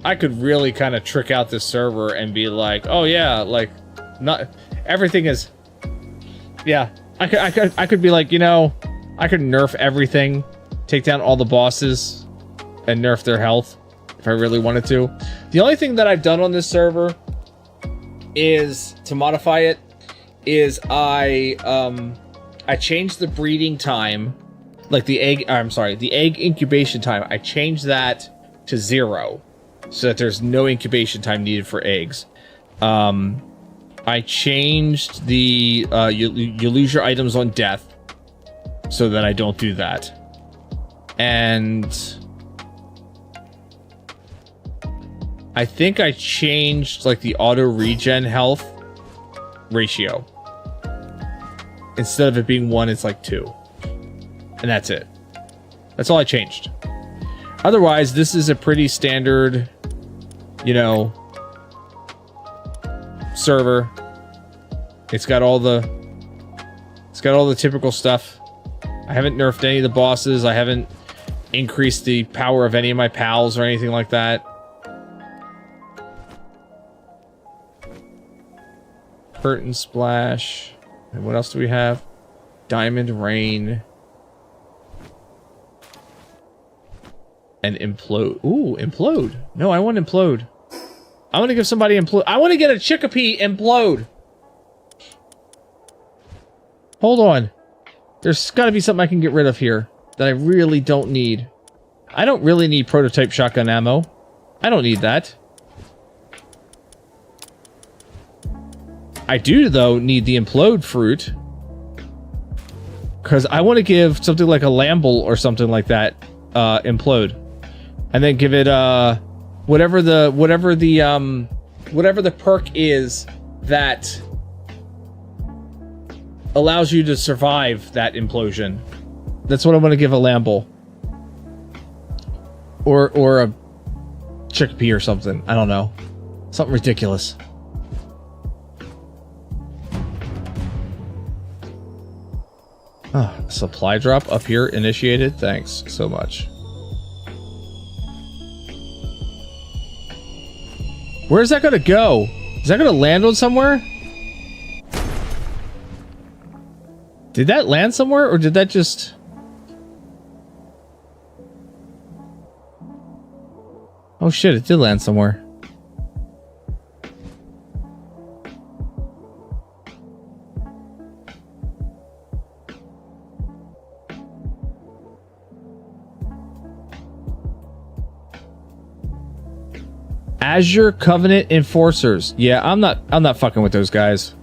Speaker 1: I could really kind of trick out this server and be like, oh yeah, like, not everything is, yeah. I could be like, you know, I could nerf everything, take down all the bosses, and nerf their health if I really wanted to. The only thing that I've done on this server is to modify it is I changed the breeding time, like the egg. I'm sorry, the egg incubation time. I changed that to 0. So that there's no incubation time needed for eggs. I changed the you lose your items on death, so that I don't do that. And I think I changed like the auto regen health ratio. Instead of it being 1, it's like 2. And that's it. That's all I changed. Otherwise, this is a pretty standard, you know, server. It's got all the typical stuff. I haven't nerfed any of the bosses. I haven't increased the power of any of my pals or anything like that. Curtain Splash. And what else do we have? Diamond Rain. And Implode. Ooh, Implode. No, I want Implode. I want to give somebody Implode. I want to get a Chickapee Implode. Hold on. There's got to be something I can get rid of here that I really don't need. I don't really need prototype shotgun ammo. I don't need that. I do, though, need the Implode fruit. Because I want to give something like a Lamble or something like that Implode. And then give it, whatever the perk is that allows you to survive that implosion. That's what I'm gonna give a Lamble. Or a chickpea or something. I don't know. Something ridiculous. Supply drop up here initiated. Thanks so much. Where's that gonna go? Is that gonna land on somewhere? Did that land somewhere, or did that just... Oh shit, it did land somewhere. Azure Covenant Enforcers. Yeah, I'm not fucking with those guys.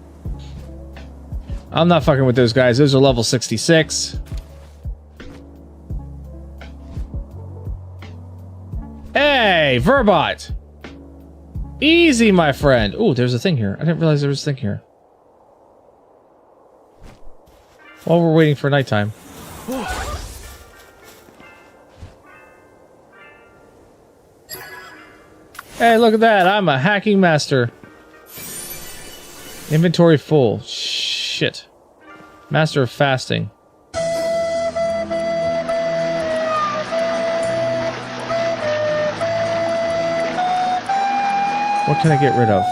Speaker 1: I'm not fucking with those guys. Those are level 66. Hey, Verbot! Easy, my friend. Oh, there's a thing here. I didn't realize there was a thing here. While we're waiting for nighttime. Hey, look at that. I'm a hacking master. Inventory full. Shit. Master of fasting. What can I get rid of?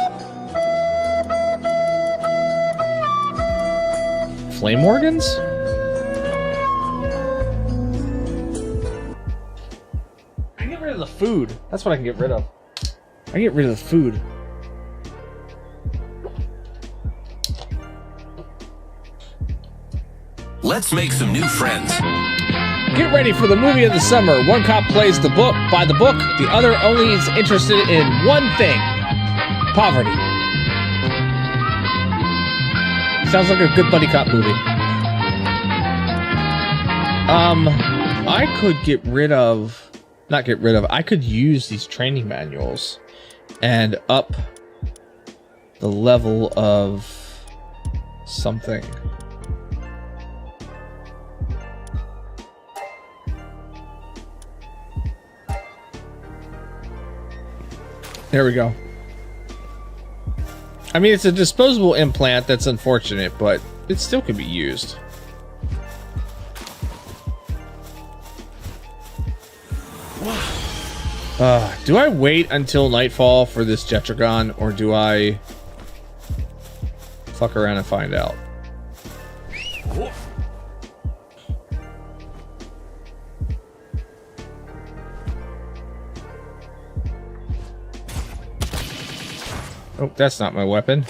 Speaker 1: Flame organs? I can get rid of the food. That's what I can get rid of. I can get rid of the food.
Speaker 5: Let's make some new friends.
Speaker 1: Get ready for the movie of the summer. One cop plays the book by the book. The other only is interested in one thing. Poverty. Sounds like a good buddy cop movie. I could get rid of... Not get rid of... I could use these training manuals and up the level of something. There we go. I mean, it's a disposable implant. That's unfortunate, but it still could be used. Do I wait until nightfall for this Jetragon, or do I fuck around and find out? Oh, that's not my weapon.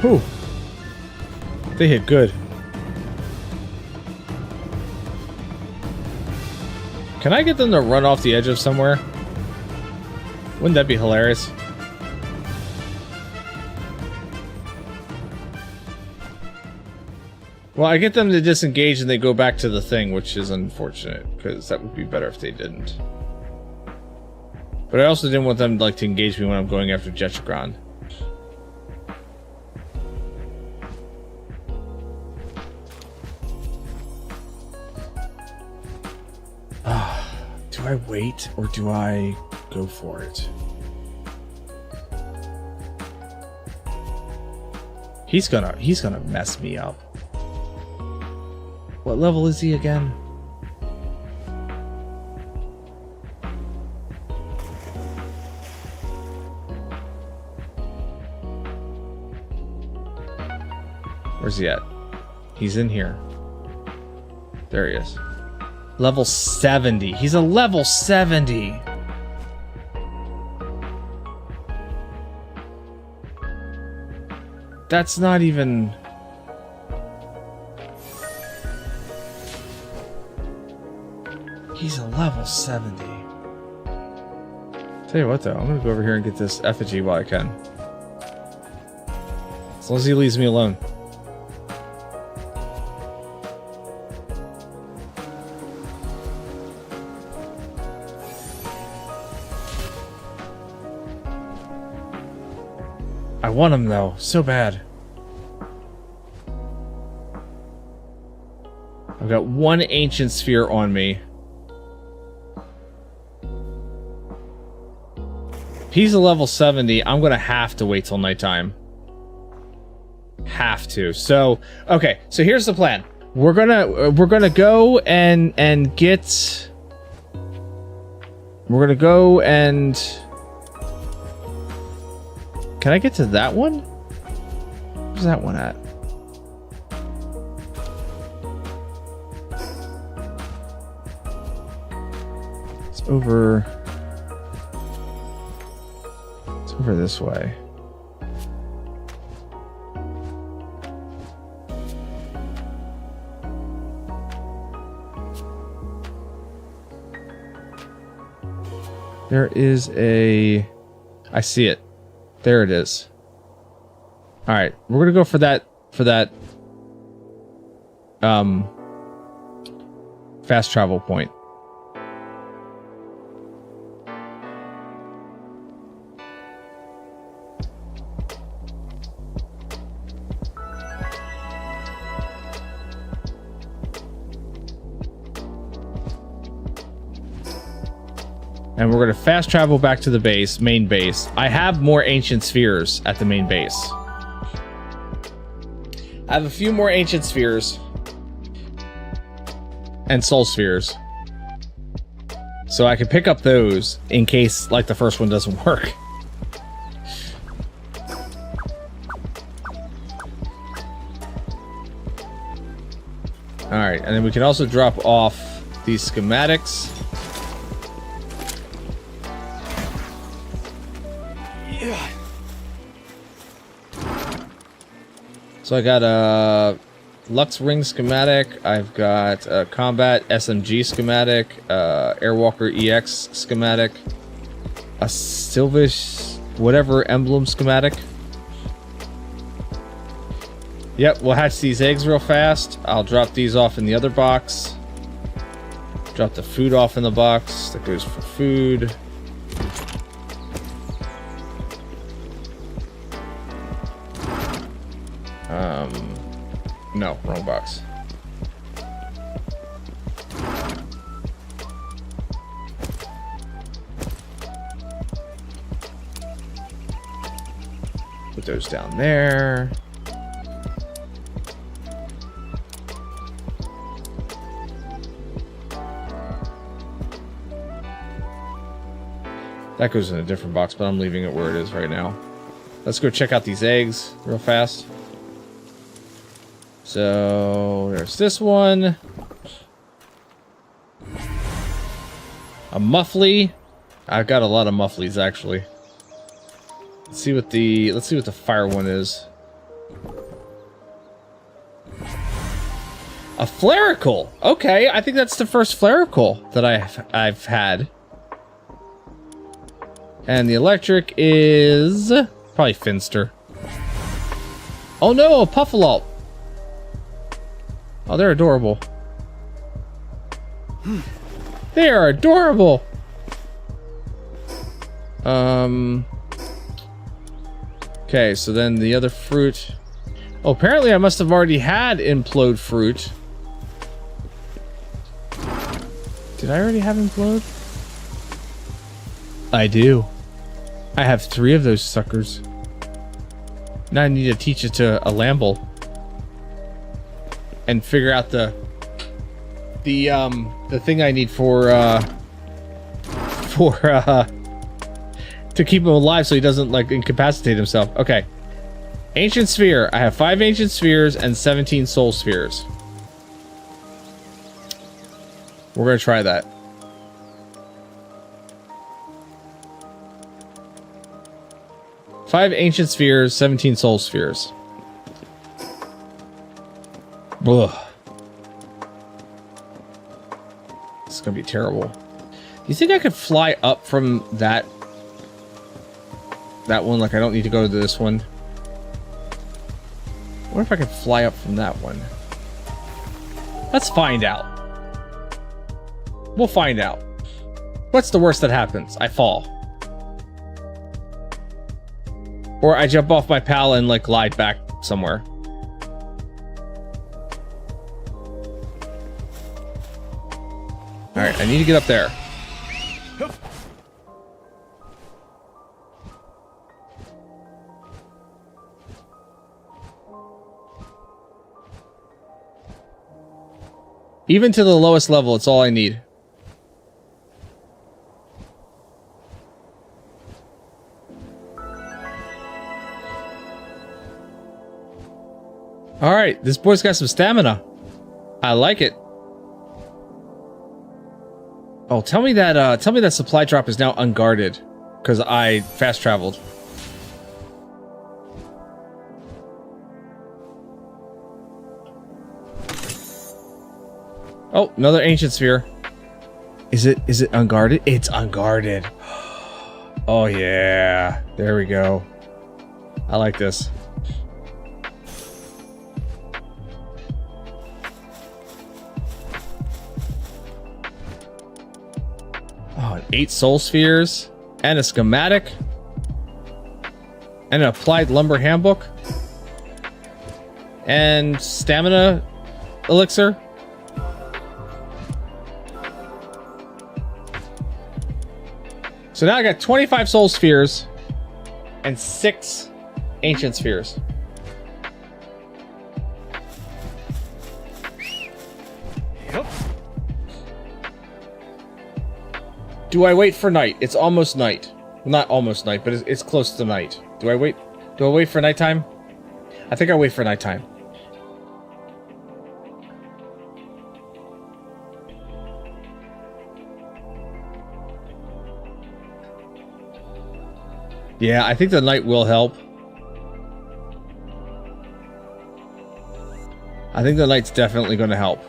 Speaker 1: Whew. They hit good. Can I get them to run off the edge of somewhere? Wouldn't that be hilarious? Well, I get them to disengage and they go back to the thing, which is unfortunate, because that would be better if they didn't. But I also didn't want them like to engage me when I'm going after Jetragon. Do I wait or do I go for it? He's gonna mess me up. What level is he again? Where's he at? He's in here. There he is. Level 70. He's a level 70. That's not even... He's a level 70. Tell you what, though, I'm gonna go over here and get this effigy while I can. As long as he leaves me alone. I want him, though, so bad. I've got one ancient sphere on me. He's a level 70. I'm gonna have to wait till nighttime. Have to. So, okay. So here's the plan. We're gonna go and get. We're gonna go and. Can I get to that one? Where's that one at? It's over. It's over this way. There is a... I see it. There it is. All right, we're gonna go for that fast travel point. And we're going to fast travel back to the base, main base. I have more ancient spheres at the main base. I have a few more ancient spheres. And soul spheres. So I can pick up those in case, like, the first one doesn't work. Alright, and then we can also drop off these schematics. So I got a Lux Ring schematic, I've got a Combat SMG schematic, Airwalker EX schematic, a Sylvish whatever emblem schematic. Yep, we'll hatch these eggs real fast. I'll drop these off in the other box. Drop the food off in the box. That goes for food. No, wrong box. Put those down there. That goes in a different box, but I'm leaving it where it is right now. Let's go check out these eggs real fast. So there's this one. A muffly. I've got a lot of mufflies actually. Let's see what the fire one is. A flaricle. Okay, I think that's the first flaricle that I've had. And the electric is probably Finster. Oh no, a Puffalope. Oh, they're adorable. They are adorable. Okay, so then the other fruit. Oh, apparently I must have already had implode fruit. Did I already have implode? I do. I have 3 of those suckers. Now I need to teach it to a Lamble. And figure out the thing I need for to keep him alive so he doesn't like incapacitate himself. Okay. Ancient sphere. I have 5 ancient spheres and 17 soul spheres. We're gonna try that. Five ancient spheres, 17 soul spheres. Ugh. This is gonna be terrible. Do you think I could fly up from that that one. Like, I don't need to go to this one. What if I can fly up from that one? Let's find out. We'll find out. What's the worst that happens? I fall. Or I jump off my pal and, like, glide back somewhere. Alright, I need to get up there. Even to the lowest level, it's all I need. Alright, this boy's got some stamina. I like it. Oh, tell me that supply drop is now unguarded, because I fast traveled. Oh, another ancient sphere. Is it unguarded? It's unguarded. Oh yeah. There we go. I like this. Oh, 8 soul spheres and a schematic and an applied lumber handbook and stamina elixir. So now I got 25 soul spheres and 6 ancient spheres.
Speaker 4: Yep.
Speaker 1: Do I wait for night? It's almost night. Well, not almost night, but it's close to night. Do I wait? Do I wait for nighttime? I think I wait for nighttime. Yeah, I think the night will help. I think the night's definitely going to help.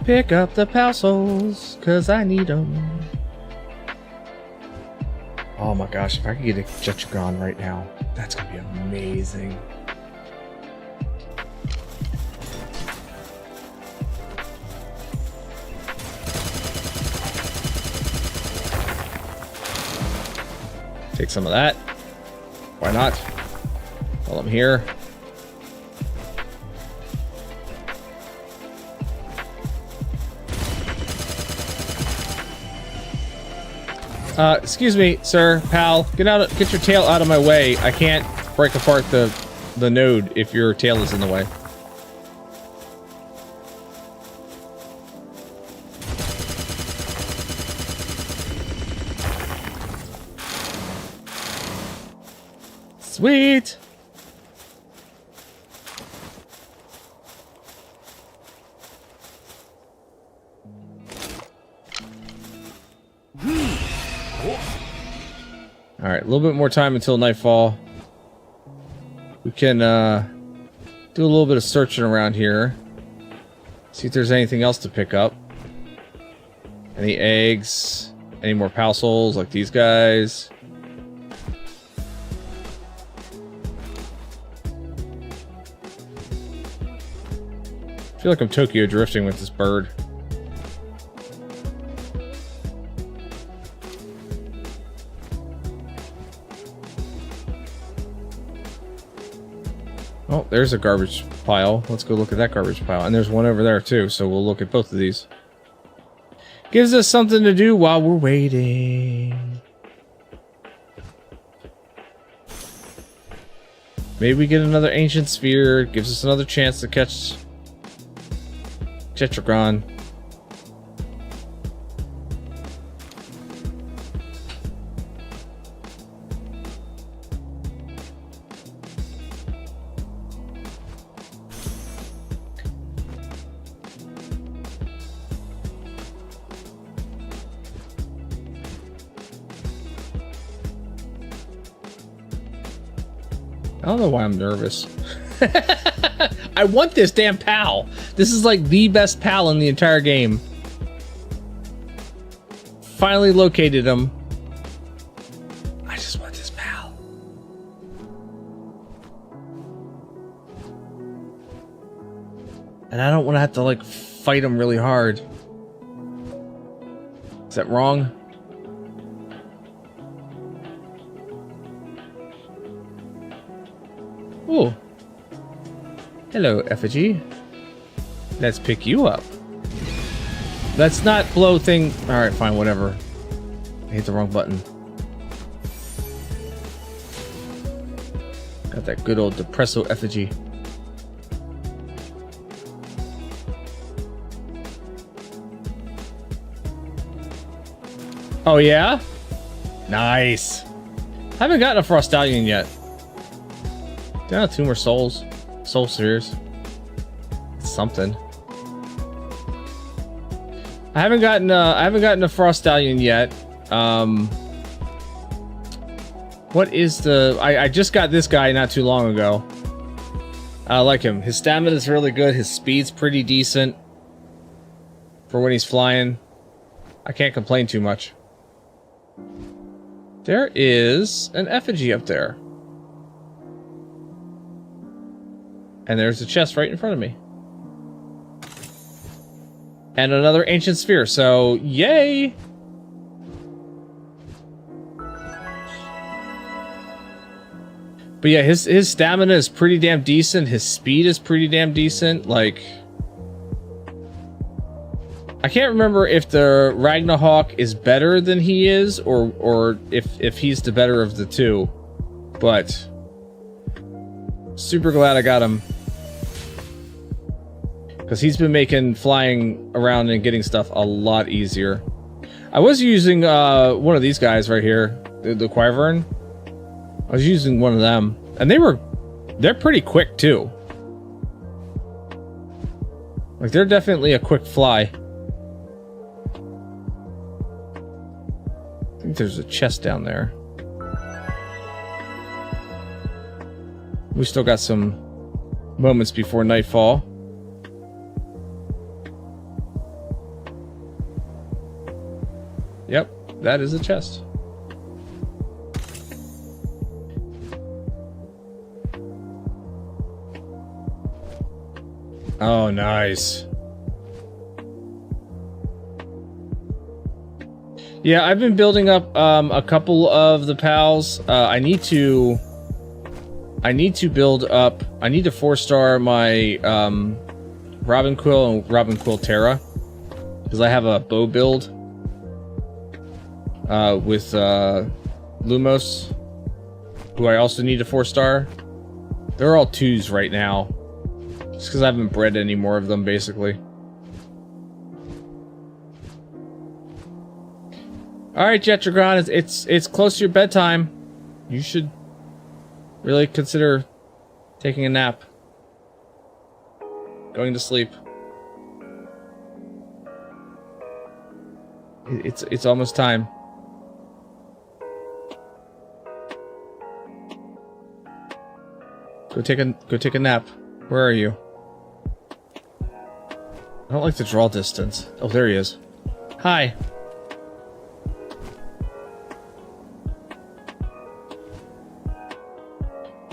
Speaker 1: Pick up the pal souls, cause I need them. Oh my gosh, if I could get a Jetchagon right now, that's gonna be amazing. Take some of that. Why not? While I'm here. Excuse me, sir, pal. Get your tail out of my way. I can't break apart the node if your tail is in the way. Sweet. All right, a little bit more time until nightfall. We can do a little bit of searching around here. See if there's anything else to pick up. Any eggs? Any more pal souls like these guys? I feel like I'm Tokyo drifting with this bird. Oh, there's a garbage pile. Let's go look at that garbage pile. And there's one over there too, so we'll look at both of these. Gives us something to do while we're waiting. Maybe we get another ancient sphere. Gives us another chance to catch Tetragon. I don't know why I'm nervous. I want this damn pal. This is like the best pal in the entire game. finally located him. I just want this pal. And I don't want to have to like fight him really hard. Is that wrong? Ooh. Hello, effigy. Let's pick you up. Let's not blow thing. Alright, fine, whatever. I hit the wrong button. Got that good old depresso effigy. Oh yeah? Nice. Haven't gotten a Frostallion yet. Got 2 more souls. Soul spheres. It's something. I haven't gotten a Frostallion yet. What is the I just got this guy not too long ago. I like him. His stamina is really good, his speed's pretty decent for when he's flying. I can't complain too much. There is an effigy up there. And there's a chest right in front of me. And another ancient sphere, so yay! But yeah, his stamina is pretty damn decent, his speed is pretty damn decent, like... I can't remember if the Ragnarok is better than he is, or if he's the better of the two. But... super glad I got him. Because he's been making flying around and getting stuff a lot easier. I was using one of these guys right here, the Wyvern. I was using one of them, and they're pretty quick too. Like they're definitely a quick fly. I think there's a chest down there. We still got some moments before nightfall. Yep, that is a chest. Oh, nice. Yeah, I've been building up a couple of the pals. I need to build up. I need to 4-star my Robin Quill and Robin Quill Terra because I have a bow build. With Lumos, who I also need a 4-star. They're all 2s right now, just because I haven't bred any more of them, basically. All right, Jetragon, it's close to your bedtime. You should really consider taking a nap, going to sleep. It's almost time. Go take a nap. Where are you? I don't like the draw distance. Oh, there he is. Hi.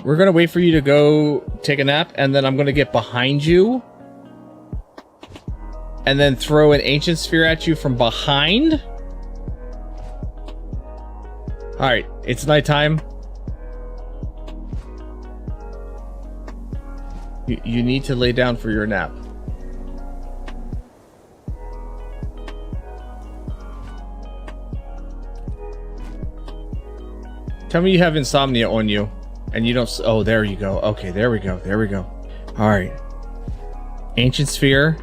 Speaker 1: We're gonna wait for you to go take a nap, and then I'm gonna get behind you. And then throw an ancient sphere at you from behind. Alright, it's nighttime. You need to lay down for your nap. Tell me you have insomnia on you. And you don't... Oh, there you go. Okay, there we go. There we go. Alright. Ancient sphere.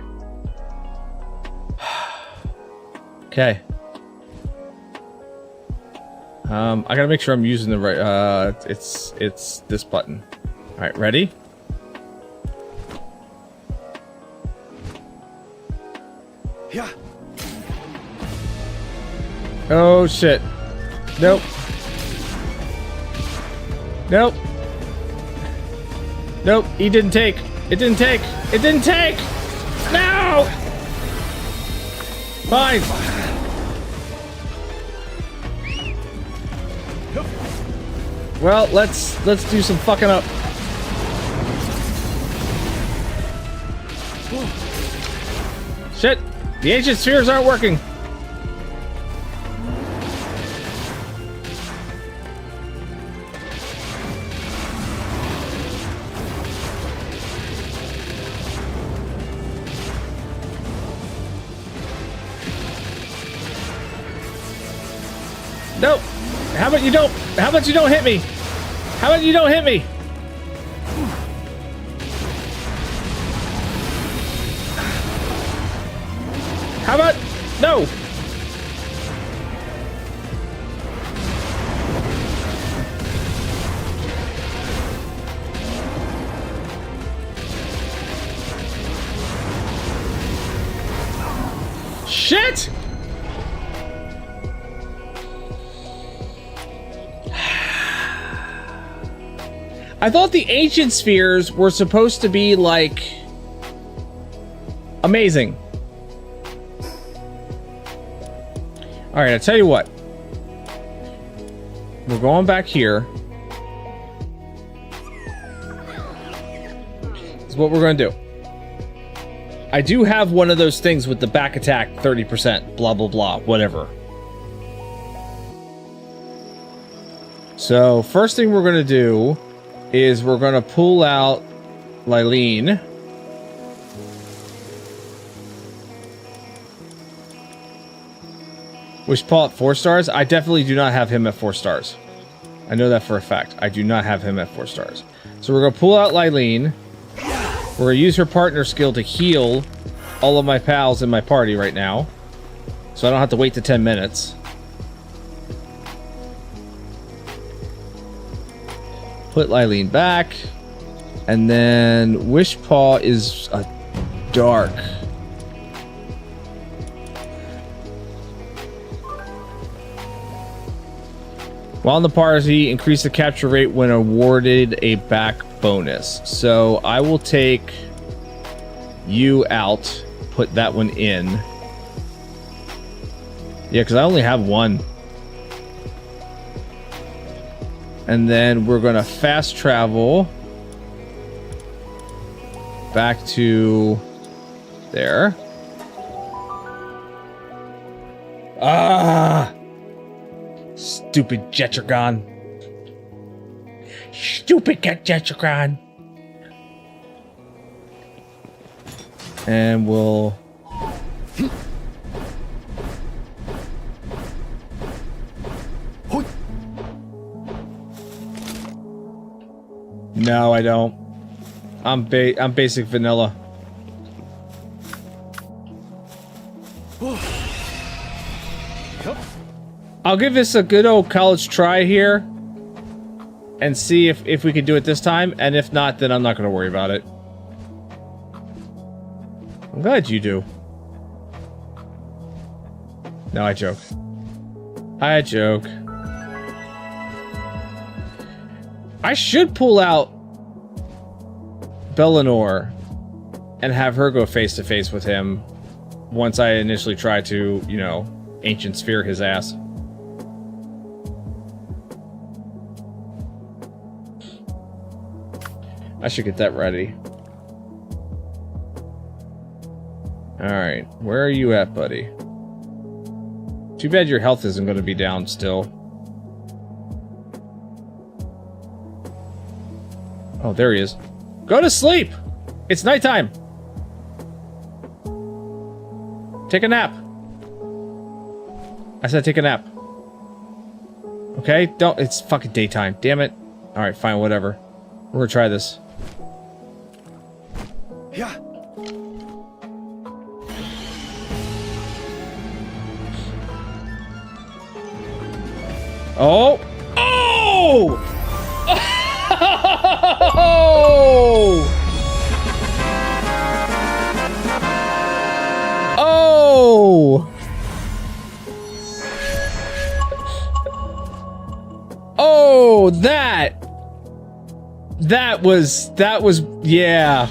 Speaker 1: Okay. I gotta make sure I'm using the right... It's this button. Alright, ready?
Speaker 4: Yeah.
Speaker 1: Oh shit. Nope. Nope. Nope, he didn't take. It didn't take. It didn't take! No! Fine. Well, let's do some fucking up. Shit! The ancient spheres aren't working. No! How about you don't? How about you don't hit me? How about you don't hit me? How about no? Shit! I thought the ancient spheres were supposed to be like amazing. All right, I tell you what. We're going back here. This is what we're going to do. I do have one of those things with the back attack 30%, blah, blah, blah, whatever. So, first thing we're going to do is we're going to pull out Lylene. Wish Paul at 4 stars? I definitely do not have him at 4 stars. I know that for a fact. I do not have him at 4 stars. So we're going to pull out Lylene. We're going to use her partner skill to heal all of my pals in my party right now. So I don't have to wait the 10 minutes. Put Lylene back. And then Wish Paw is a dark. While in the party, increase the capture rate when awarded a back bonus. So I will take you out, put that one in. Yeah, because I only have one. And then we're going to fast travel back to there. Ah! Stupid Jetragon. Stupid Jetragon. And we'll... No, I don't. I'm basic vanilla. I'll give this a good old college try here and see if we can do it this time, and if not, then I'm not going to worry about it. I'm glad you do. No, I joke. I joke. I should pull out Bellinor and have her go face to face with him once I initially try to, you know, ancient sphere his ass. I should get that ready. Alright, where are you at, buddy? Too bad your health isn't going to be down still. Oh, there he is. Go to sleep! It's nighttime! Take a nap. I said take a nap. Okay? Don't... It's fucking daytime. Damn it. Alright, fine, whatever. We're gonna try this.
Speaker 4: Yeah.
Speaker 1: Oh! Oh! Oh! Oh, that was, yeah.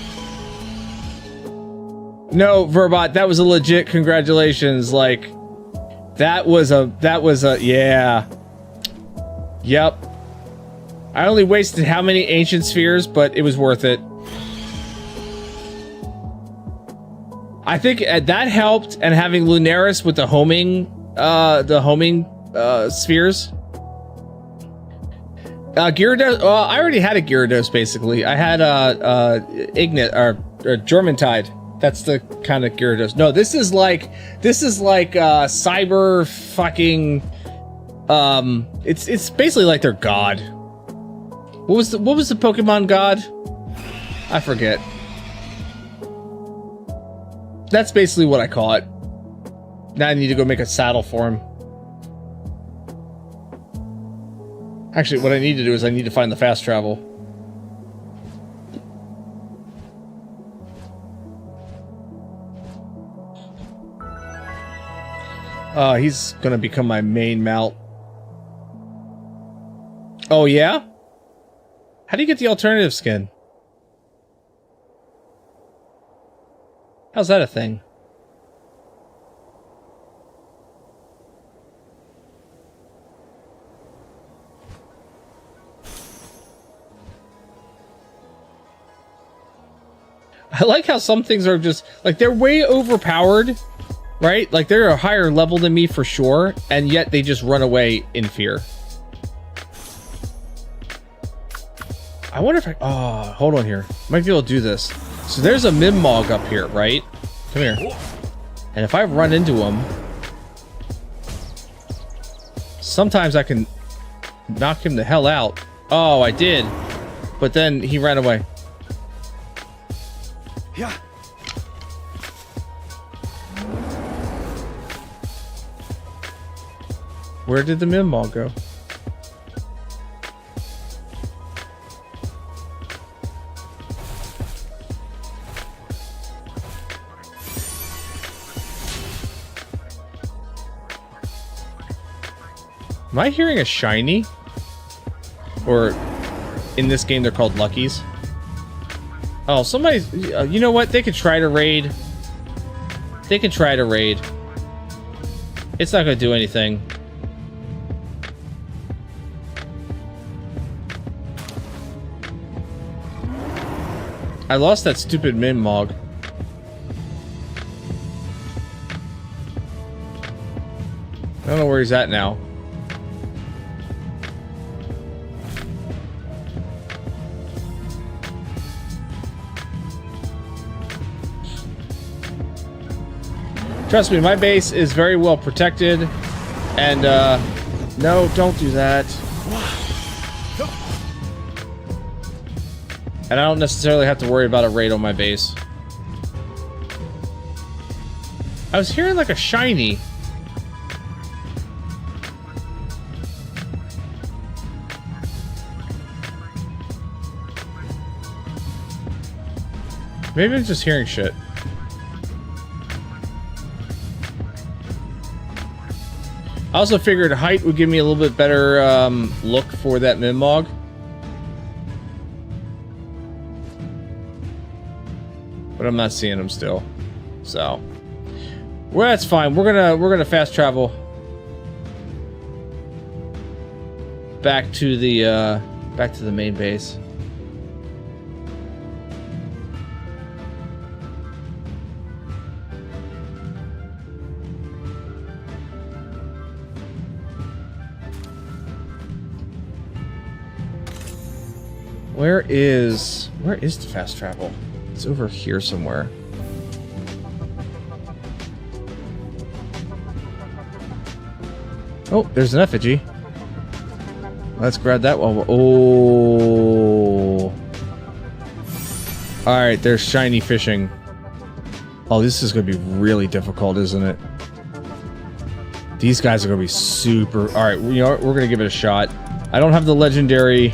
Speaker 1: No, Verbot, that was a legit congratulations. Like, that was a, yeah. Yep. I only wasted how many ancient spheres, but it was worth it. I think that helped, and having Lunaris with the homing spheres. Gyarados. Well, I already had a Gyarados. Basically, I had Ignite or Germantide. That's the kind of Gyarados. No, this is like cyber fucking. It's basically like their god. What was the Pokemon god? I forget. That's basically what I call it. Now I need to go make a saddle for him. Actually, what I need to do is I need to find the fast travel. He's gonna become my main mount. Oh yeah? How do you get the alternative skin? How's that a thing? I like how some things are just like they're way overpowered, right? Like they're a higher level than me for sure, and yet they just run away in fear. I wonder if I... Oh, hold on here. Might be able to do this. So there's a Mimog up here, right? Come here. And if I run into him... Sometimes I can knock him the hell out. Oh, I did. But then he ran away.
Speaker 4: Yeah.
Speaker 1: Where did the Mimog go? Am I hearing a shiny? Or in this game they're called Luckies? Oh, somebody's... you know what? They could try to raid. They can try to raid. It's not going to do anything. I lost that stupid Mimog. I don't know where he's at now. Trust me, my base is very well protected, and no, don't do that. And I don't necessarily have to worry about a raid on my base. I was hearing like a shiny. Maybe I'm just hearing shit. I also figured height would give me a little bit better look for that Mimog. But I'm not seeing him still. So, well, that's fine. We're gonna fast travel back to the main base. Where is the fast travel? It's over here somewhere. Oh, there's an effigy. Let's grab that one. Oh. Alright, there's shiny fishing. Oh, this is going to be really difficult, isn't it? These guys are going to be super... Alright, you know what? We're going to give it a shot. I don't have the legendary...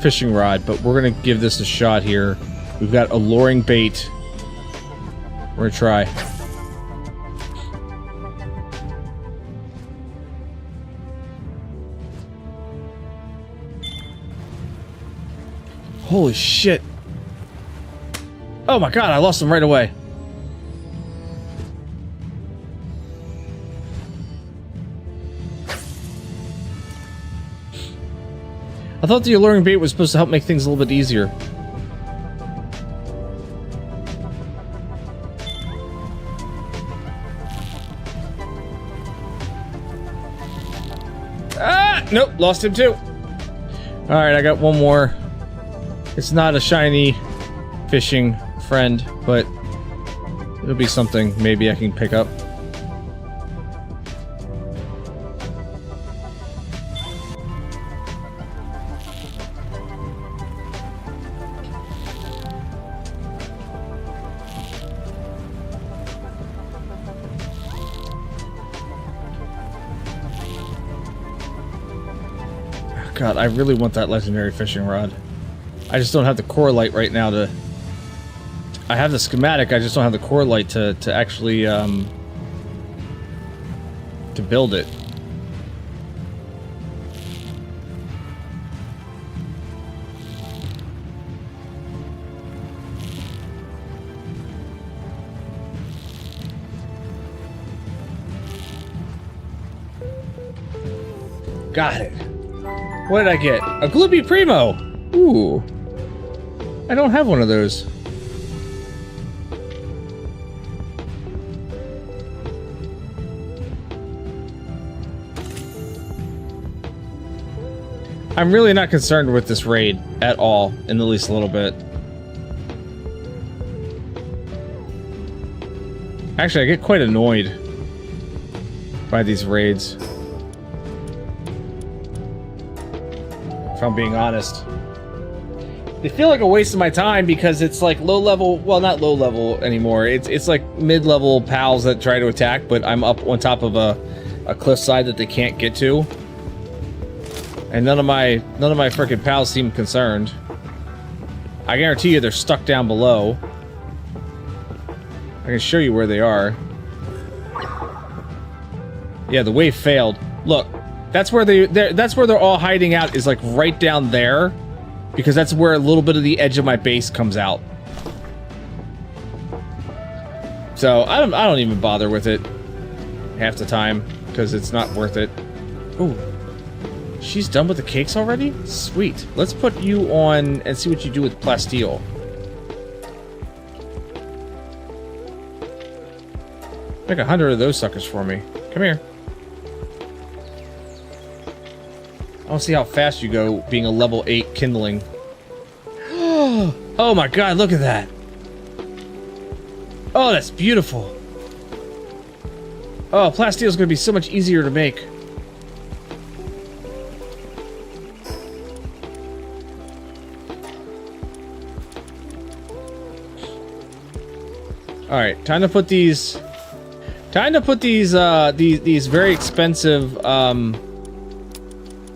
Speaker 1: fishing rod, but we're gonna give this a shot here. We've got alluring bait. We're gonna try. Holy shit. Oh my god, I lost him right away. I thought the alluring bait was supposed to help make things a little bit easier. Ah! Nope, lost him too. Alright, I got one more. It's not a shiny fishing friend, but it'll be something maybe I can pick up. God, I really want that legendary fishing rod. I just don't have the core light right now to... I have the schematic, I just don't have the core light to actually, to build it. Got it. What did I get? A Gloopy Primo! Ooh. I don't have one of those. I'm really not concerned with this raid at all, in the least a little bit. Actually, I get quite annoyed by these raids. If I'm being honest. They feel like a waste of my time because it's like low level, well, not low level anymore. It's like mid-level pals that try to attack, but I'm up on top of a cliffside that they can't get to. And none of my freaking pals seem concerned. I guarantee you they're stuck down below. I can show you where they are. Yeah, the wave failed. Look. That's where they're all hiding out, is like right down there, because that's where a little bit of the edge of my base comes out. So I don't even bother with it half the time because it's not worth it. Ooh, she's done with the cakes already? Sweet. Let's put you on and see what you do with plasteel. Make 100 of those suckers for me. Come here. I want to see how fast you go being a level 8 kindling. Oh my god, look at that. Oh, that's beautiful. Oh, plasteel is going to be so much easier to make. All right, time to put these these very expensive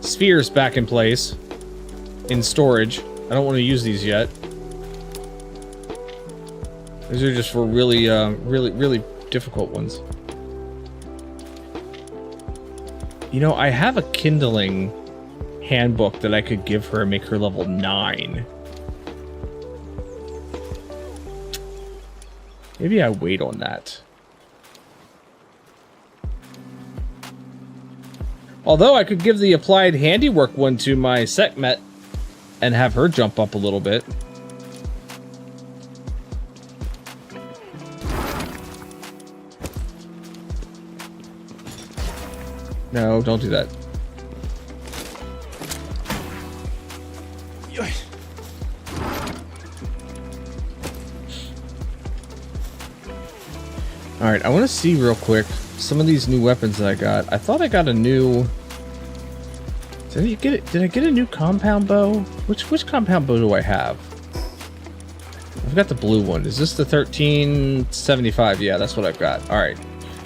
Speaker 1: spheres back in place in storage. I don't want to use these yet. These are just for really really difficult ones. You know, I have a kindling handbook that I could give her and make her level 9. Maybe I wait on that. Although I could give the applied handiwork one to my Sekhmet and have her jump up a little bit. No, don't do that. Alright, I want to see real quick some of these new weapons that I got. I thought I got a new... Did I get a new compound bow? Which compound bow do I have? I've got the blue one. Is this the 1375? Yeah, that's what I've got. Alright.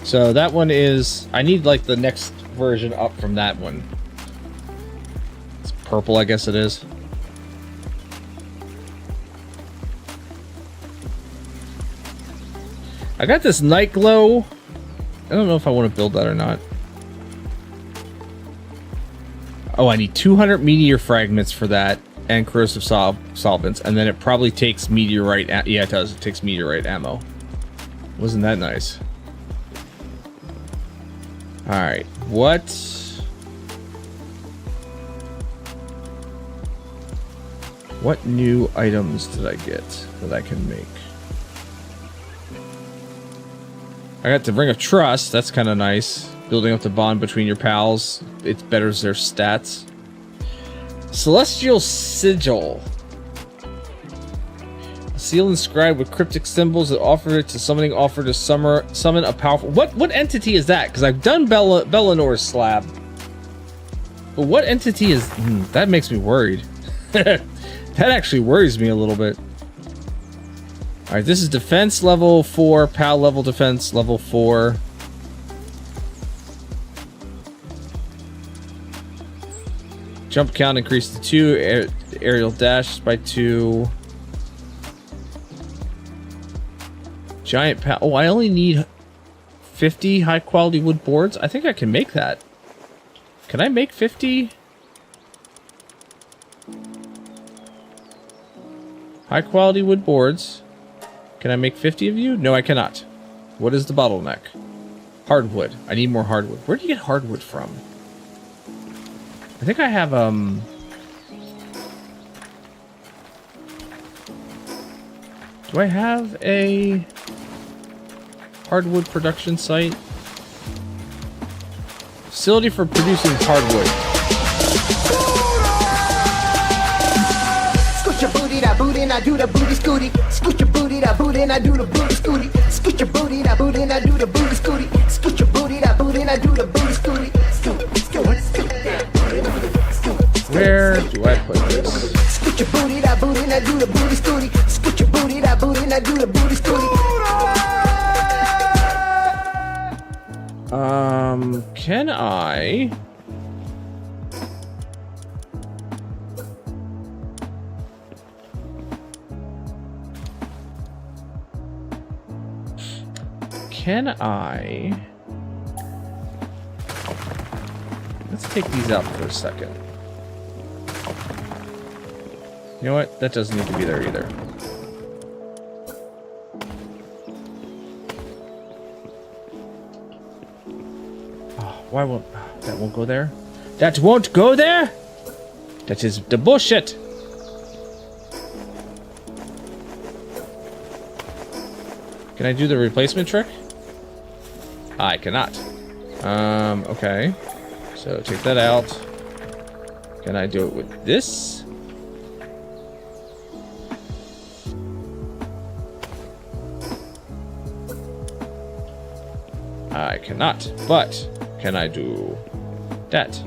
Speaker 1: So that one is... I need like the next version up from that one. It's purple, I guess it is. I got this night glow. I don't know if I want to build that or not. Oh, I need 200 meteor fragments for that. and corrosive solvents, and then it probably takes meteorite. Yeah, it does. It takes meteorite ammo. Wasn't that nice? All right, what new items did I get that I can make? I got the Ring of Trust. That's kind of nice. Building up the bond between your pals. It betters their stats. Celestial Sigil. A seal inscribed with cryptic symbols that offer it to summoning offer to summon a powerful... What entity is that? Because I've done Bellinor's slab. But what entity is... that makes me worried. That actually worries me a little bit. Alright, this is defense level 4, PAL level defense level 4. Jump count increased to 2, aerial dash by 2. Giant PAL. Oh, I only need 50 high quality wood boards. I think I can make that. Can I make 50? High quality wood boards. Can I make 50 of you? No, I cannot. What is the bottleneck? Hardwood. I need more hardwood. Where do you get hardwood from? I think I have, do I have a hardwood production site? Facility for producing hardwood.
Speaker 6: Scoot your booty, that booty, and I do the booty scooty. Scoot your booty, that booty, and I do the booty scooty. Scoot your booty, that booty, and I do the booty scooty. Scoot your booty, that booty, and I do the booty scooty. Scoot, scoot, scoot that.
Speaker 1: Where do I put this?
Speaker 6: Scoot your booty, that booty, and I do the booty scooty. Scoot your booty, that booty, and I do the booty scooty.
Speaker 1: Can I? Let's take these out for a second. You know what? That doesn't need to be there either. Oh, why won't that won't go there? That won't go there? That is the bullshit. Can I do the replacement trick? I cannot. Okay. So take that out. Can I do it with this? I cannot. But can I do that?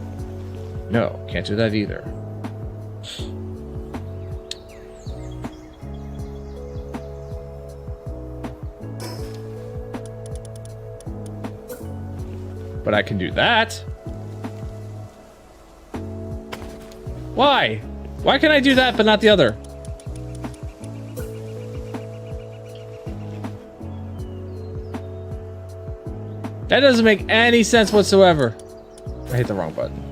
Speaker 1: No, can't do that either. But I can do that. Why? Why can I do that but not the other? That doesn't make any sense whatsoever. I hit the wrong button.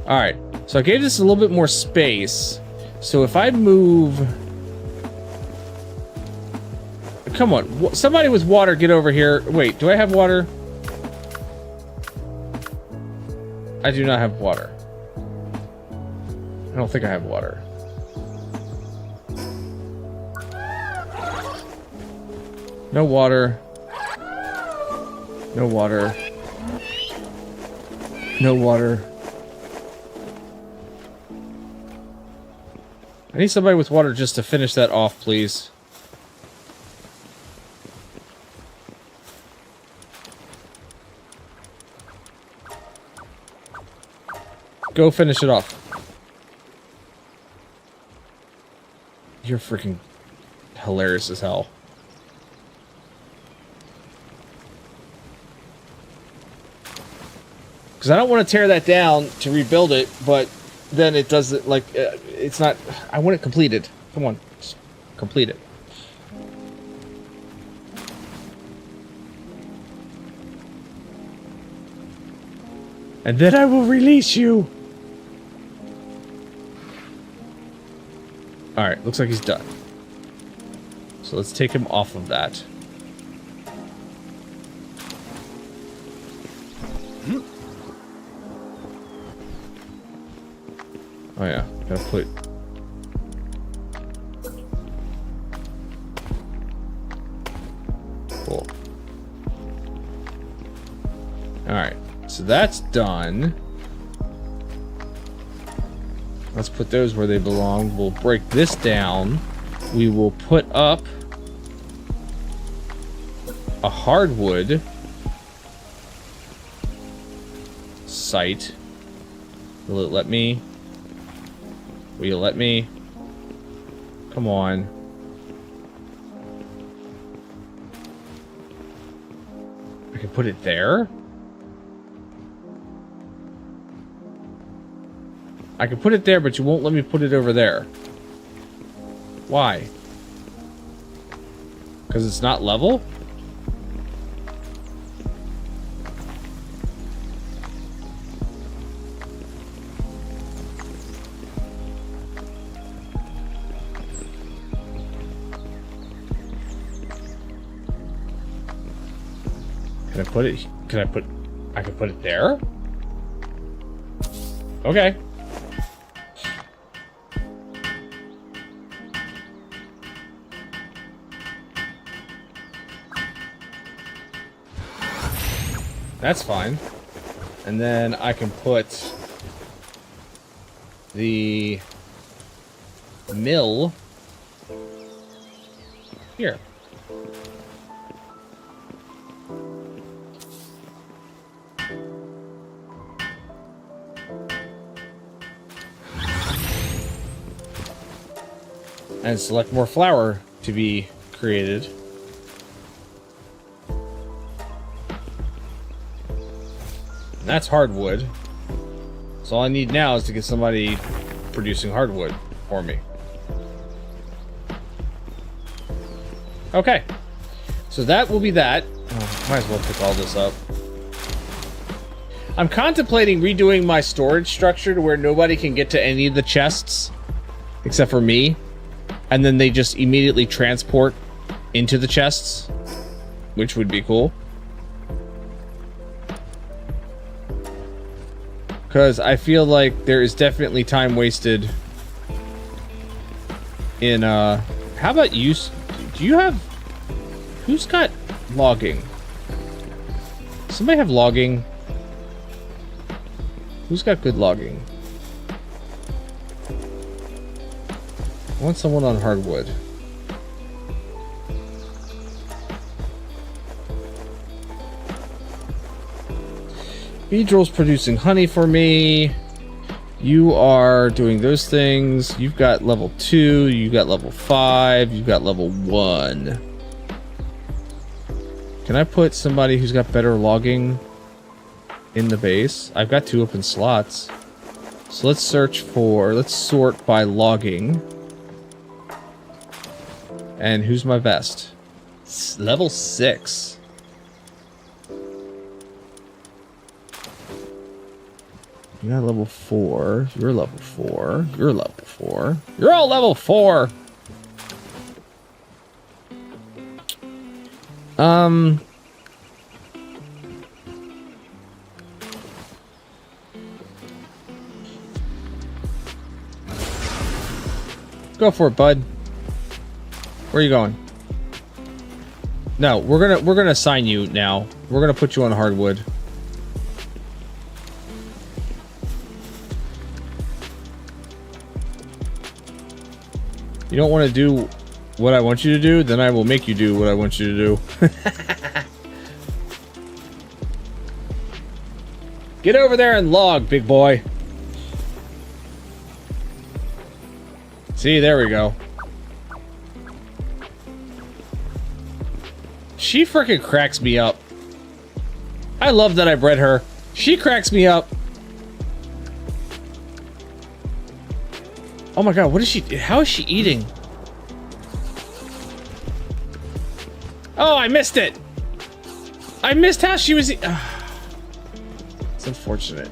Speaker 1: Alright, so I gave this a little bit more space. So if I move... Come on, somebody with water, get over here. Wait, do I have water? I do not have water. I don't think I have water. No water. No water. No water. I need somebody with water just to finish that off, please. Go finish it off. You're freaking hilarious as hell. Because I don't want to tear that down to rebuild it, but then it doesn't, like, it's not... I want it completed. Come on, just complete it. And then I will release you. Alright, looks like he's done. So let's take him off of that. Oh yeah, gotta put... Cool. Alright, so that's done. Let's put those where they belong. We'll break this down. We will put up a hardwood site. Will it let me? Will you let me? Come on. I can put it there? I can put it there, but you won't let me put it over there. Why? Because it's not level? Can I put it? I can put it there? Okay. That's fine. And then I can put the mill here. And select more flour to be created. And that's hardwood. So all I need now is to get somebody producing hardwood for me. Okay. So that will be that. Oh, might as well pick all this up. I'm contemplating redoing my storage structure to where nobody can get to any of the chests except for me. And then they just immediately transport into the chests, which would be cool. Because I feel like there is definitely time wasted in, how about you? Do you have... Who's got logging? Somebody have logging? Who's got good logging? I want someone on hardwood. Beedrill's producing honey for me. You are doing those things. You've got level 2, you've got level 5, you've got level 1. Can I put somebody who's got better logging in the base? I've got 2 open slots. So let's sort by logging. And who's my best? Level 6. You're level 4. You're level 4. You're level 4. You're all level 4! Go for it, bud. Where are you going? No, we're gonna assign you now. We're gonna put you on hardwood. You don't want to do what I want you to do, then I will make you do what I want you to do. Get over there and log, big boy. See, there we go. She freaking cracks me up. I love that I bred her. She cracks me up. Oh my god, what is she... How is she eating? Oh, I missed it! I missed how she was... It's unfortunate.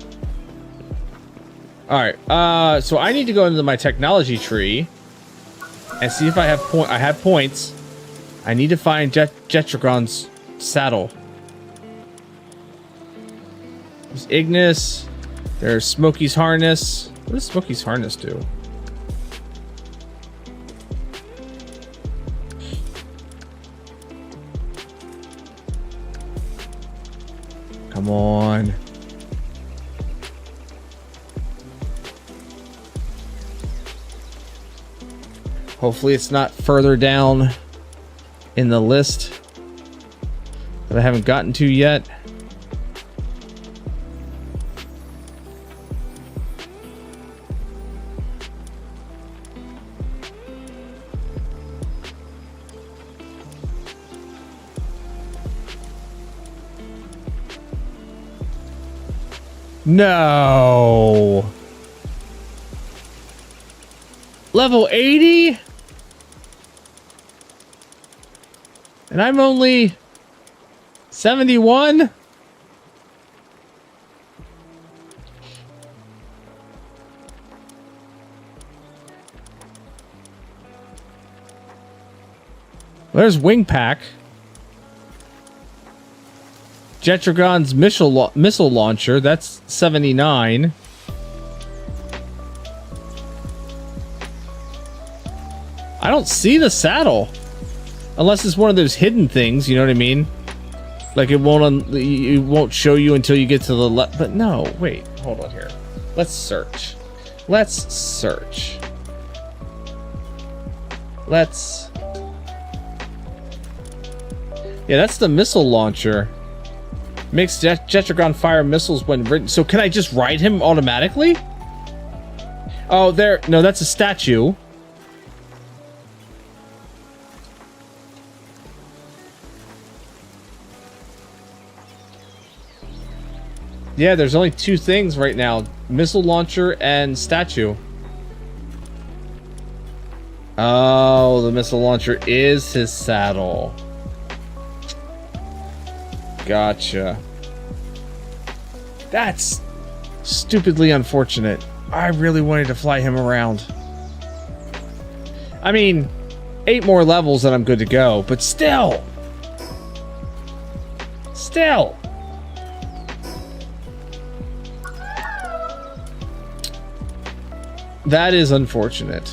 Speaker 1: Alright, so I need to go into my technology tree and see if I have I have points. I need to find Jetragon's saddle. There's Ignis. There's Smokey's harness. What does Smokey's harness do? Come on. Hopefully it's not further down in the list that I haven't gotten to yet. No. Level 80? And I'm only 71? There's Wing Pack. Jetragon's missile launcher, that's 79. I don't see the saddle. Unless it's one of those hidden things, you know what I mean? Like it won't show you until you get to the left. But no, wait, hold on here. Let's search. Let's search. Let's... Yeah, that's the missile launcher. Makes Jetragon fire missiles when ridden. So can I just ride him automatically? Oh, there. No, that's a statue. Yeah, there's only two things right now. Missile launcher and statue. Oh, the missile launcher is his saddle. Gotcha. That's stupidly unfortunate. I really wanted to fly him around. I mean, 8 more levels and I'm good to go, but still. Still. That is unfortunate.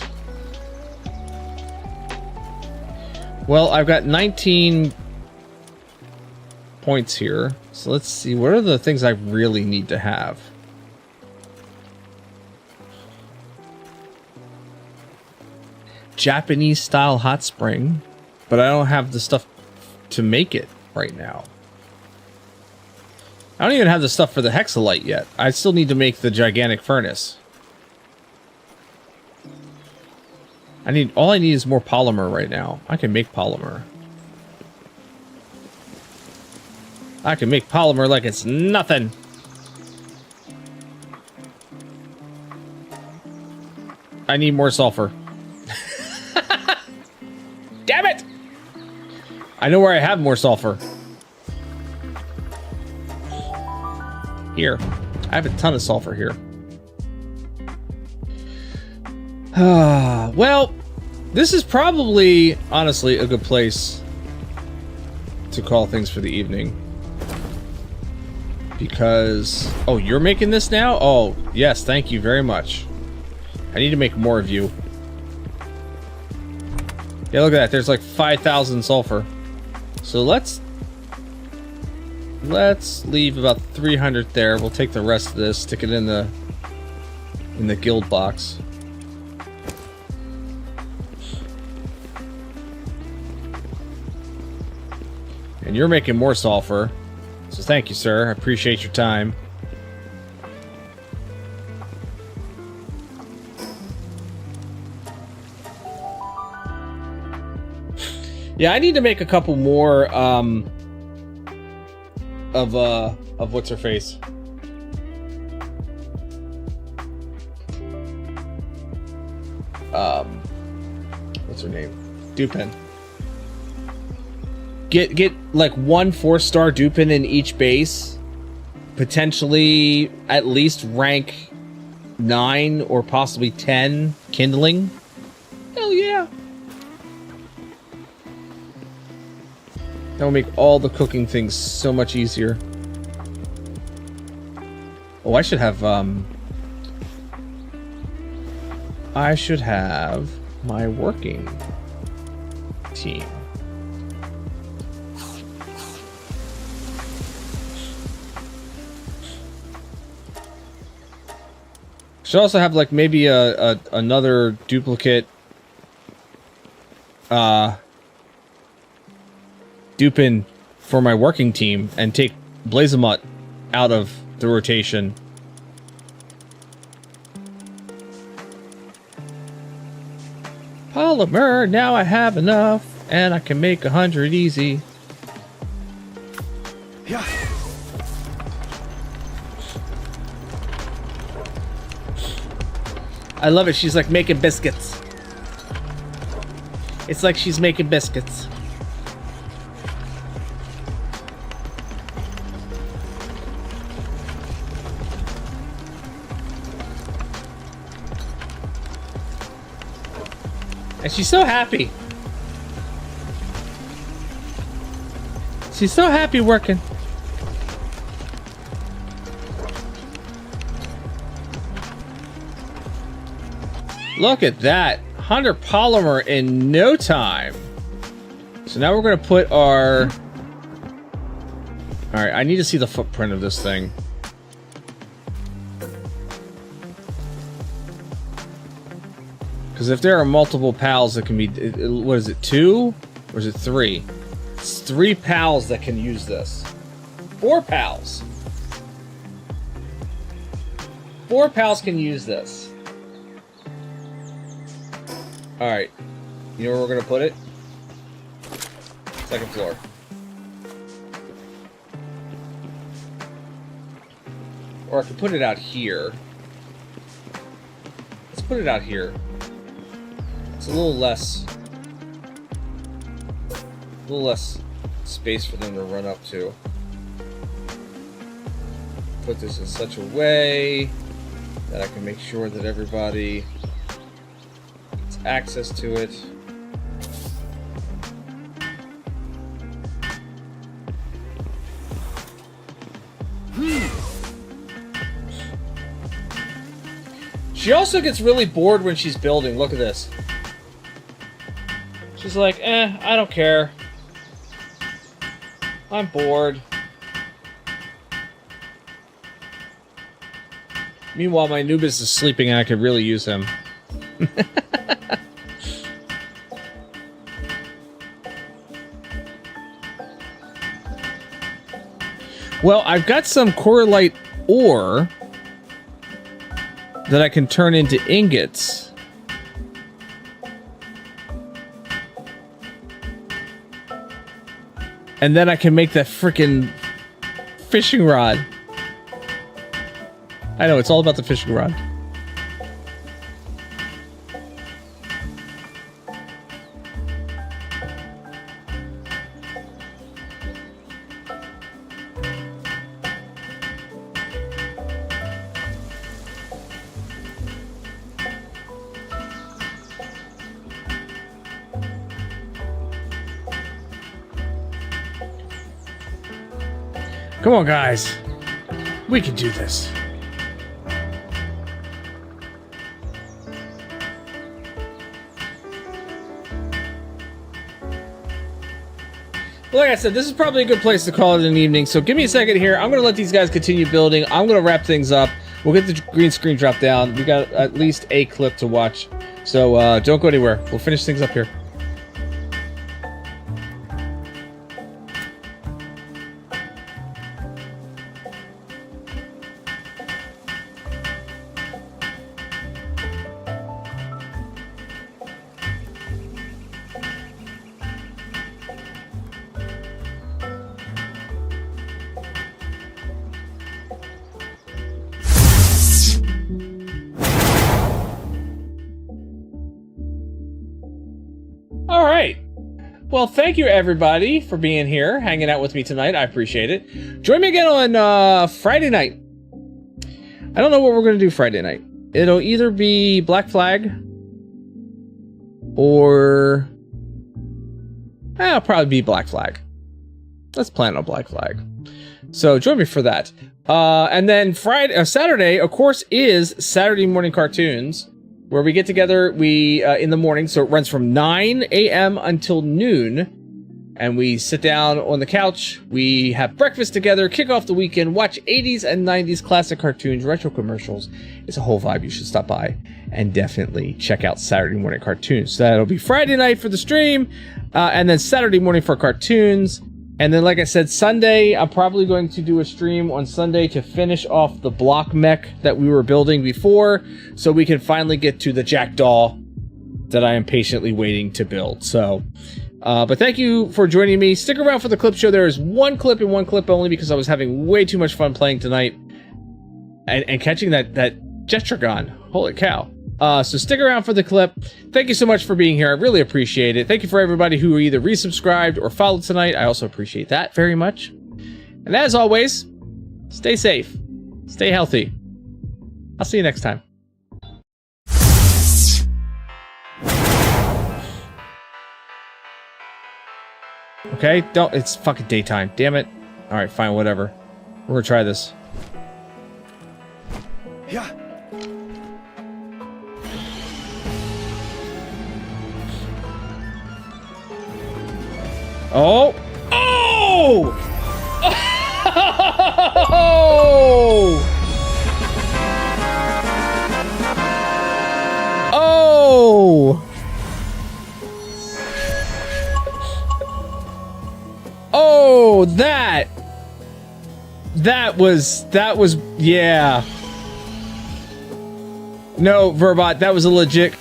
Speaker 1: Well, I've got 19 points here. So let's see, what are the things I really need to have? Japanese style hot spring, but I don't have the stuff to make it right now. I don't even have the stuff for the hexalite yet. I still need to make the gigantic furnace. All I need is more polymer right now. I can make polymer. I can make polymer like it's nothing. I need more sulfur. Damn it! I know where I have more sulfur. Here. I have a ton of sulfur here. Well, this is probably, honestly, a good place to call things for the evening. Because... Oh, you're making this now? Oh, yes, thank you very much. I need to make more of you. Yeah, look at that. There's like 5,000 sulfur. So let's leave about 300 there. We'll take the rest of this, stick it in the guild box. And you're making more sulfur. So thank you, sir. I appreciate your time. Yeah, I need to make a couple more of what's her face. What's her name? Dupin. Get like 1 4-star Dupin in each base. Potentially at least rank 9 or possibly 10 kindling. Hell yeah. That will make all the cooking things so much easier. Oh, I should have my working team. Should also have like maybe another duplicate Dupin for my working team and take Blazamut out of the rotation. Polymer, now I have enough and I can make 100 easy.
Speaker 4: Yeah.
Speaker 1: I love it. She's like making biscuits. It's like she's making biscuits. And she's so happy. She's so happy working. Look at that. 100 polymer in no time. So now we're going to put our... Alright, I need to see the footprint of this thing. Because if there are multiple pals that can be... What is it, 2? Or is it 3? It's 3 pals that can use this. 4 pals. 4 pals can use this. Alright. You know where we're going to put it? Second floor. Or I could put it out here. Let's put it out here. It's a little less space for them to run up to. Put this in such a way that I can make sure that everybody gets access to it. She also gets really bored when she's building. Look at this. She's like, I don't care. I'm bored. Meanwhile, my Anubis is sleeping and I could really use him. Well, I've got some Coralite ore that I can turn into ingots. And then I can make that frickin' fishing rod. I know, it's all about the fishing rod. Come on, guys. We can do this. Well, like I said, this is probably a good place to call it an evening, so give me a second here. I'm going to let these guys continue building. I'm going to wrap things up. We'll get the green screen dropped down. We got at least a clip to watch, so don't go anywhere. We'll finish things up here. Well, thank you everybody for being here, hanging out with me tonight. I appreciate it. Join me again on Friday night. I don't know what we're going to do Friday night. It'll either be Black Flag or... it'll probably be Black Flag. let's plan on Black Flag. So join me for that. And then Saturday, of course, is Saturday morning cartoons, where we get together in the morning. So it runs from 9 a.m. until noon. And we sit down on the couch, we have breakfast together, kick off the weekend, watch 80s and 90s classic cartoons, retro commercials. It's a whole vibe. You should stop by and definitely check out Saturday morning cartoons. So that'll be Friday night for the stream, and then Saturday morning for cartoons. And then, like I said, Sunday, I'm probably going to do a stream on Sunday to finish off the block mech that we were building before, so we can finally get to the Jackdaw that I am patiently waiting to build. So... but thank you for joining me. Stick around for the clip show. There is one clip and one clip only because I was having way too much fun playing tonight and catching that Jetragon. Holy cow. So stick around for the clip. Thank you so much for being here. I really appreciate it. Thank you for everybody who either resubscribed or followed tonight. I also appreciate that very much. And as always, stay safe. Stay healthy. I'll see you next time. Okay, it's fucking daytime. Damn it. Alright, fine, whatever. We're gonna try this.
Speaker 4: Yeah.
Speaker 1: Oh! Oh! Oh! Oh, that was, yeah. No, Verbot, that was a legit